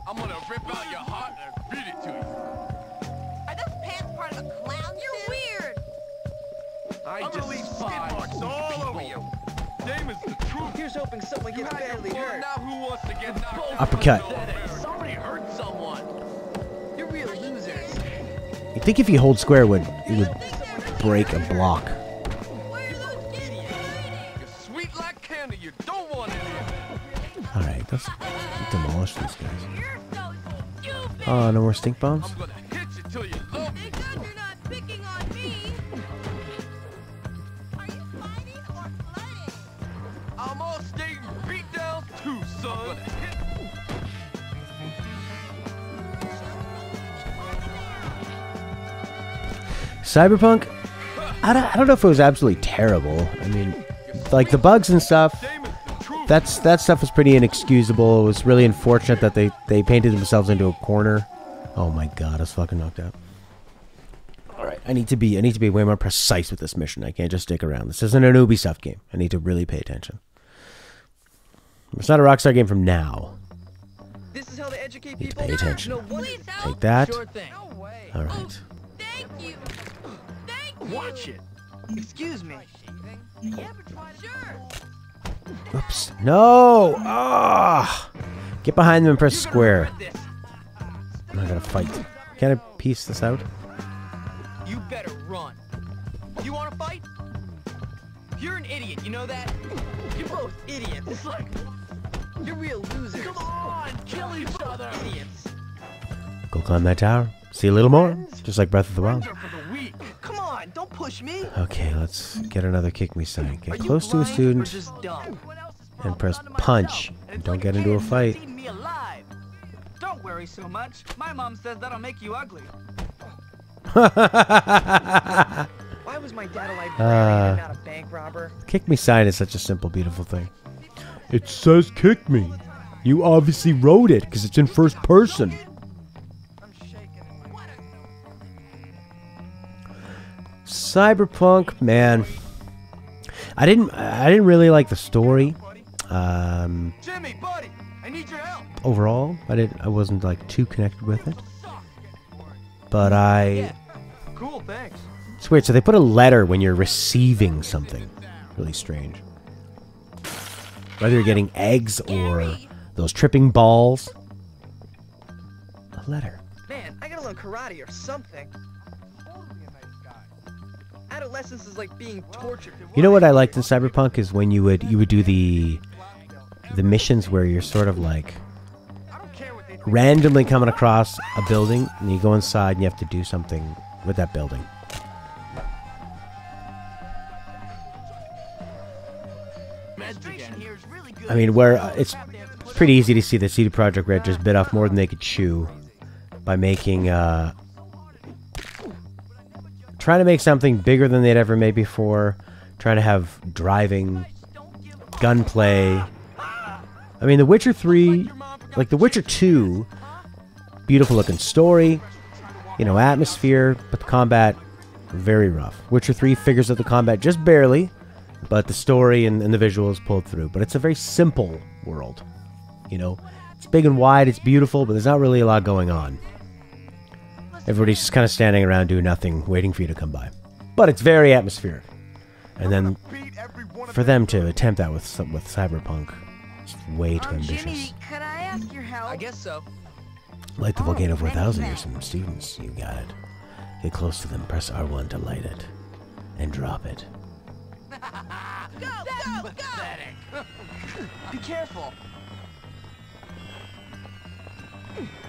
M: I'm gonna rip out your heart and beat it to you.
L: Are those pants part of a clown? You're weird.
M: I'm gonna leave skid marks all over you. Name is the truth.
N: Here's hoping someone gets badly hurt.
M: Now who wants to get knocked
A: Uppercut.
M: Somebody hurt someone.
N: You're real losers.
A: You think if you hold square, it would break a block?
M: Sweet like candy, you don't want it.
A: All right, let's demolish these guys. Oh, no more stink bombs.
M: Hit you till you love me.
L: You're not picking on me.
M: I'm all skating beat down too, son.
A: Cyberpunk, I don't know if it was absolutely terrible. I mean, like the bugs and stuff, that stuff was pretty inexcusable. It was really unfortunate that they painted themselves into a corner. Oh my god, I was fucking knocked out. All right, I need to be way more precise with this mission. I can't just stick around. This isn't an Ubisoft game. I need to really pay attention. It's not a Rockstar game from now.
N: This is how they educate
A: Need to
N: people.
A: pay attention.
N: No wonder.
A: Take that.
N: Sure thing.
A: All right.
N: Watch it. Excuse me.
A: Oops. No. Ah. Get behind them and press square. I'm not gonna fight. Can I piece this out?
N: You better run. You want to fight? You're an idiot, you know that? You're both idiots. It's like you're real losers. Come on, kill each other. Idiots.
A: Go climb that tower. See a little more. Just like Breath of the Wild.
N: Come on, don't push me.
A: Okay, let's get another kick me sign. Get close to a student and press punch. And don't get into a fight.
N: Don't worry so much. My mom says that'll make you ugly. Why was my dad a librarian and not a bank robber?
A: Kick me sign is such a simple, beautiful thing. It says kick me. You obviously wrote it because it's in first person. Cyberpunk, man. I didn't really like the story.
N: Jimmy, buddy, I need your help.
A: Overall, I wasn't like too connected with it. But
N: Cool, thanks.
A: It's weird. So they put a letter when you're receiving something. Really strange. Whether you're getting eggs or those tripping balls. A letter.
N: Man, I gotta learn karate or something. Adolescence is like being tortured.
A: You know what I liked in Cyberpunk is when you would do the missions where you're sort of like randomly coming across a building and you go inside and you have to do something with that building. I mean, where it's pretty easy to see that CD Projekt Red just bit off more than they could chew by making trying to make something bigger than they'd ever made before, trying to have driving, gunplay. I mean, The Witcher 3, like The Witcher 2, beautiful looking story, you know, atmosphere, but the combat, very rough. Witcher 3 figures out the combat just barely, but the story and the visuals pulled through. But it's a very simple world, you know. It's big and wide, it's beautiful, but there's not really a lot going on. Everybody's just kind of standing around doing nothing, waiting for you to come by. But it's very atmospheric. And then for them to attempt that with Cyberpunk, it's way too ambitious.
N: Jimmy, could I ask your help? I guess so.
A: Like the Volcano 4000, you're some students. You got it. Get close to them, press R1 to light it. And drop it.
N: Go! Be careful.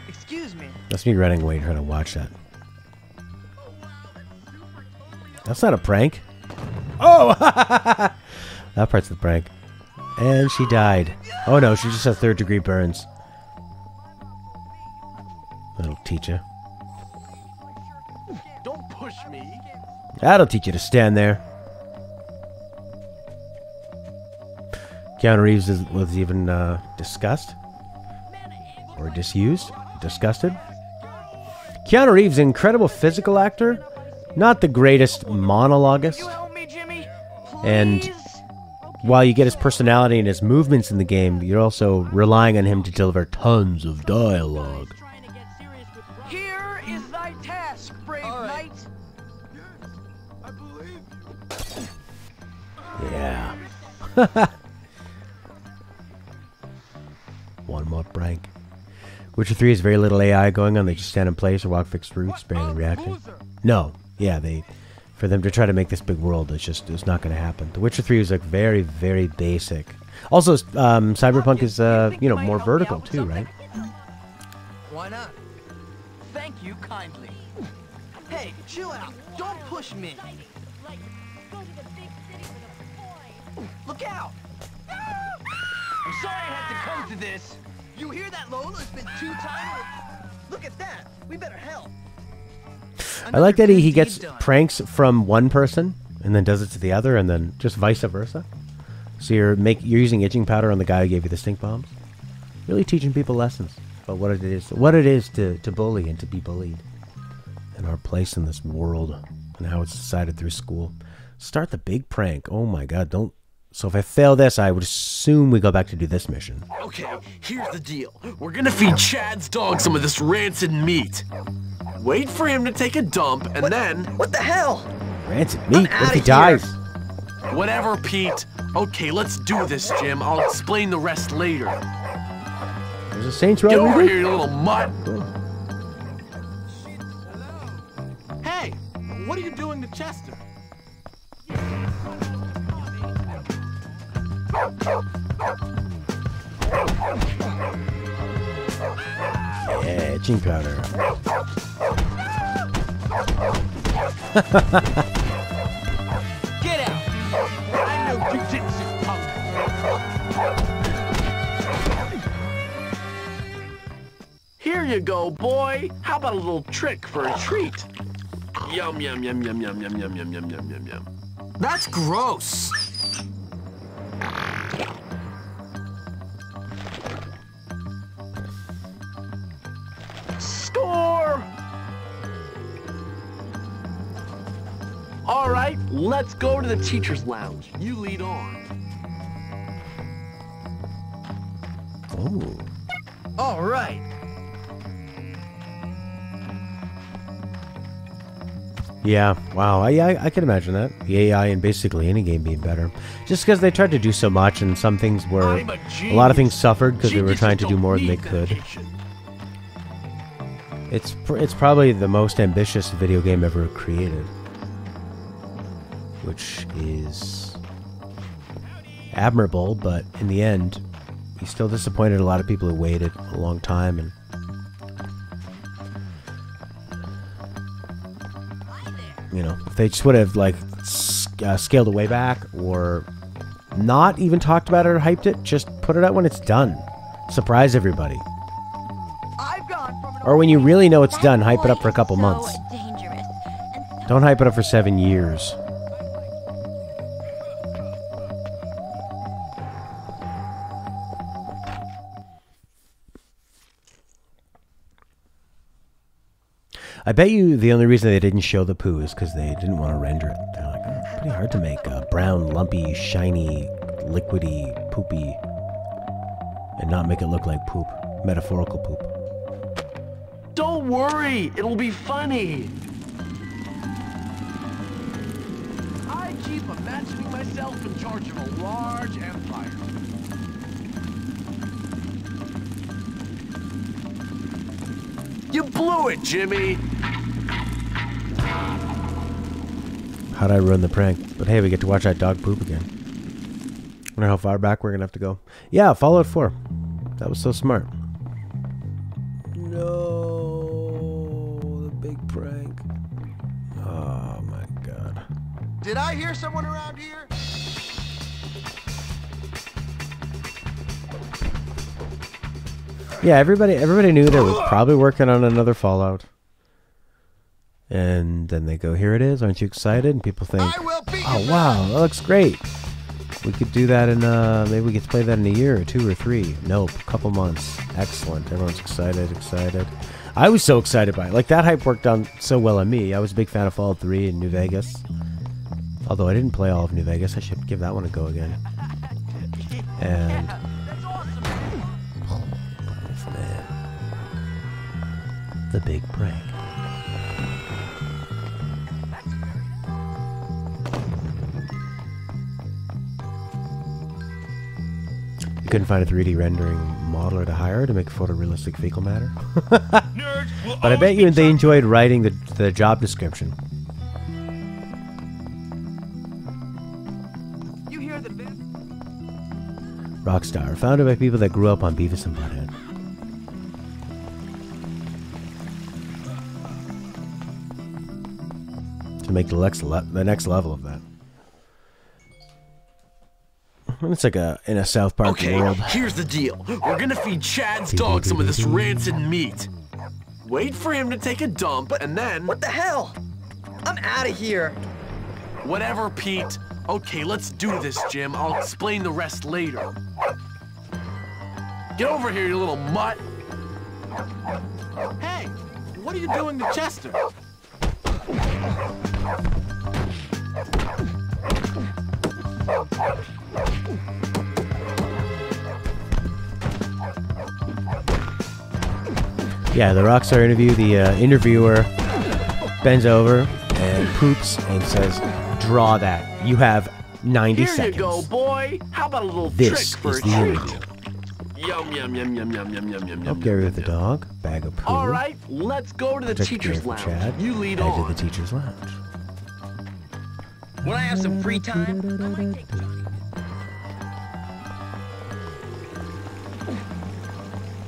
N: Excuse me.
A: That's me running away trying to watch that. That's not a prank. Oh! That part's the prank. And she died. Oh no, she just had 3rd-degree burns. That'll teach you.
J: Don't push me.
A: That'll teach you to stand there. Keanu Reeves was even discussed. Or disused. Disgusted. Keanu Reeves, incredible physical actor, not the greatest monologuist. And while you get his personality and his movements in the game, you're also relying on him to deliver tons of dialogue.
N: Here is thy task, brave knight. I believe.
A: Yeah. One more prank. Witcher 3 has very little AI going on. They just stand in place or walk fixed routes, barely reacting. No. Yeah, for them to try to make this big world, it's not going to happen. The Witcher 3 is like very, very basic. Also, Cyberpunk is, you know, more vertical too, right?
N: Why not? Thank you kindly. Hey, chill out. Don't push me. Look out! I'm sorry I had to come to this. You hear that, Lola's been 2 times. Look at that. We better help.
A: I like that he gets pranks from one person and then does it to the other, and then just vice versa. So you're using itching powder on the guy who gave you the stink bombs. Really teaching people lessons about what it is to bully and to be bullied, and our place in this world, and how it's decided through school. Start the big prank. Oh my God! Don't. So if I fail this, I would assume we go back to do this mission.
J: Okay, here's the deal. We're gonna feed Chad's dog some of this rancid meat. Wait for him to take a dump, and then...
K: What the hell?
A: Rancid meat? What if he dies?
J: Whatever, Pete. Okay, let's do this, Jim. I'll explain the rest later.
A: There's a Saints Row
J: Get over
A: reboot?
J: here, you little mutt.
M: Hey, what are you doing to Chester?
A: Yeah, Gene Powder.
M: Get out! I know jujitsu, punk.
J: Here you go, boy. How about a little trick for a treat? Yum, yum, yum, yum, yum, yum, yum, yum, yum, yum, yum, yum.
D: That's gross.
J: Score! All right, let's go to the teacher's lounge. You lead on.
A: Oh.
N: All right.
A: Yeah, wow. I can imagine that. The AI in basically any game being better. Just because they tried to do so much and some things were... A lot of things suffered because they were trying to do more than they could. It's probably the most ambitious video game ever created. Which is admirable, but in the end, he still disappointed a lot of people who waited a long time. And you know, if they just would have like scaled it way back, or not even talked about it or hyped it, just put it out when it's done. Surprise everybody. Or when you really know it's done, hype it up for a couple months. Don't hype it up for 7 years. I bet you the only reason they didn't show the poo is because they didn't want to render it. They're like, oh, it's pretty hard to make brown, lumpy, shiny, liquidy, poopy, and not make it look like poop. Metaphorical poop.
J: Don't worry, it'll be funny.
M: I keep imagining myself in charge of a large empire.
J: You blew it, Jimmy.
A: How'd I ruin the prank? But hey, we get to watch that dog poop again. Wonder how far back we're gonna have to go. Yeah, Fallout 4. That was so smart. No, the big prank. Oh my god.
C: Did I hear someone around here?
A: Yeah, everybody knew they were probably working on another Fallout. And then they go, here it is, aren't you excited? And people think, oh wow, that looks great. We could do that in, maybe we get to play that in a year or 2 or 3. Nope, a couple months. Excellent, everyone's excited. I was so excited by it. Like, that hype worked on so well on me. I was a big fan of Fallout 3 in New Vegas. Although I didn't play all of New Vegas, I should give that one a go again. And... the big prank. You couldn't find a 3D rendering modeler to hire to make photorealistic fecal matter? But I bet you they enjoyed writing the job description.
M: You hear the
A: Rockstar, founded by people that grew up on Beavis and Butthead. To make the next level of that. It's like in a South Park world.
J: Here's the deal. We're gonna feed Chad's dog some of this rancid meat. Wait for him to take a dump, and then...
K: What the hell? I'm out of here.
J: Whatever, Pete. Okay, let's do this, Jim. I'll explain the rest later. Get over here, you little mutt.
M: Hey, what are you doing to Chester?
A: Yeah, the Rockstar interview, the interviewer bends over and poops and says, draw that. You have 90 seconds.
J: Here you go, boy. How about a little
A: This
J: trick for
A: is
J: a
A: the
J: treat?
A: interview.
J: Yum, yum, yum, yum, yum, yum, yum, yum,
A: Help Gary with the dog. Bag of poo.
J: All right, let's go to the
A: Protect
J: teacher's
A: Gary from
J: lounge.
A: Chad.
J: You lead
A: Head
J: on.
A: to the teacher's lounge.
N: When I have some free time, I might take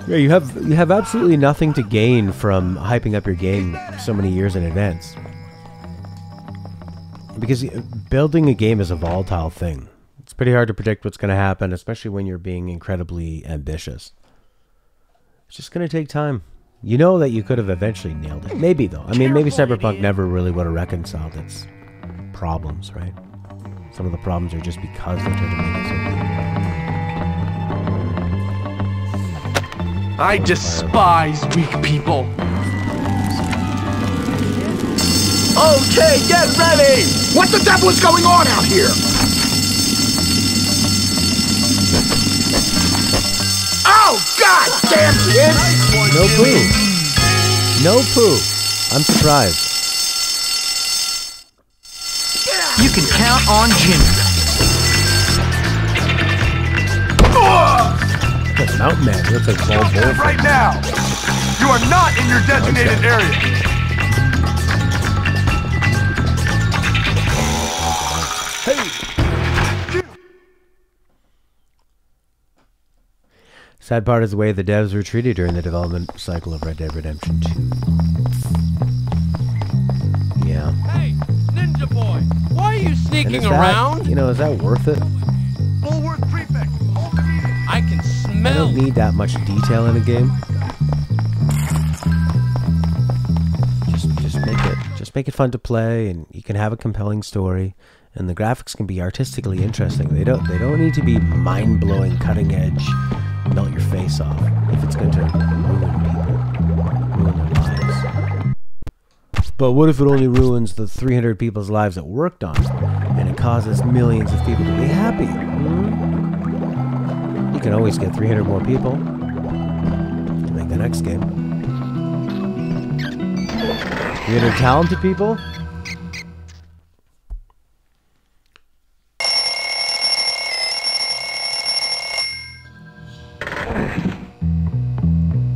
A: Yeah, you have absolutely nothing to gain from hyping up your game so many years in advance. Because building a game is a volatile thing. It's pretty hard to predict what's going to happen, especially when you're being incredibly ambitious. It's just going to take time. You know that you could have eventually nailed it. Maybe, though. I mean, maybe Cyberpunk never really would have reconciled its problems, right? Some of the problems are just because they tried to make it so big.
J: I despise weak people.
U: Okay, get ready! What the devil is going on out here? Oh, God damn it!
A: No poo. No poo. I'm surprised.
D: You can count on Jimmy.
A: That mountain man looks like Paul Bull.
C: Right now! You are not in your designated area!
A: Sad part is the way the devs were treated during the development cycle of Red Dead Redemption 2. Yeah.
O: Hey, Ninja Boy, why are you
A: And
O: sneaking
A: is that,
O: around?
A: you know, is that worth it?
O: I can
A: I
O: smell.
A: don't need that much detail in a game. Just make it fun to play, and you can have a compelling story, and the graphics can be artistically interesting. They don't need to be mind-blowing, cutting-edge, melt your face off if it's going to ruin people, ruin their lives. But what if it only ruins the 300 people's lives it worked on, and it causes millions of people to be happy? You can always get 300 more people to make the next game. 300 talented people?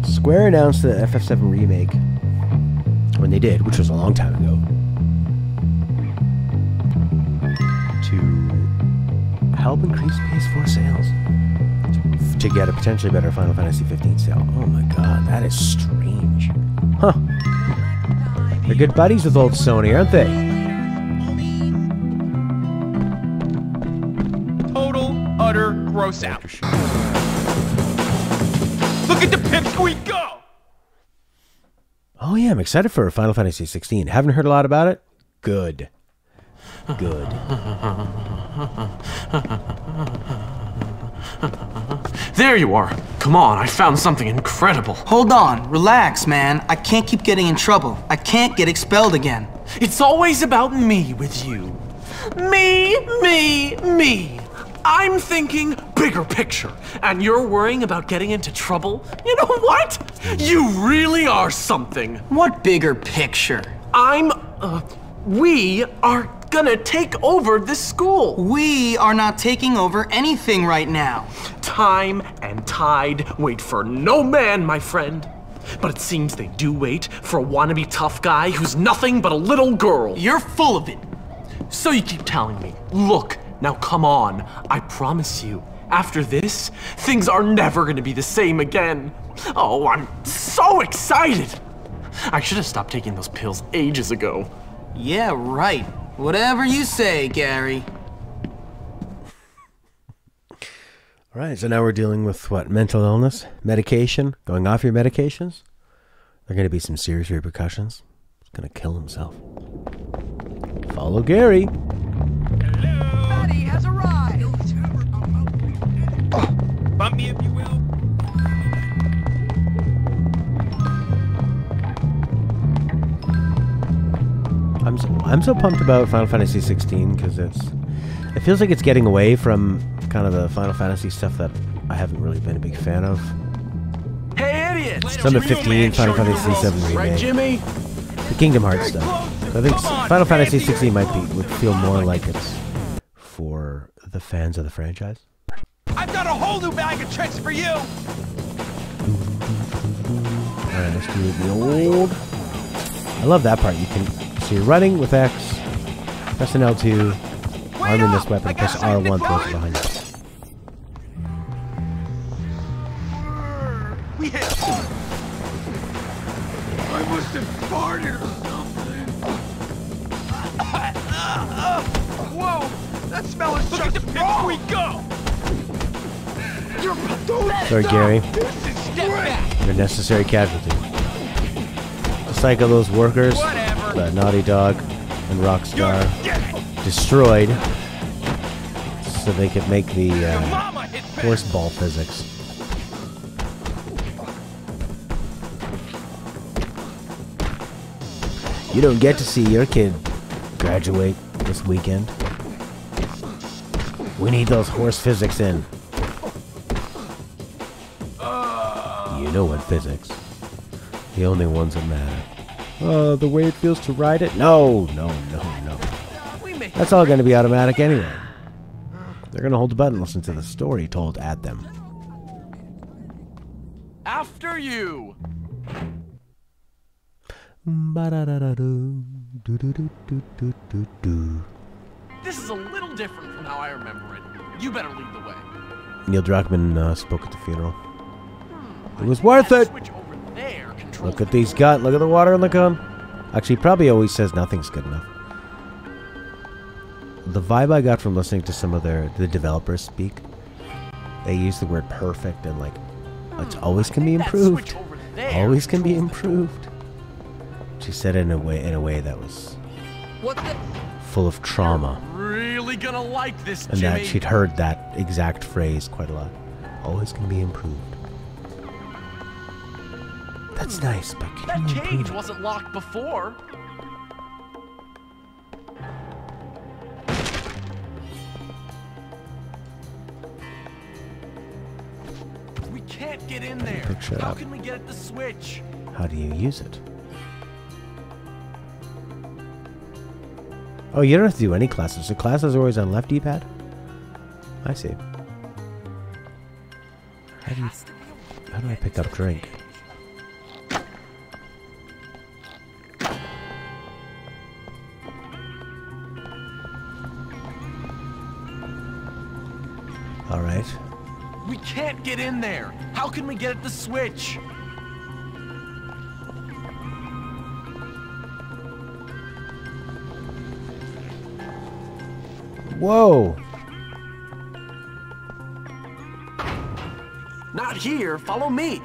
A: Square announced the FF7 remake when they did, which was a long time ago, to help increase PS4 sales to get a potentially better Final Fantasy 15 sale. Oh my god, that is strange. Huh. They're good buddies with old Sony, aren't they?
O: Total, utter gross out. Look at the pipsqueak go!
A: Oh yeah, I'm excited for Final Fantasy 16. Haven't heard a lot about it? Good. Good.
J: There you are. Come on, I found something incredible.
D: Hold on, relax, man. I can't keep getting in trouble. I can't get expelled again.
J: It's always about me with you. Me. I'm thinking bigger picture, and you're worrying about getting into trouble? You know what? You really are something.
D: What bigger picture?
J: We are gonna take over this school.
D: We are not taking over anything right now.
J: Time and tide wait for no man, my friend. But it seems they do wait for a wannabe tough guy who's nothing but a little girl.
D: You're full of it.
J: So you keep telling me, look, now come on. I promise you, after this, things are never gonna be the same again. Oh, I'm so excited. I should have stopped taking those pills ages ago.
D: Yeah, right. Whatever you say, Gary.
A: All right, so now we're dealing with what? Mental illness? Medication? Going off your medications? There are going to be some serious repercussions. He's going to kill himself. Follow Gary.
M: Maddie has arrived. Bump me if you will.
A: I'm so pumped about Final Fantasy 16 because it feels like it's getting away from kind of the Final Fantasy stuff that I haven't really been a big fan of.
J: Hey, idiots!
A: Some of 15, Final Fantasy 7 remake,
J: right, Jimmy?
A: the Kingdom Hearts stuff. So I think Final Fantasy 16 would feel more like it's for the fans of the franchise.
M: I've got a whole new bag of tricks for you.
A: Alright, let's do the old. I love that part. You can, so you're running with X, pressing L2, arming this weapon, press R1 throws it behind you.
M: We hit. I must have farted or something. Whoa, that smell is just wrong. We go.
A: Sorry, Gary. You're a necessary casualty. Just like all those workers that Naughty Dog and Rockstar destroyed so they could make the horse ball physics. You don't get to see your kid graduate this weekend. We need those horse physics in. You know what physics. The only ones that matter. The way it feels to ride it? No. That's all going to be automatic anyway. They're going to hold the button and listen to the story told at them.
J: After you! This is a little different from how I remember it. You better lead the way.
A: Neil Druckmann spoke at the funeral. It was worth it! Look at these guns. Look at the water in the gun. Actually, he probably always says nothing's good enough. The vibe I got from listening to some of the developers speak, they use the word perfect and like, it always can be improved. Always can be improved. She said it in a way that was full of trauma.
J: Really gonna like this,
A: and that she'd heard that exact phrase quite a lot. Always can be improved. That's nice, but can
J: that
A: you
J: cage
A: improve?
J: wasn't locked before. We can't get in there.
A: Picture
J: How
A: up.
J: can we get at the switch?
A: How do you use it? Oh, you don't have to do any classes. The classes are always on left D-pad? I see. How do I pick up drink? Alright.
J: We can't get in there. How can we get at the switch?
A: Whoa!
J: Not here. Follow me.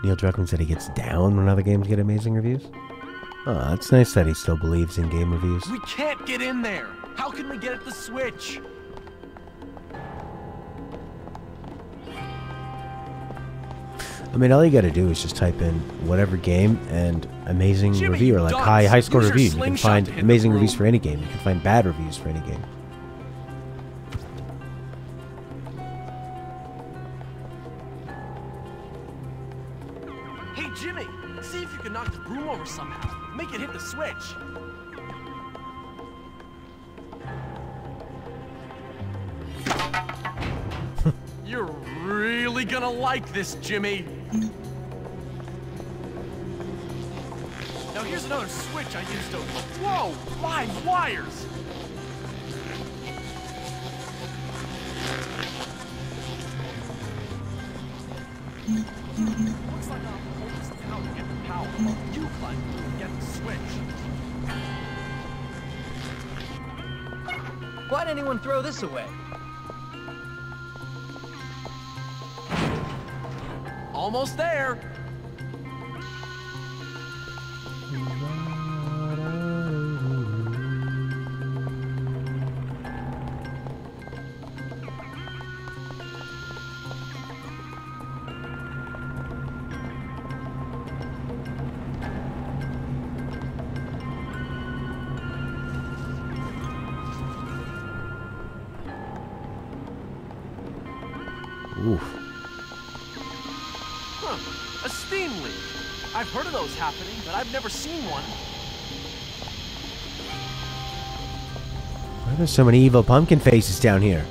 A: Neil Druckmann said he gets down when other games get amazing reviews. Oh, it's nice that he still believes in game reviews.
J: We can't get in there. How can we get at the switch?
A: I mean, all you gotta do is just type in whatever game and amazing review, or like high score
J: Use your
A: review. You can
J: slingshot
A: find
J: to hit
A: amazing
J: the
A: reviews
J: room.
A: for any game. You can find bad reviews for any game.
J: Hey, Jimmy, see if you can knock the broom over somehow. Make it hit the switch. You're really gonna like this, Jimmy. Now here's another switch I used to... Whoa! Live wires! Looks like I'll hold this down to get the power. You climb through and get the switch.
K: Why'd anyone throw this away?
J: Almost there.
A: Oof.
J: Huh. A steam leak. I've heard of those happening, but I've never seen one.
A: There's so many evil pumpkin faces down here.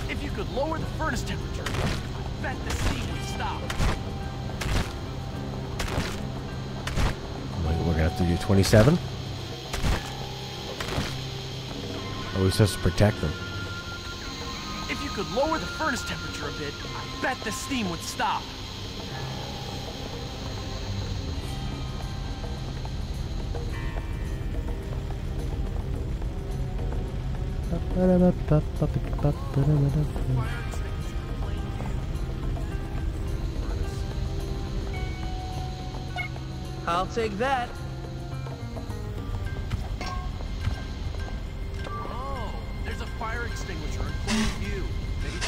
M: If you could lower the furnace temperature, I bet the steam would stop.
A: We're gonna have to do 27. Are we supposed to protect them?
M: If you could lower the furnace temperature a bit, I bet the steam would stop.
K: I'll take that.
M: Oh, there's a fire extinguisher in plain view. Maybe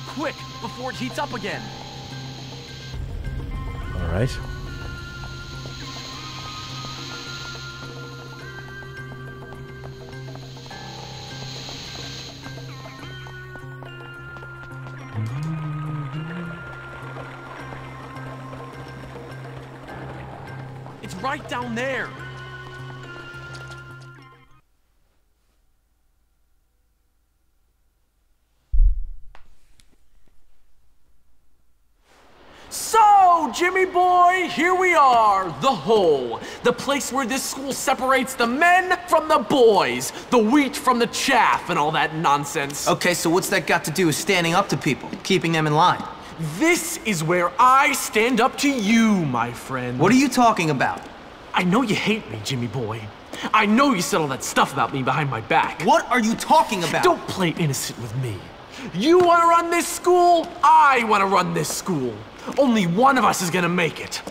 M: quick, before it heats up again.
A: All right.
M: It's right down there. So, Jimmy boy, here we are, the hole. The place where this school separates the men from the boys, the wheat from the chaff, and all that nonsense.
D: Okay, so what's that got to do with standing up to people, keeping them in line?
M: This is where I stand up to you, my friend.
D: What are you talking about?
M: I know you hate me, Jimmy boy. I know you said all that stuff about me behind my back.
D: What are you talking about?
M: Don't play innocent with me. You want to run this school? I want to run this school. Only one of us is gonna make it.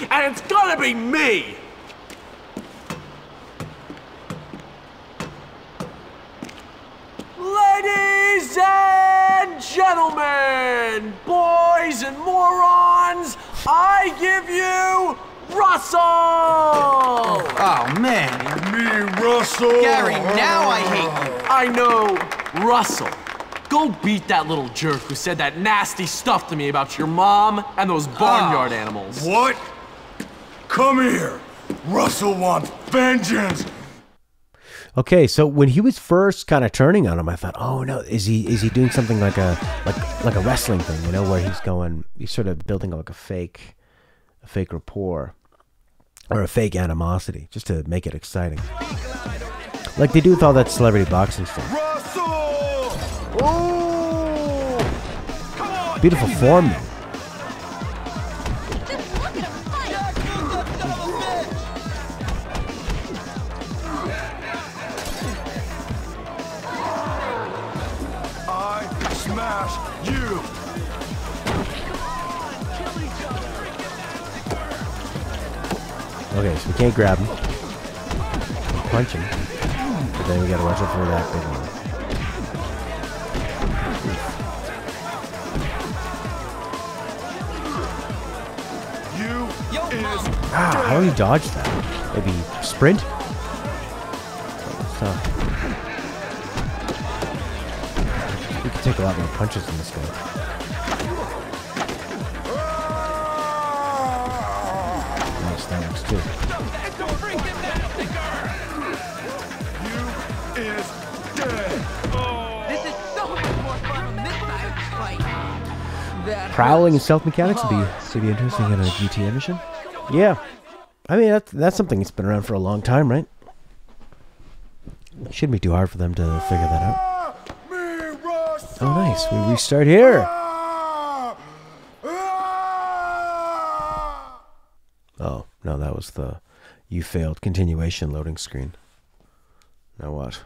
M: And it's gonna be me! Ladies and gentlemen, boys and morons, I give you Russell!
D: Oh, man.
I: Me, Russell!
D: Gary, now I hate you.
M: I know, Russell. Go beat that little jerk who said that nasty stuff to me about your mom and those barnyard animals.
I: What? Come here. Russell wants vengeance.
A: Okay, so when he was first kind of turning on him, I thought, oh no, is he doing something like a wrestling thing, you know, where he's sort of building like a fake rapport or a fake animosity just to make it exciting, like they do with all that celebrity boxing stuff. Beautiful form, though.
I: I smash you.
A: Okay, so we can't grab him, punch him, but then we gotta watch out for that big one. Wow, how do you dodge that? Maybe sprint? We could take a lot more punches than this guy. Nice, that works too.
N: This is so much more fun than this fight. That
A: Prowling and stealth mechanics would be interesting in a GTA mission. Yeah, I mean that's something that's been around for a long time, right? It shouldn't be too hard for them to figure that out. Oh, nice. We restart here. Oh no, that was the you failed continuation loading screen. Now what?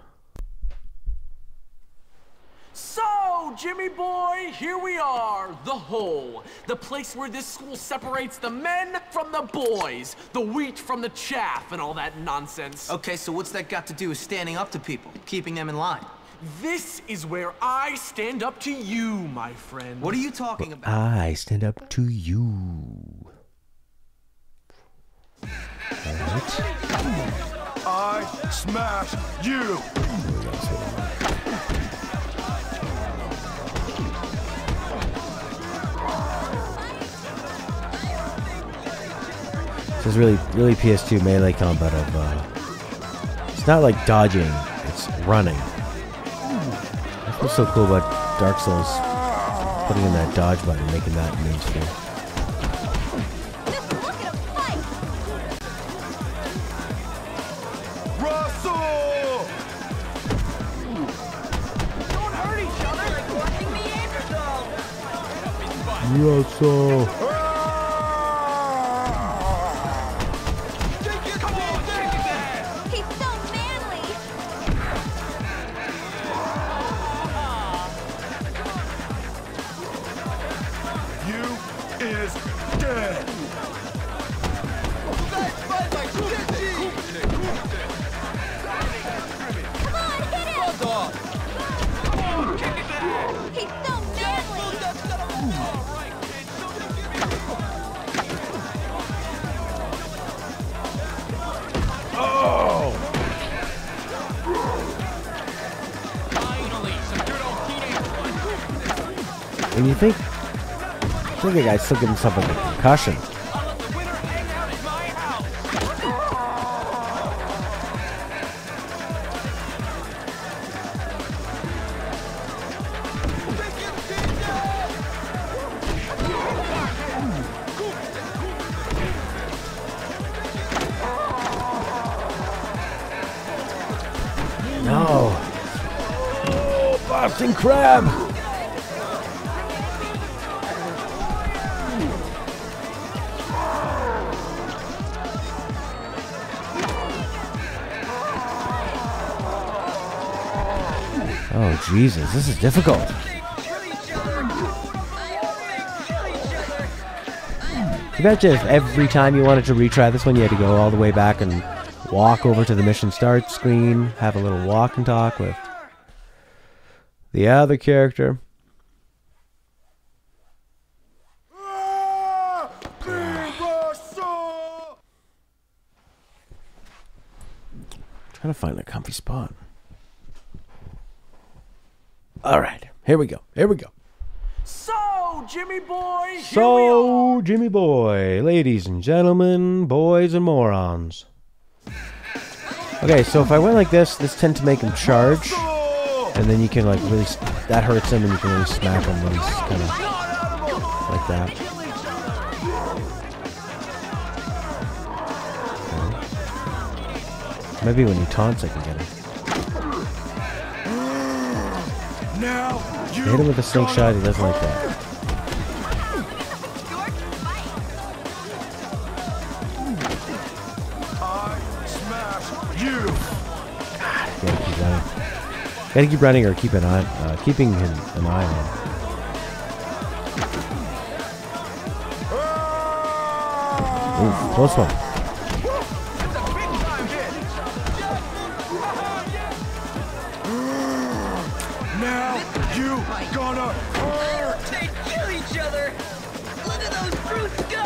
M: So, Jimmy boy, here we are, the hole. The place where this school separates the men from the boys, the wheat from the chaff, and all that nonsense.
D: Okay, so what's that got to do with standing up to people, keeping them in line?
M: This is where I stand up to you, my friend.
D: What are you talking about?
A: I stand up to you. Alright.
I: I smash you.
A: This is really PS2 melee combat of, it's not like dodging, it's running. That's what's so cool about Dark Souls, putting in that dodge button, making that mainstream. Russell! And you think the guy still give himself a concussion. No. Oh, Boston Crab. Oh, Jesus, this is difficult. Imagine if every time you wanted to retry this one, you had to go all the way back and walk over to the mission start screen, have a little walk and talk with the other character. Trying to find a comfy spot. All right, here we go. Here we go.
M: So, Jimmy boy,
A: So, Jimmy boy, ladies and gentlemen, boys and morons. Okay, so if I went like this tends to make him charge, and then you can like really, that hurts him, and you can really smack him when he's kind of like that. Okay. Maybe when he taunts, I can get him. Hit him with a slingshot, he doesn't like that. Gotta keep running or keep an eye, keeping him an eye on. Ooh, close one.
F: Now you gonna hurt! They kill each other! Look at those brutes go!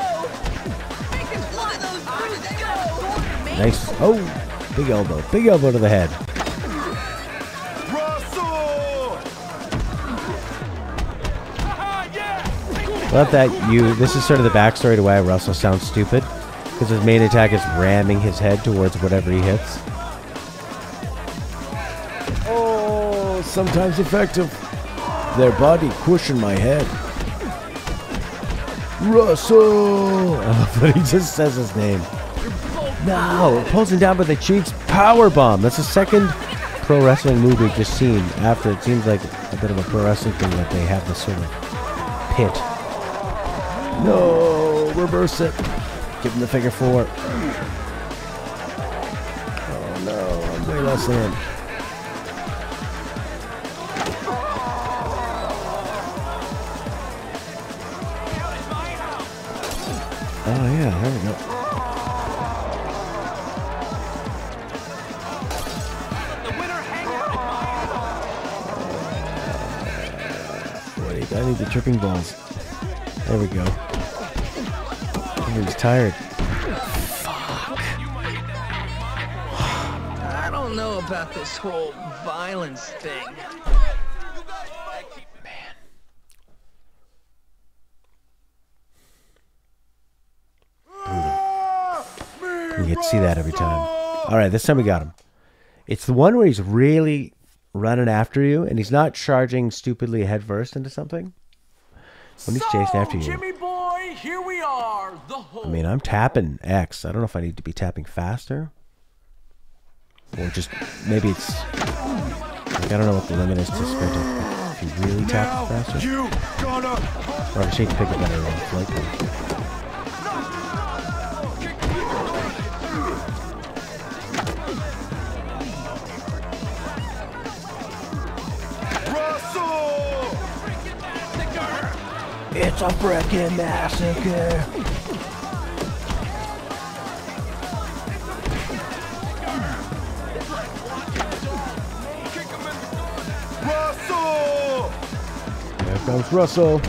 F: Make us look at those brutes go!
A: Nice. Oh, big elbow. Big elbow to the head. Love that this is sort of the backstory to why Russell sounds stupid. Because his main attack is ramming his head towards whatever he hits. Oh, sometimes effective. Their body cushion my head. Russell! But he just says his name. No, pulls him down by the cheeks. Power bomb. That's the second pro wrestling move we've just seen. After it seems like a bit of a pro wrestling thing that they have this sort of pit. No, reverse it. Give him the figure four. Oh no, I'm way less than him. Oh yeah, there we go. Wait, I need the tripping balls. There we go. He's tired.
N: I don't know about this whole violence thing.
A: You get to see that every time. All right, this time we got him. It's the one where he's really running after you, and he's not charging stupidly head first into something. When he's chasing after you.
M: Jimmy boy, here we are. The whole.
A: I mean, I'm tapping X. I don't know if I need to be tapping faster. Or just, maybe it's... Like, I don't know what the limit is to sprinting. If you really tap faster.
F: You gonna...
A: Or I should pick it better on flight. It's a frickin' massacre.
F: Russell!
A: There comes Russell.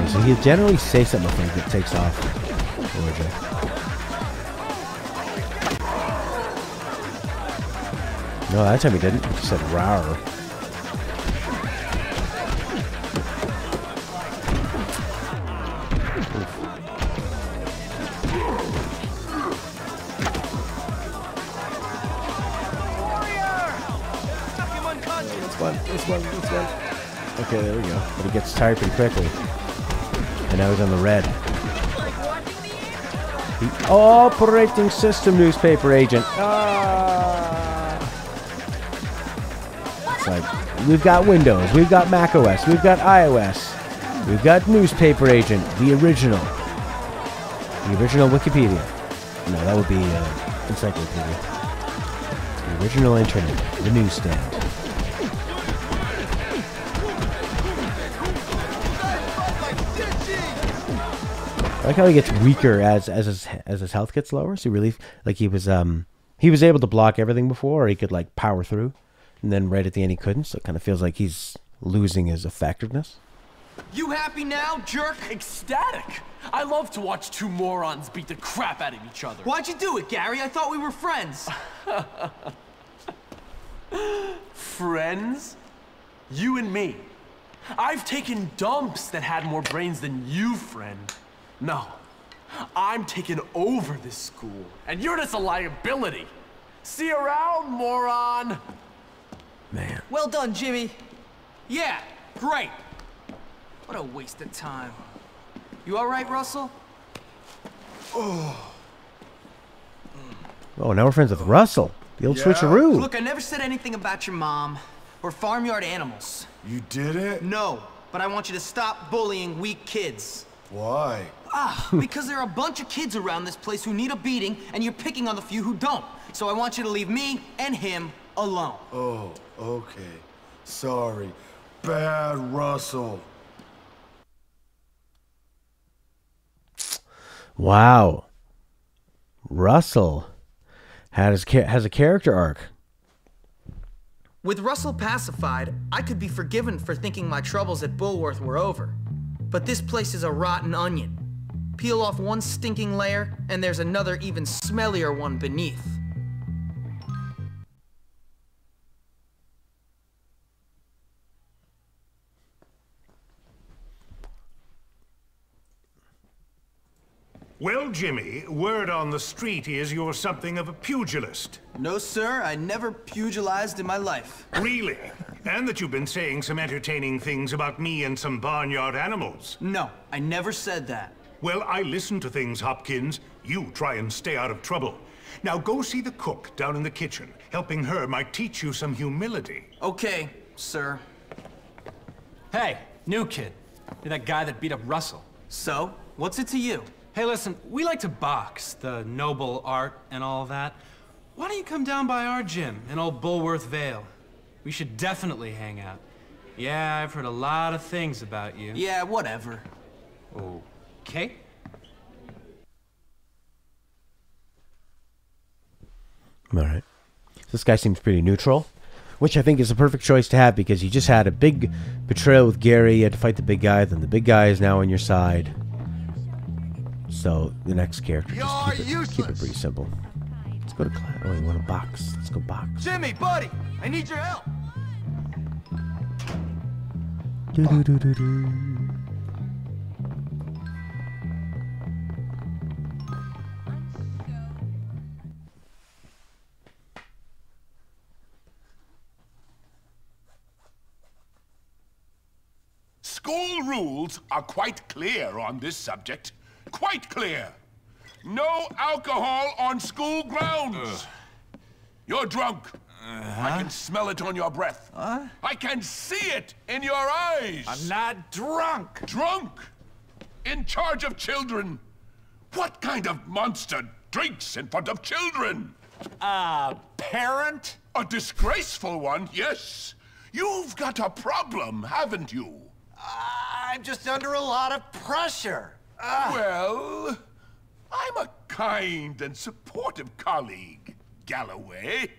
A: So he'll generally say something before he takes off. No, that time he didn't. He said rawr. This one. Okay, there we go. But he gets tired pretty quickly. And now he's on the red. The operating system newspaper agent. It's like, we've got Windows, we've got Mac OS, we've got iOS, we've got newspaper agent, the original. The original Wikipedia. No, that would be encyclopedia. The original internet, the newsstand. I like how he gets weaker as his health gets lower. So really, like he was able to block everything before, or he could like power through, and then right at the end he couldn't. So it kind of feels like he's losing his effectiveness.
D: You happy now, jerk?
M: Ecstatic. I love to watch two morons beat the crap out of each other.
D: Why'd you do it, Gary? I thought we were friends.
M: Friends? You and me. I've taken dumps that had more brains than you, friend. No, I'm taking over this school, and you're just a liability. See you around, moron.
A: Man.
D: Well done, Jimmy. Yeah, great. What a waste of time. You all right, Russell?
A: Oh, now we're friends with Russell, the old switcheroo.
D: Look, I never said anything about your mom or farmyard animals.
F: You didn't?
D: No, but I want you to stop bullying weak kids.
F: Why?
D: Because there are a bunch of kids around this place who need a beating, and you're picking on the few who don't. So I want you to leave me and him alone.
F: Oh, okay. Sorry. Bad Russell.
A: Wow. Russell has a character arc.
D: With Russell pacified, I could be forgiven for thinking my troubles at Bullworth were over. But this place is a rotten onion. Peel off one stinking layer, and there's another even smellier one beneath.
G: Well, Jimmy, word on the street is you're something of a pugilist.
D: No, sir, I never pugilized in my life.
G: Really? And that you've been saying some entertaining things about me and some barnyard animals.
D: No, I never said that.
G: Well, I listen to things, Hopkins. You try and stay out of trouble. Now go see the cook down in the kitchen. Helping her might teach you some humility.
D: Okay, sir.
E: Hey, new kid. You're that guy that beat up Russell.
D: So, what's it to you?
E: Hey, listen, we like to box, the noble art and all that. Why don't you come down by our gym in old Bullworth Vale? We should definitely hang out. Yeah, I've heard a lot of things about you.
D: Yeah, whatever.
E: Okay.
A: All right. This guy seems pretty neutral, which I think is a perfect choice to have because you just had a big betrayal with Gary. You had to fight the big guy, then the big guy is now on your side. So the next character, just keep it pretty simple. Let's go to class. Oh, you want a box? Let's go box.
F: Jimmy, buddy, I need your help.
I: School rules are quite clear on this subject. Quite clear. No alcohol on school grounds. You're drunk. I can smell it on your breath. I can see it in your eyes.
P: I'm not drunk.
I: Drunk? In charge of children? What kind of monster drinks in front of children?
P: Parent?
I: A disgraceful one, yes. You've got a problem, haven't you?
P: I'm just under a lot of pressure.
I: Well, I'm a kind and supportive colleague, Galloway.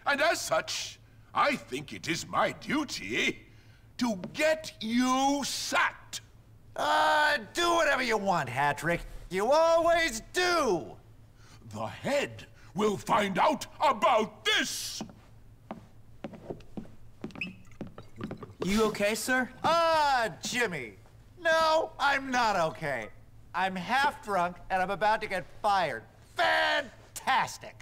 I: And as such, I think it is my duty to get you sacked.
P: Do whatever you want, Hattrick. You always do.
I: The head will find out about this.
D: You okay, sir?
P: Jimmy. No, I'm not okay. I'm half drunk and I'm about to get fired. Fantastic.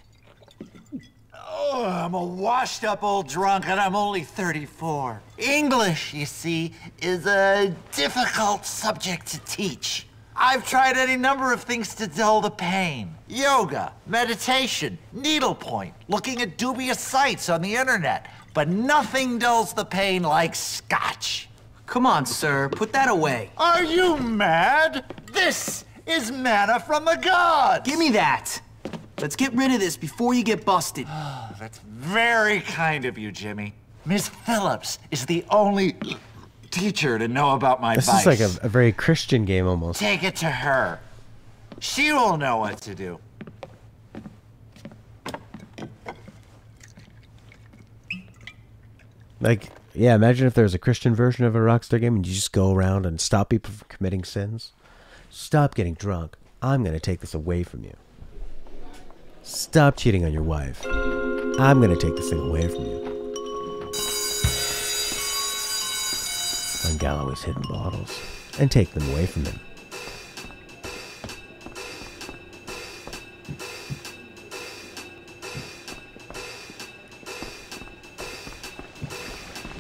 P: Oh, I'm a washed up old drunk and I'm only 34. English, you see, is a difficult subject to teach. I've tried any number of things to dull the pain. Yoga, meditation, needlepoint, looking at dubious sites on the internet. But nothing dulls the pain like scotch.
D: Come on, sir. Put that away.
P: Are you mad? This is manna from the gods.
D: Give me that. Let's get rid of this before you get busted.
P: That's very kind of you, Jimmy. Miss Phillips is the only teacher to know about my
A: This
P: vice.
A: is like a very Christian game almost.
P: Take it to her. She will know what to do.
A: Like, yeah, imagine if there was a Christian version of a Rockstar game and you just go around and stop people from committing sins. Stop getting drunk. I'm going to take this away from you. Stop cheating on your wife. I'm going to take this thing away from you. Find Galloway's hidden bottles and take them away from him.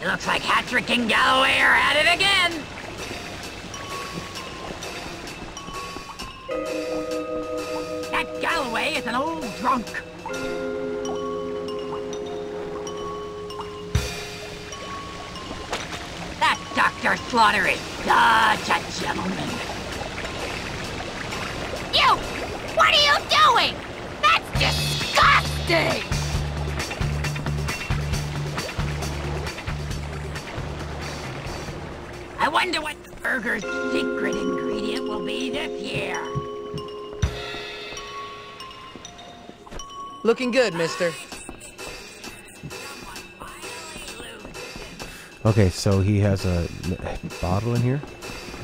H: It looks like Hattrick and Galloway are at it again. That Galloway is an old drunk. That Dr. Slaughter is such a gentleman. You! What are you doing? That's disgusting! I wonder what the burger's secret ingredient will be this year.
K: Looking good, mister.
A: Okay, so he has a bottle in here.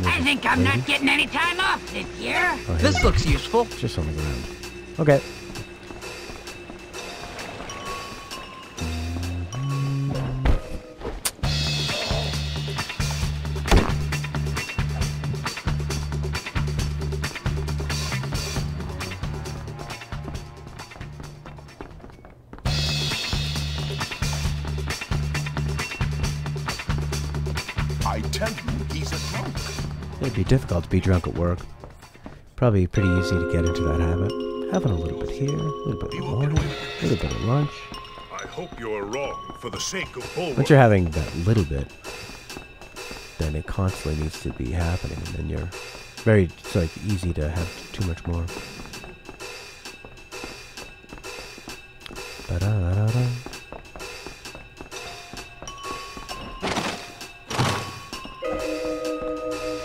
H: I think I'm not getting any time off this year.
A: Oh,
K: This looks useful.
A: Just on the ground. Okay.
I: I tell you, he's a drunk.
A: It'd be difficult to be drunk at work. Probably pretty easy to get into that habit. Having a little bit here, a little bit in the morning, a little bit at lunch.
G: I hope you're wrong for the sake of Bulwark.
A: Once you're having that little bit, then it constantly needs to be happening, and then you're it's like easy to have too much more. Ba-da-da-da-da.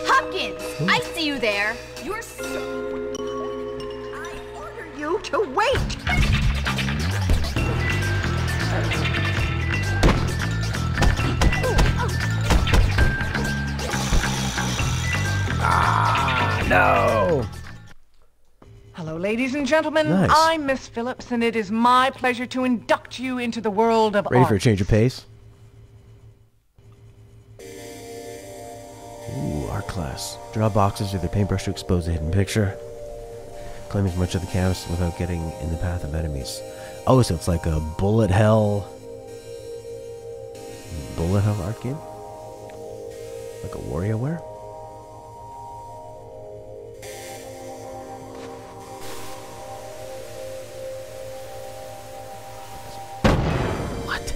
R: Hopkins, I see you there. You're so...
H: I order you to wait.
A: Ah, no!
B: Hello, ladies and gentlemen.
A: Nice.
B: I'm Miss Phillips, and it is my pleasure to induct you into the world of
A: Ready
B: art.
A: for a change of pace? Ooh, art class. Draw boxes with your paintbrush to expose the hidden picture. Claim as much of the canvas without getting in the path of enemies. Oh, so it's like a bullet hell art game? Like a WarioWare? What?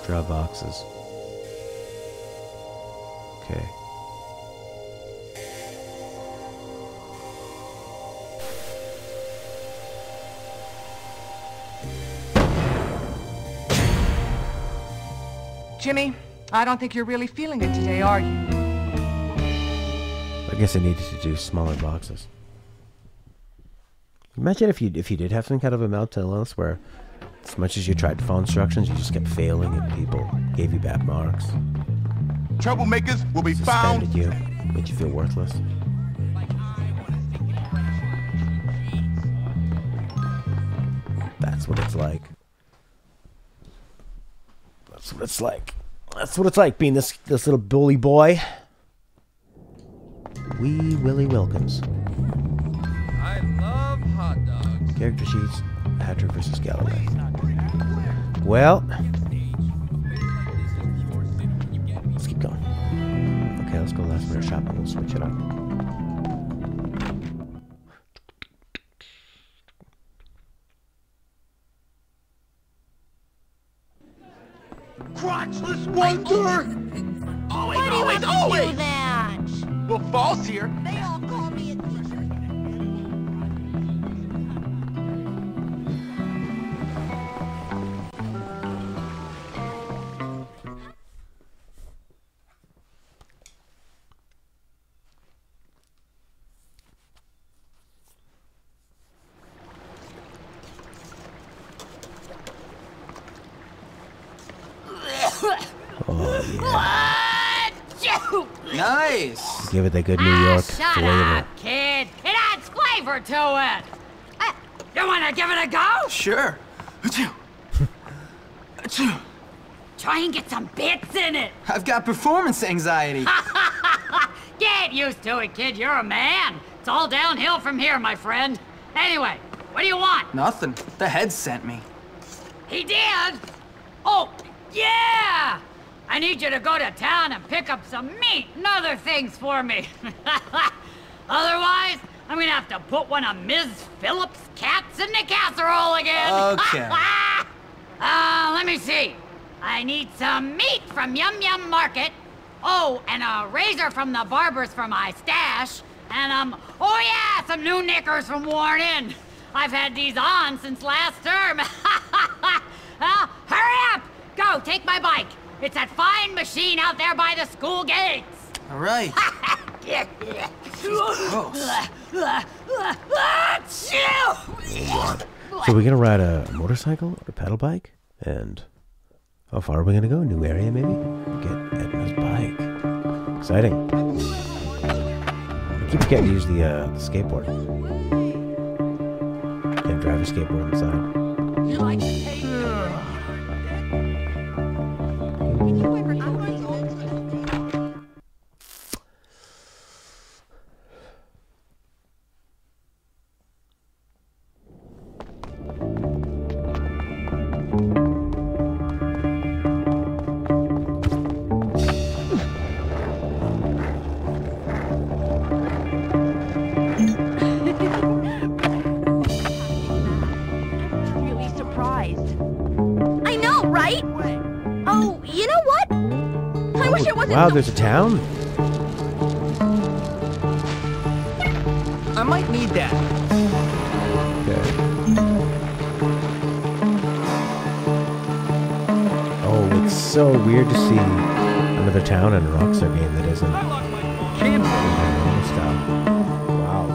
A: Draw boxes. Okay.
B: Jimmy, I don't think you're really feeling it today, are you?
A: I guess I needed to do smaller boxes. Imagine if you did have some kind of a mental illness where as much as you tried to follow instructions, you just kept failing and people gave you bad marks.
F: Troublemakers will be found.
A: Suspended you, made you feel worthless. That's what it's like. That's what it's like. That's what it's like being this little bully boy. Wee Willie Wilkins.
O: I love hot dogs.
A: Character sheets. Patrick versus Galloway. Well, let's keep going. Okay, let's go last minute shopping. We'll switch it up.
F: Crotchless wonder!
H: Why do you have to do that?
F: Well, Falls here.
H: They all call me a teacher.
K: Nice.
A: Give it the good New York
H: Shut
A: flavor.
H: up, kid. It adds flavor to it. You want to give it a go?
K: Sure.
H: Try and get some bits in it.
K: I've got performance anxiety.
H: Get used to it, kid. You're a man. It's all downhill from here, my friend. Anyway, what do you want?
K: Nothing. The head sent me.
H: He did? Oh, yeah! I need you to go to town and pick up some meat and other things for me. Otherwise, I'm gonna have to put one of Ms. Phillips' cats in the casserole again.
K: Okay.
H: Let me see. I need some meat from Yum Yum Market. Oh, and a razor from the barber's for my stash. And, oh yeah, some new knickers from Worn In. I've had these on since last term. Hurry up! Go, take my bike. It's that fine machine out there by the school gates.
K: All right.
A: So we're gonna ride a motorcycle or a pedal bike? And how far are we gonna go? New area maybe? Get Edna's bike. Exciting. I keep forgetting to use the skateboard. Can't drive a skateboard inside.
H: You like to take really surprised. I know, right? Oh, you know what? I wish it wasn't.
A: Wow, there's a town?
B: I might need that.
A: Oh, it's so weird to see another town in a Rockstar game that isn't normal style. Wow.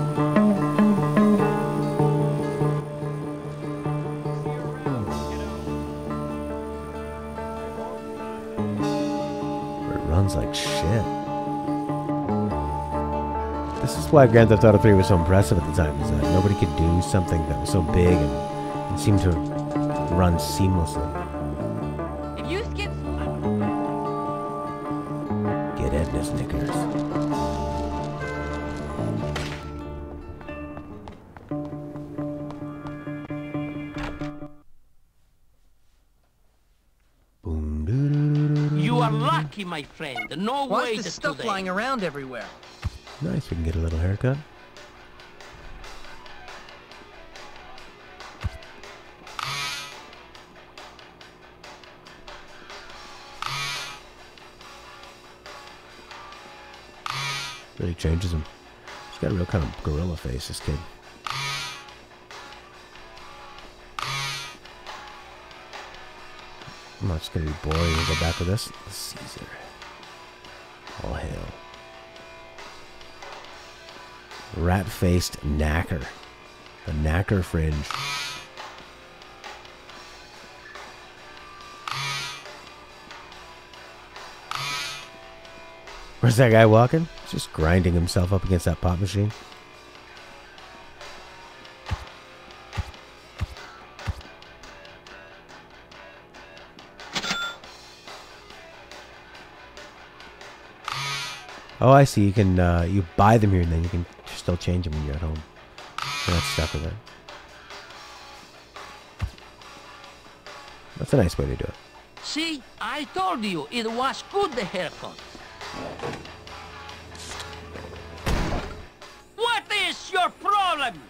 A: That's why Grand Theft Auto 3 was so impressive at the time, is that nobody could do something that was so big and seemed to run seamlessly.
B: If you skip...
A: Get Edna's knickers.
O: You are lucky, my friend. No
K: Why
O: way
K: is this
O: to
K: stuff
O: today.
K: lying around everywhere?
A: Nice, we can get a little haircut. Really changes him. He's got a real kind of gorilla face, this kid. I'm not just gonna be boring and go back with this. Caesar. All hail. Rat-faced knacker. The knacker fringe. Where's that guy walking? He's just grinding himself up against that pop machine. Oh, I see. You can you buy them here, and then you can still change them when you're at home. You're not stuck with it. That's a nice way to do it.
O: See, I told you it was good, the haircut. What is your problem?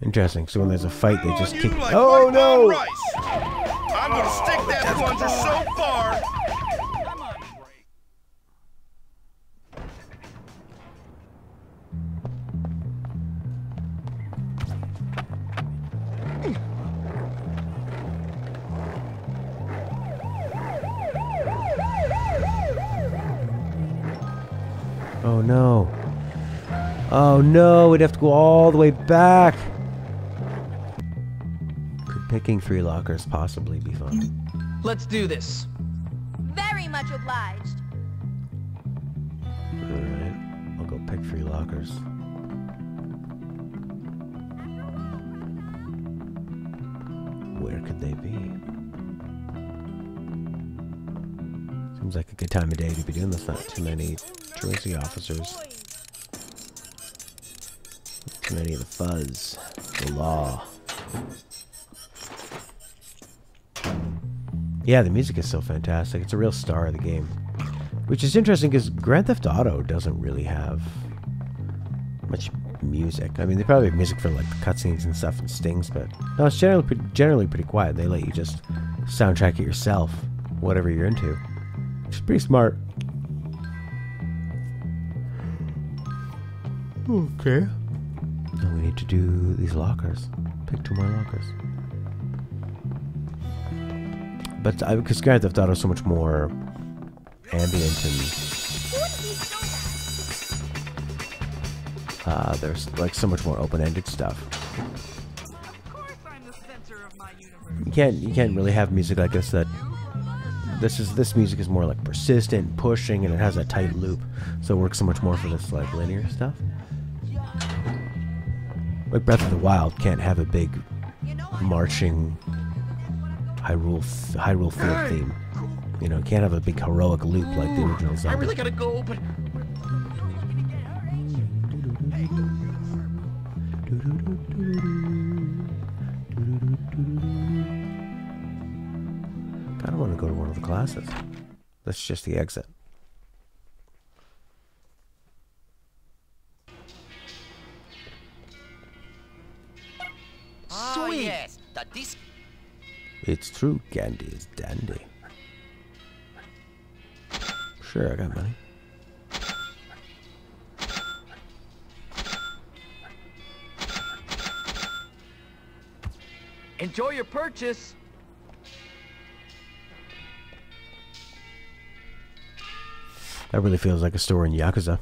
A: Interesting. So when there's a fight, they just kick.
F: Like
A: Oh no!
F: rice. I'm gonna stick that plunger so far.
A: Oh no! Oh no! We'd have to go all the way back. Could picking 3 lockers possibly be fun?
K: Let's do this.
L: Very much obliged.
A: Alright, I'll go pick 3 lockers. Where could they be? Seems like a good time of day to be doing this. Not too many Jersey officers. Not too many of the fuzz. The law. Yeah, the music is so fantastic. It's a real star of the game. Which is interesting because Grand Theft Auto doesn't really have much music. I mean, they probably have music for like the cutscenes and stuff and stings, but no, it's generally pretty quiet. They let you just soundtrack it yourself, whatever you're into. Which is pretty smart. Okay. Now we need to do these lockers. Pick 2 more lockers. But because Grand Theft Auto is so much more ambient and there's like so much more open-ended stuff. You can't really have music like this. This music is more like persistent, pushing, and it has a tight loop, so it works so much more for this like linear stuff. Like Breath of the Wild can't have a big marching Hyrule Field theme. You know, can't have a big heroic loop like the original Zelda.
O: I really gotta go, but...
A: Kinda want to go to one of the classes. That's just the exit.
T: Oh, yes, the disc.
A: It's true, candy is dandy. Sure, I got money.
K: Enjoy your purchase.
A: That really feels like a store in Yakuza.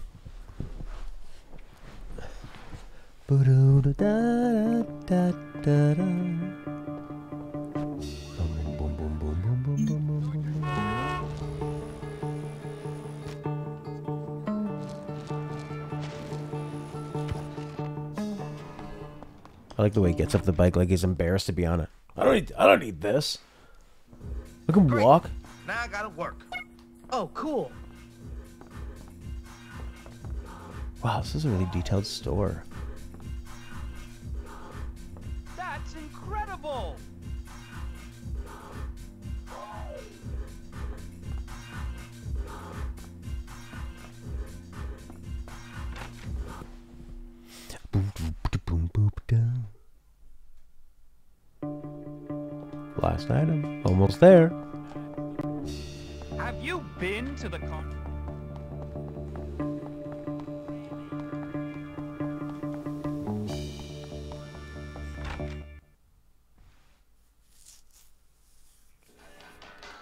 A: I like the way he gets off the bike like he's embarrassed to be on it. I don't need this. Look at him walk.
C: Now I gotta work.
D: Oh, cool.
A: Wow, this is a really detailed store.
N: That's incredible!
A: Last item. Almost there.
N: Have you been to the con?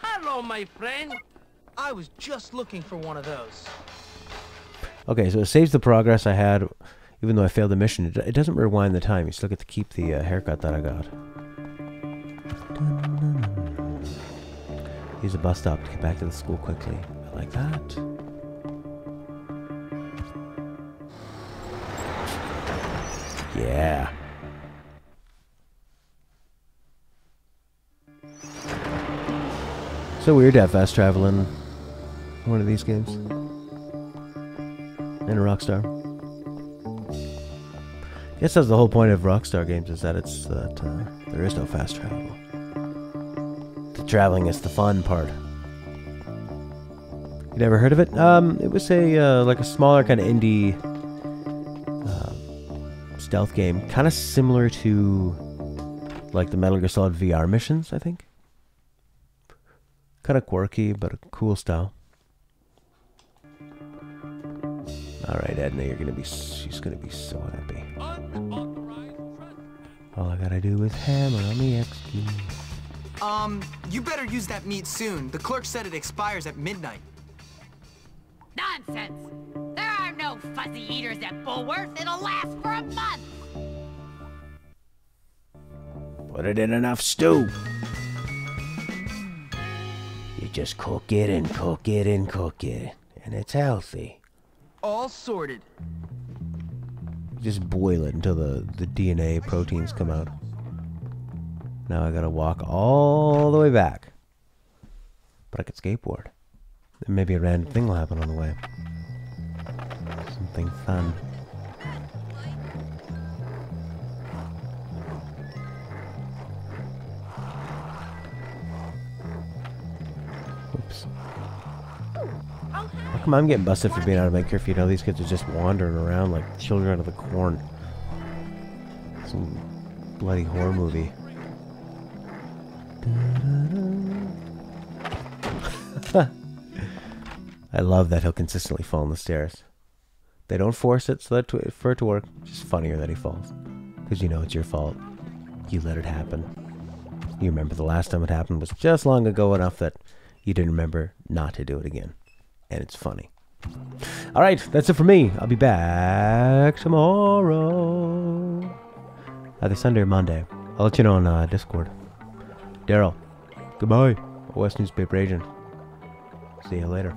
N: Hello, my friend.
D: I was just looking for one of those.
A: Okay, so it saves the progress I had, even though I failed the mission. It doesn't rewind the time. You still get to keep the haircut that I got. Use a bus stop to get back to the school quickly. I like that. Yeah. So weird to have fast travel in one of these games. In a Rockstar. I guess that's the whole point of Rockstar games, is that it's that there is no fast travel. The traveling is the fun part. You never heard of it? It was a like a smaller kind of indie stealth game, kind of similar to like the Metal Gear Solid VR missions, I think. Kind of quirky, but a cool style. All right, Edna, she's gonna be so happy. All I gotta do is hammer on the X key.
D: You better use that meat soon. The clerk said it expires at midnight.
H: Nonsense! There are no fuzzy eaters at Bullworth. It'll last for a month.
A: Put it in enough stew. You just cook it and cook it and cook it, and it's healthy.
D: All sorted.
A: Just boil it until the DNA proteins come out. Now I gotta walk all the way back. But I could skateboard. Then maybe a random thing will happen on the way. Something fun. Oops. How come I'm getting busted for being out of my curfew? You know, these kids are just wandering around like children out of the corn. Some bloody horror movie. I love that he'll consistently fall on the stairs. They don't force it so that for it to work. It's just funnier that he falls. Because you know it's your fault. You let it happen. You remember the last time it happened was just long ago enough that you didn't remember not to do it again. And it's funny. Alright, that's it for me. I'll be back tomorrow. Either Sunday or Monday. I'll let you know on Discord. Daryl. Goodbye. West Newspaper Agent. See you later.